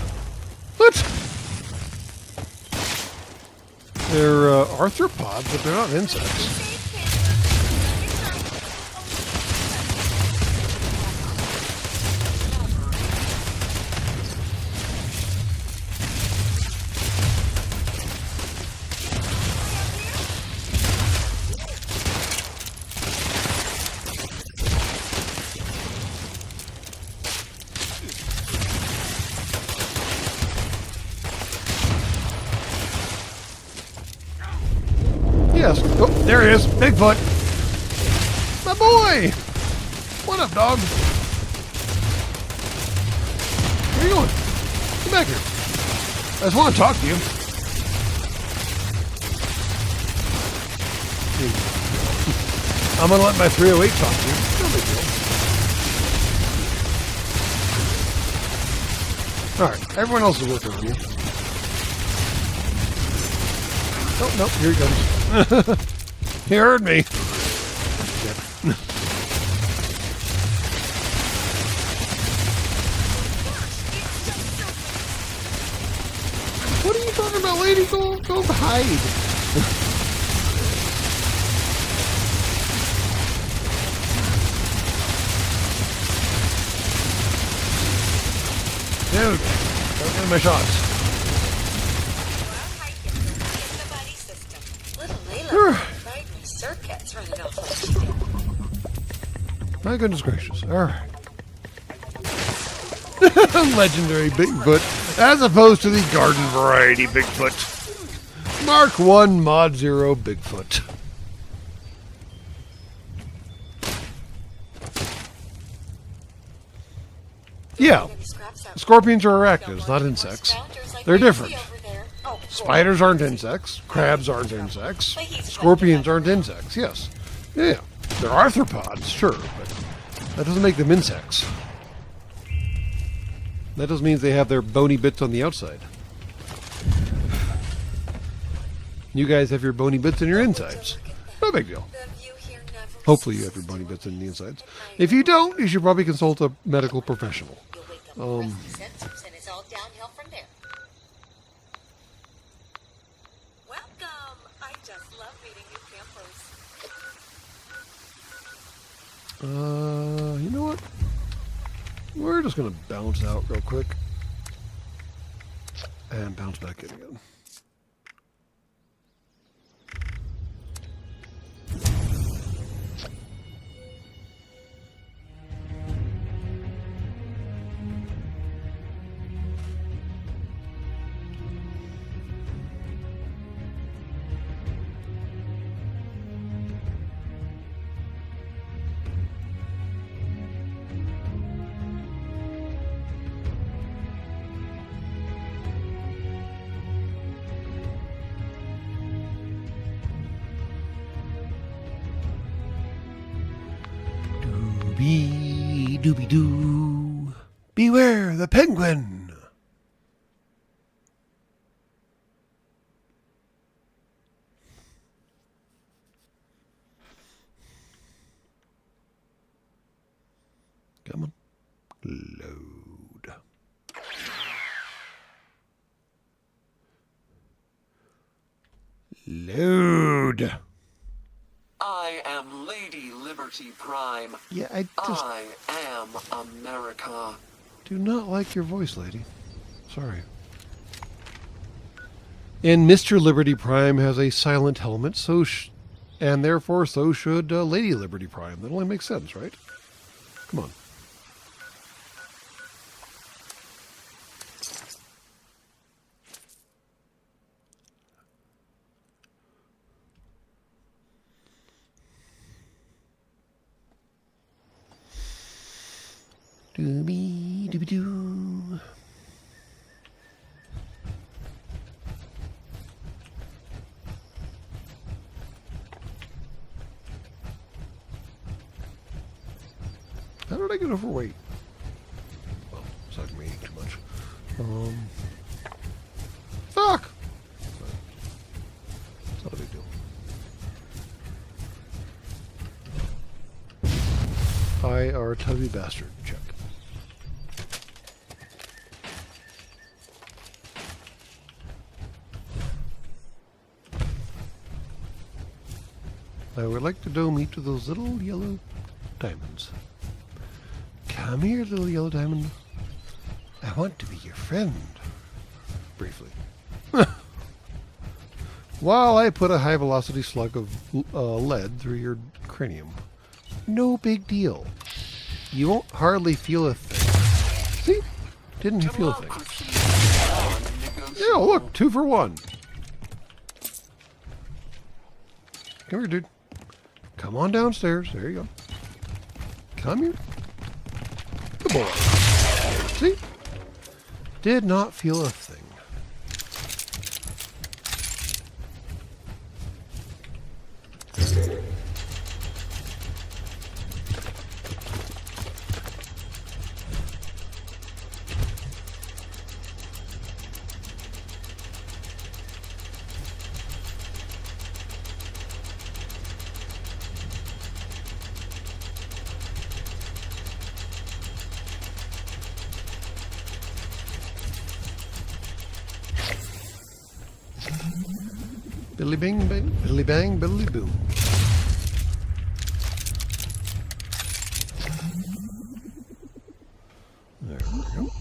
What? They're arthropods, but they're not insects. Yes. Oh, there he is. Bigfoot. My boy. What up, dog? Where are you going? Come back here. I just want to talk to you. I'm going to let my 308 talk to you. No big deal. Alright, everyone else is working on you. Oh, no, here he comes. He heard me. I'm talking about, lady. Go hide. Dude, don't get my shots. Little Layla fried my circuits running off like she did. My goodness gracious. Alright. Legendary Bigfoot, as opposed to the garden variety Bigfoot. Mark 1 Mod 0 Bigfoot. Yeah. Scorpions are arachnids, not insects. They're different. Spiders aren't insects. Crabs aren't insects. Scorpions aren't insects, yes. Yeah. They're arthropods, sure, but that doesn't make them insects. That just means they have their bony bits on the outside. You guys have your bony bits in your insides. No big deal. Hopefully you have your bony bits in the insides. If you don't, you should probably consult a medical professional. And it's all downhill from there. Welcome. I just love meeting new campers. You know what? We're just going to bounce out real quick. And bounce back in again. Dooby-doo. Beware the penguin. Come on. Load. Load. I am Lady Liberty Prime. Yeah, I am America. Do not like your voice, lady. Sorry. And Mr. Liberty Prime has a silent helmet, and therefore so should Lady Liberty Prime. That only makes sense, right? Come on. Dooby-dooby-doo. How did I get overweight? Well, it's not me eating too much. Fuck! It's not a big deal. I are a tubby bastard. Check. I would like to dome each of those little yellow diamonds. Come here, little yellow diamond. I want to be your friend. Briefly. While I put a high velocity slug of lead through your cranium. No big deal. You won't hardly feel a thing. See? Didn't feel a thing. Yeah, look, 2 for 1. Come here, dude. Come on downstairs. There you go. Come here. Good boy. See? Did not feel a thing. Billy bing, bang, billy bang, billy boom. There we go.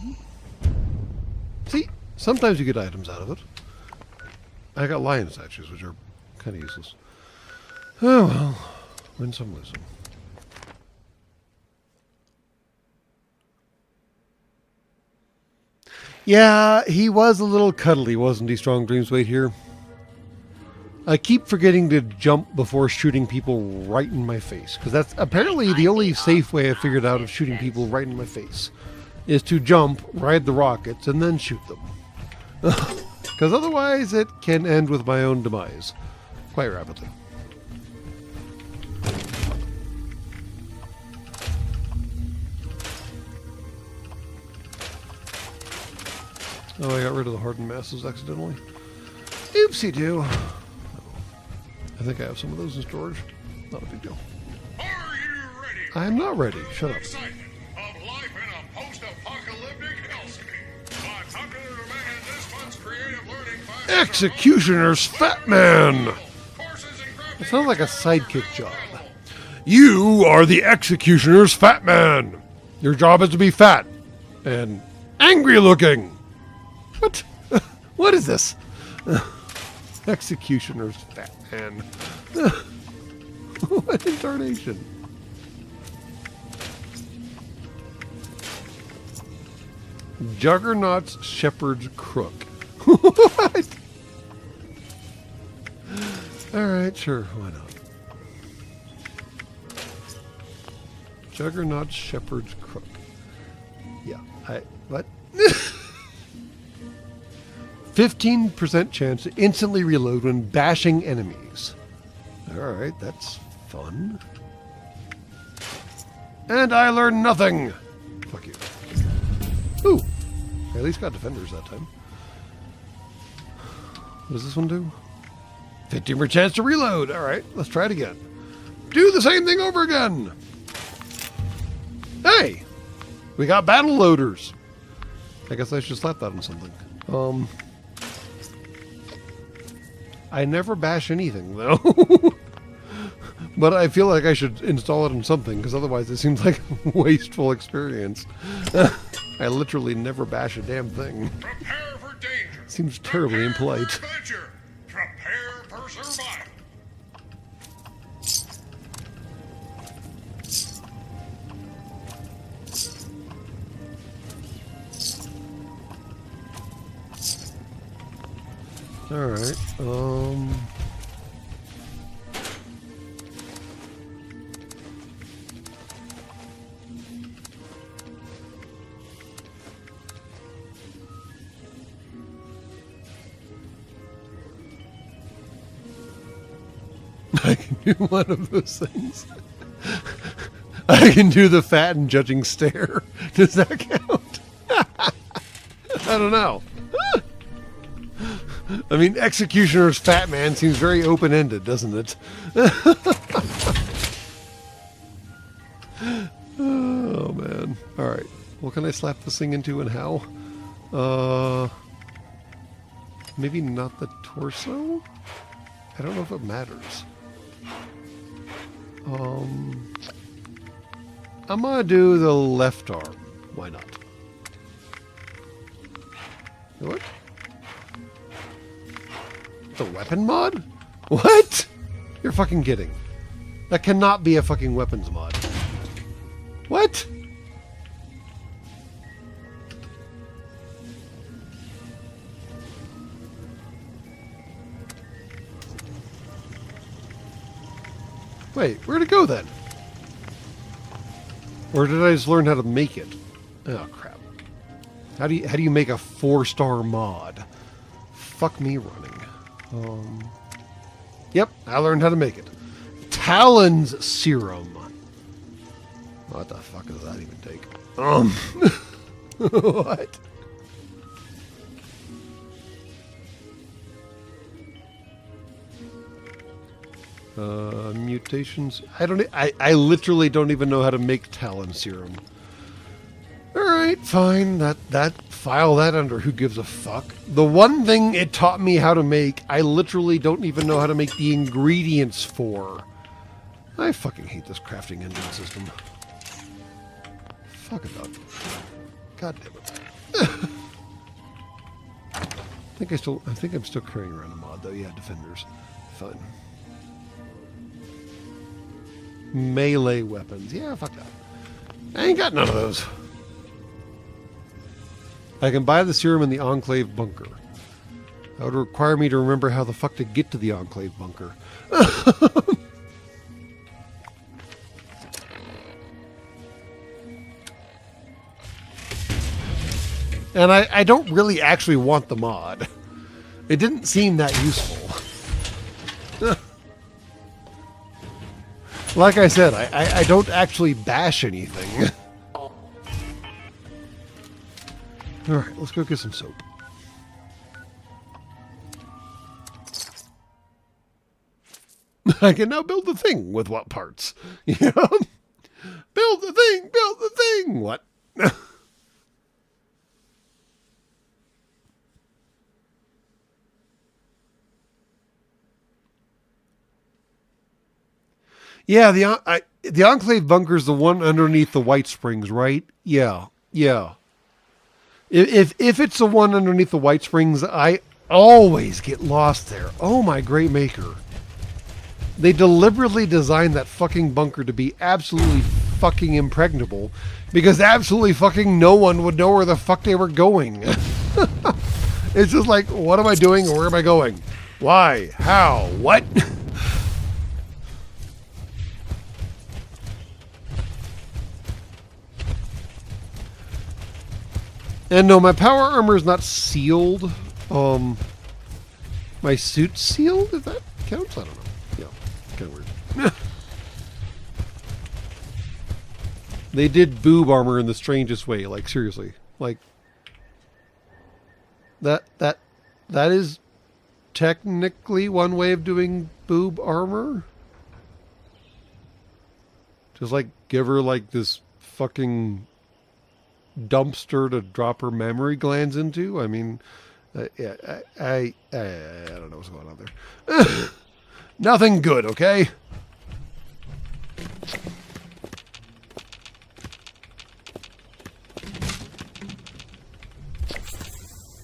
See, sometimes you get items out of it. I got lion statues, which are kind of useless. Oh well, win some, lose some. Yeah, he was a little cuddly, wasn't he, Strong Dreams? Wait here. I keep forgetting to jump before shooting people right in my face. Because that's apparently the only safe way I figured out of shooting people right in my face. Is to jump, ride the rockets, and then shoot them. Because otherwise it can end with my own demise. Quite rapidly. Oh, I got rid of the hardened masses accidentally. Oopsie-doo. I think I have some of those in storage. Not a big deal. Are you ready? I am not ready. Shut up. Excitement of life in a post-apocalyptic hellscape. By popular demand, this month's creative learning class. Executioner's Fat Man! It sounds like a sidekick job. You are the Executioner's Fat Man! Your job is to be fat. And angry looking! What? What is this? Executioner's Fat Man. What in tarnation? Juggernaut's Shepherd's Crook. What? Alright, sure, why not? Juggernaut's Shepherd's Crook. Yeah, what? 15% chance to instantly reload when bashing enemies. Alright, that's fun. And I learned nothing! Fuck you. Ooh! I at least got defenders that time. What does this one do? 15% chance to reload! Alright, let's try it again. Do the same thing over again! Hey! We got battle loaders! I guess I should slap that on something. I never bash anything, though. But I feel like I should install it on something, because otherwise it seems like a wasteful experience. I literally never bash a damn thing. Prepare for danger. Seems terribly impolite. Prepare for survival. Alright, I can do one of those things. I can do the fat and judging stare. Does that count? I don't know. I mean, Executioner's Fat Man seems very open-ended, doesn't it? Oh, man. Alright. What can I slap this thing into and how? Maybe not the torso? I don't know if it matters. I'm gonna do the left arm. Why not? What? The weapon mod? What? You're fucking kidding. That cannot be a fucking weapons mod. What? Wait, where'd it go then? Or did I just learn how to make it? Oh crap. How do you make a 4-star mod? Fuck me running. Yep, I learned how to make it. Talon's Serum. What the fuck does that even take? What? Mutations. I literally don't even know how to make Talon Serum. Alright. Alright, fine. File that under who gives a fuck. The one thing it taught me how to make, I literally don't even know how to make the ingredients for. I fucking hate this crafting engine system. Fuck it up. God damn it. I think I'm still carrying around a mod though. Yeah, defenders. Fine. Melee weapons. Yeah, fuck that. I ain't got none of those. I can buy the serum in the Enclave bunker. That would require me to remember how the fuck to get to the Enclave bunker. And I don't really actually want the mod. It didn't seem that useful. Like I said, I don't actually bash anything. Alright, let's go get some soap. I can now build the thing with what parts? You know? Build the thing! What? Yeah, the Enclave bunker is the one underneath the White Springs, right? Yeah. If it's the one underneath the White Springs, I always get lost there. Oh my great maker. They deliberately designed that fucking bunker to be absolutely fucking impregnable because absolutely fucking no one would know where the fuck they were going. It's just like, what am I doing or where am I going? Why? How? What? And no, my power armor is not sealed. My suit's sealed, if that counts? I don't know. Yeah, kind of weird. They did boob armor in the strangest way. Like, seriously. Like, that is technically one way of doing boob armor. Just, like, give her, like, this fucking dumpster to drop her memory glands into. I mean, yeah, I don't know what's going on there. Nothing good, okay?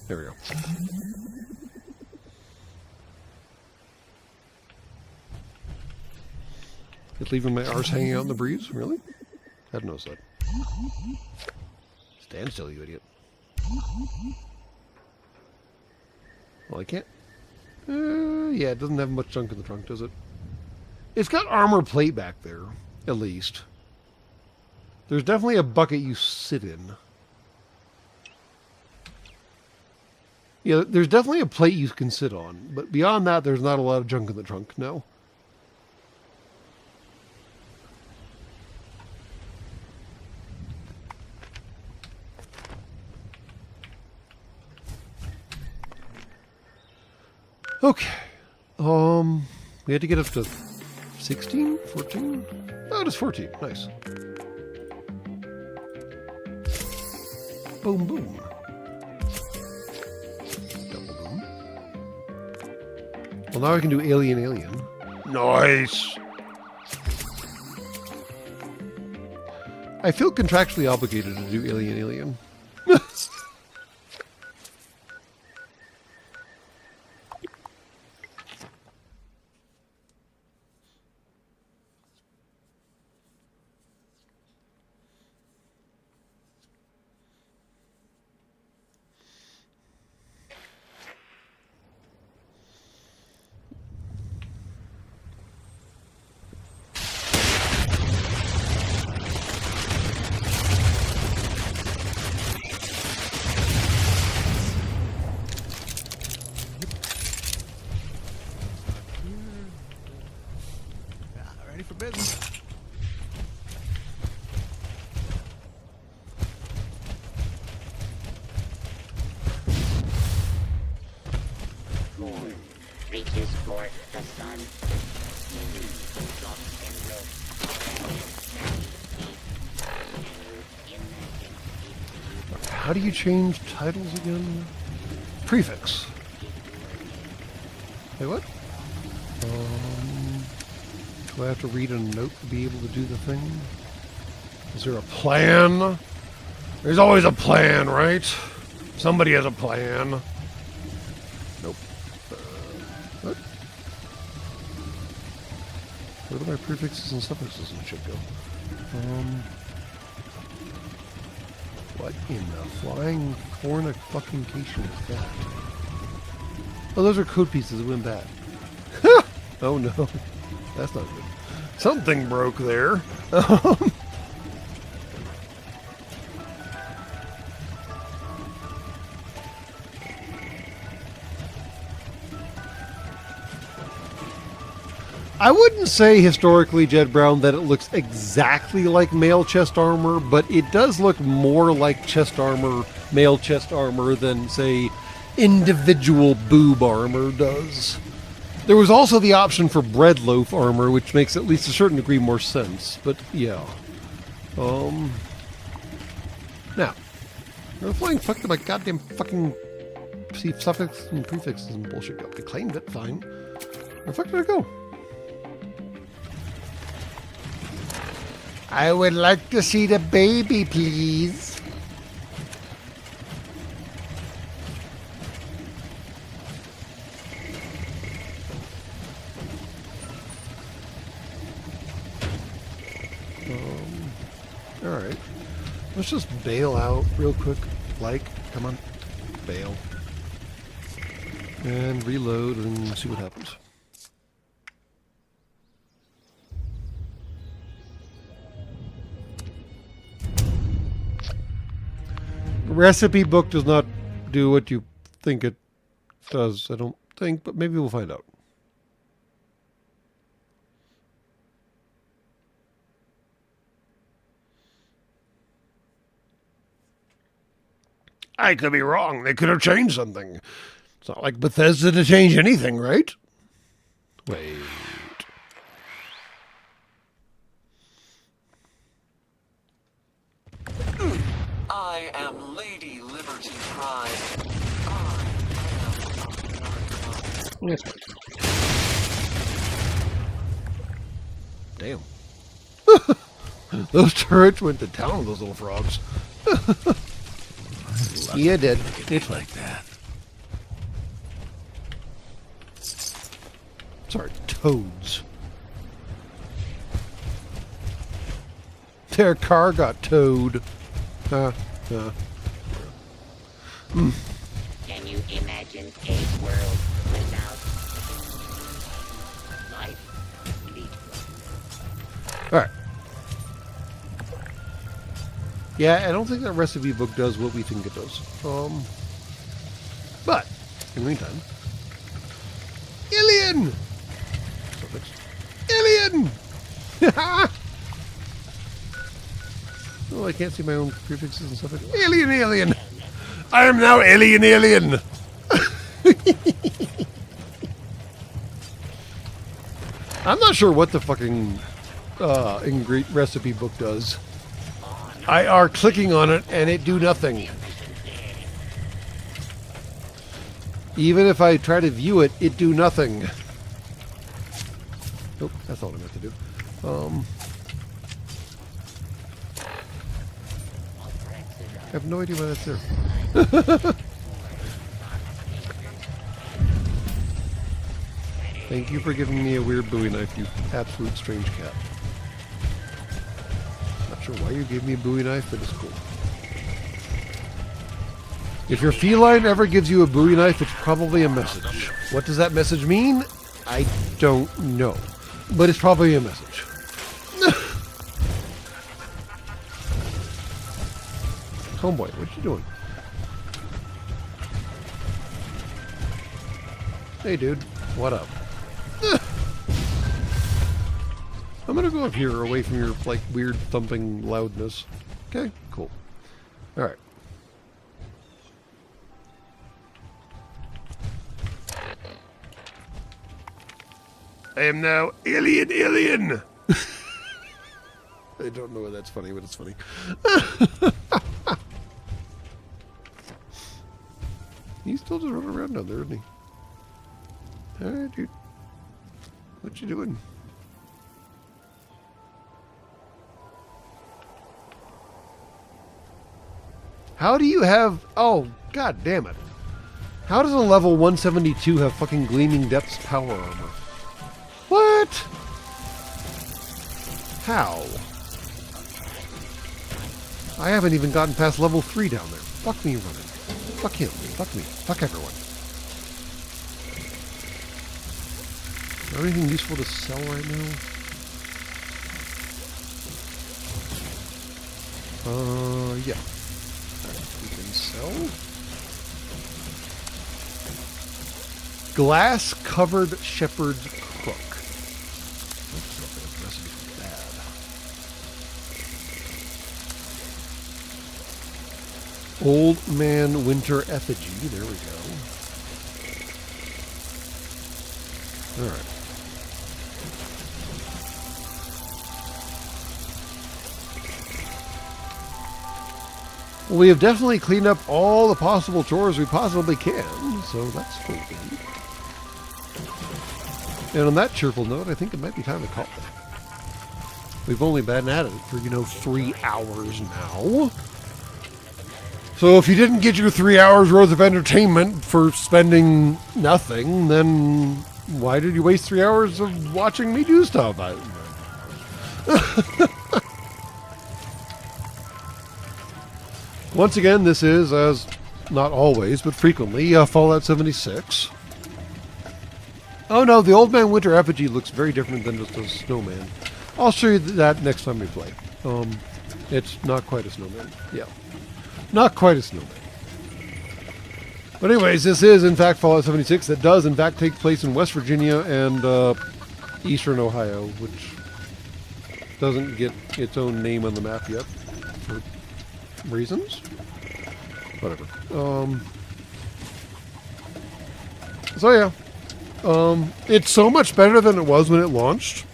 There we go. Just leaving my arse hanging out in the breeze? Really? I hadn't noticed that. Stand still, you idiot. Well, I can't. Yeah, it doesn't have much junk in the trunk, does it? It's got armor plate back there, at least. There's definitely a bucket you sit in. Yeah, there's definitely a plate you can sit on, but beyond that, there's not a lot of junk in the trunk, no. Okay. We had to get up to 16? 14? Oh, it is 14. Nice. Boom, boom. Double boom. Well, now I can do alien. Nice! I feel contractually obligated to do alien. Ready for business. Reaches for the sun. How do you change titles again? Prefix. Hey, what? Do I have to read a note to be able to do the thing? Is there a plan? There's always a plan, right? Somebody has a plan. Nope. What? Where do my prefixes and suffixes and shit go? What in the flying fornication is that? Oh, those are code pieces that went bad. Oh no. That's not good. Something broke there. I wouldn't say historically, Jed Brown, that it looks exactly like male chest armor, but it does look more like chest armor, male chest armor, than, say, individual boob armor does. There was also the option for bread loaf armor, which makes at least a certain degree more sense, but yeah. Now, they're flying fucked up my goddamn fucking suffix and prefixes and bullshit. I claimed it, fine. Where the fuck did it go? I would like to see the baby, please. Alright. Let's just bail out real quick. Come on. Bail. And reload and see what happens. Recipe book does not do what you think it does, I don't think, but maybe we'll find out. I could be wrong. They could have changed something. It's not like Bethesda to change anything, right? Wait. I am Lady Liberty Pride. Yes. Damn. Those turrets went to town, those little frogs. Yeah, it did. It's like that. Sorry, toads. Their car got towed. Can you imagine a world without life? Alright. Yeah, I don't think that recipe book does what we think it does. But, in the meantime... Alien! Suffix. Alien! Oh, I can't see my own prefixes and stuff. Alien, alien! I am now alien, alien! I'm not sure what the fucking recipe book does. I are clicking on it and it do nothing. Even if I try to view it, it do nothing. Nope, that's all I meant to do. I have no idea why that's there. Thank you for giving me a weird Bowie knife, you absolute strange cat. Not sure why you gave me a Bowie knife, but it's cool. If your feline ever gives you a Bowie knife, it's probably a message. What does that message mean? I don't know. But it's probably a message. Homeboy, what you doing? Hey, dude. What up? I'm gonna go up here, away from your, like, weird thumping loudness. Okay, cool. Alright. I am now alien, alien! I don't know why that's funny, but it's funny. He's still just running around down there, isn't he? Alright, dude. What you doing? How do you have... Oh, god damn it. How does a level 172 have fucking Gleaming Depths power armor? What? How? I haven't even gotten past level 3 down there. Fuck me running. Fuck him. Fuck me. Fuck everyone. Is there anything useful to sell right now? Yeah. We can sell. Glass-covered shepherd's crook. That's not a recipe for bad. Old Man Winter Effigy. There we go. All right. We have definitely cleaned up all the possible chores we possibly can, so that's cool. And on that cheerful note, I think it might be time to call it. We've only been at it for, 3 hours now. So if you didn't get your 3 hours worth of entertainment for spending nothing, then why did you waste 3 hours of watching me do stuff? Once again, this is, as not always, but frequently, Fallout 76. Oh no, the Old Man Winter Effigy looks very different than just a snowman. I'll show you that next time we play. It's not quite a snowman. Yeah. Not quite a snowman. But anyways, this is in fact Fallout 76. That does in fact take place in West Virginia and Eastern Ohio, which doesn't get its own name on the map yet. For reasons? Whatever. So yeah. It's so much better than it was when it launched.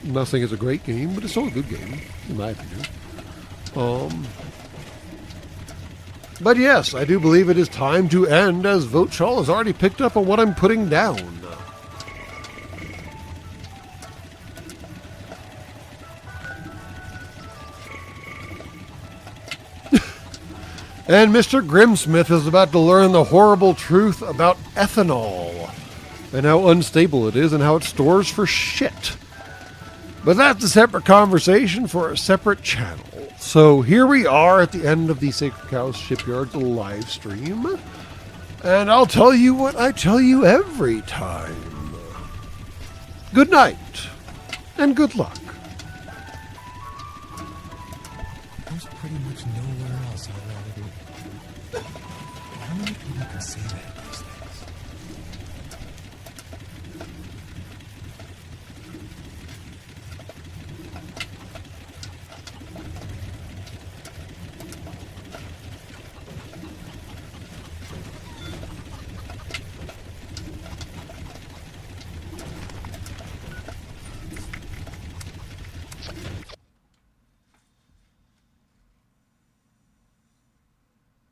I'm not saying it's a great game, but it's still a good game, in my opinion. But yes, I do believe it is time to end, as Vote Shaw has already picked up on what I'm putting down. And Mr. Grimsmith is about to learn the horrible truth about ethanol and how unstable it is and how it stores for shit. But that's a separate conversation for a separate channel. So here we are at the end of the Sacred Cow Shipyard live stream. And I'll tell you what I tell you every time. Good night and good luck. There's pretty much nowhere else I'd rather be. How many people can say that?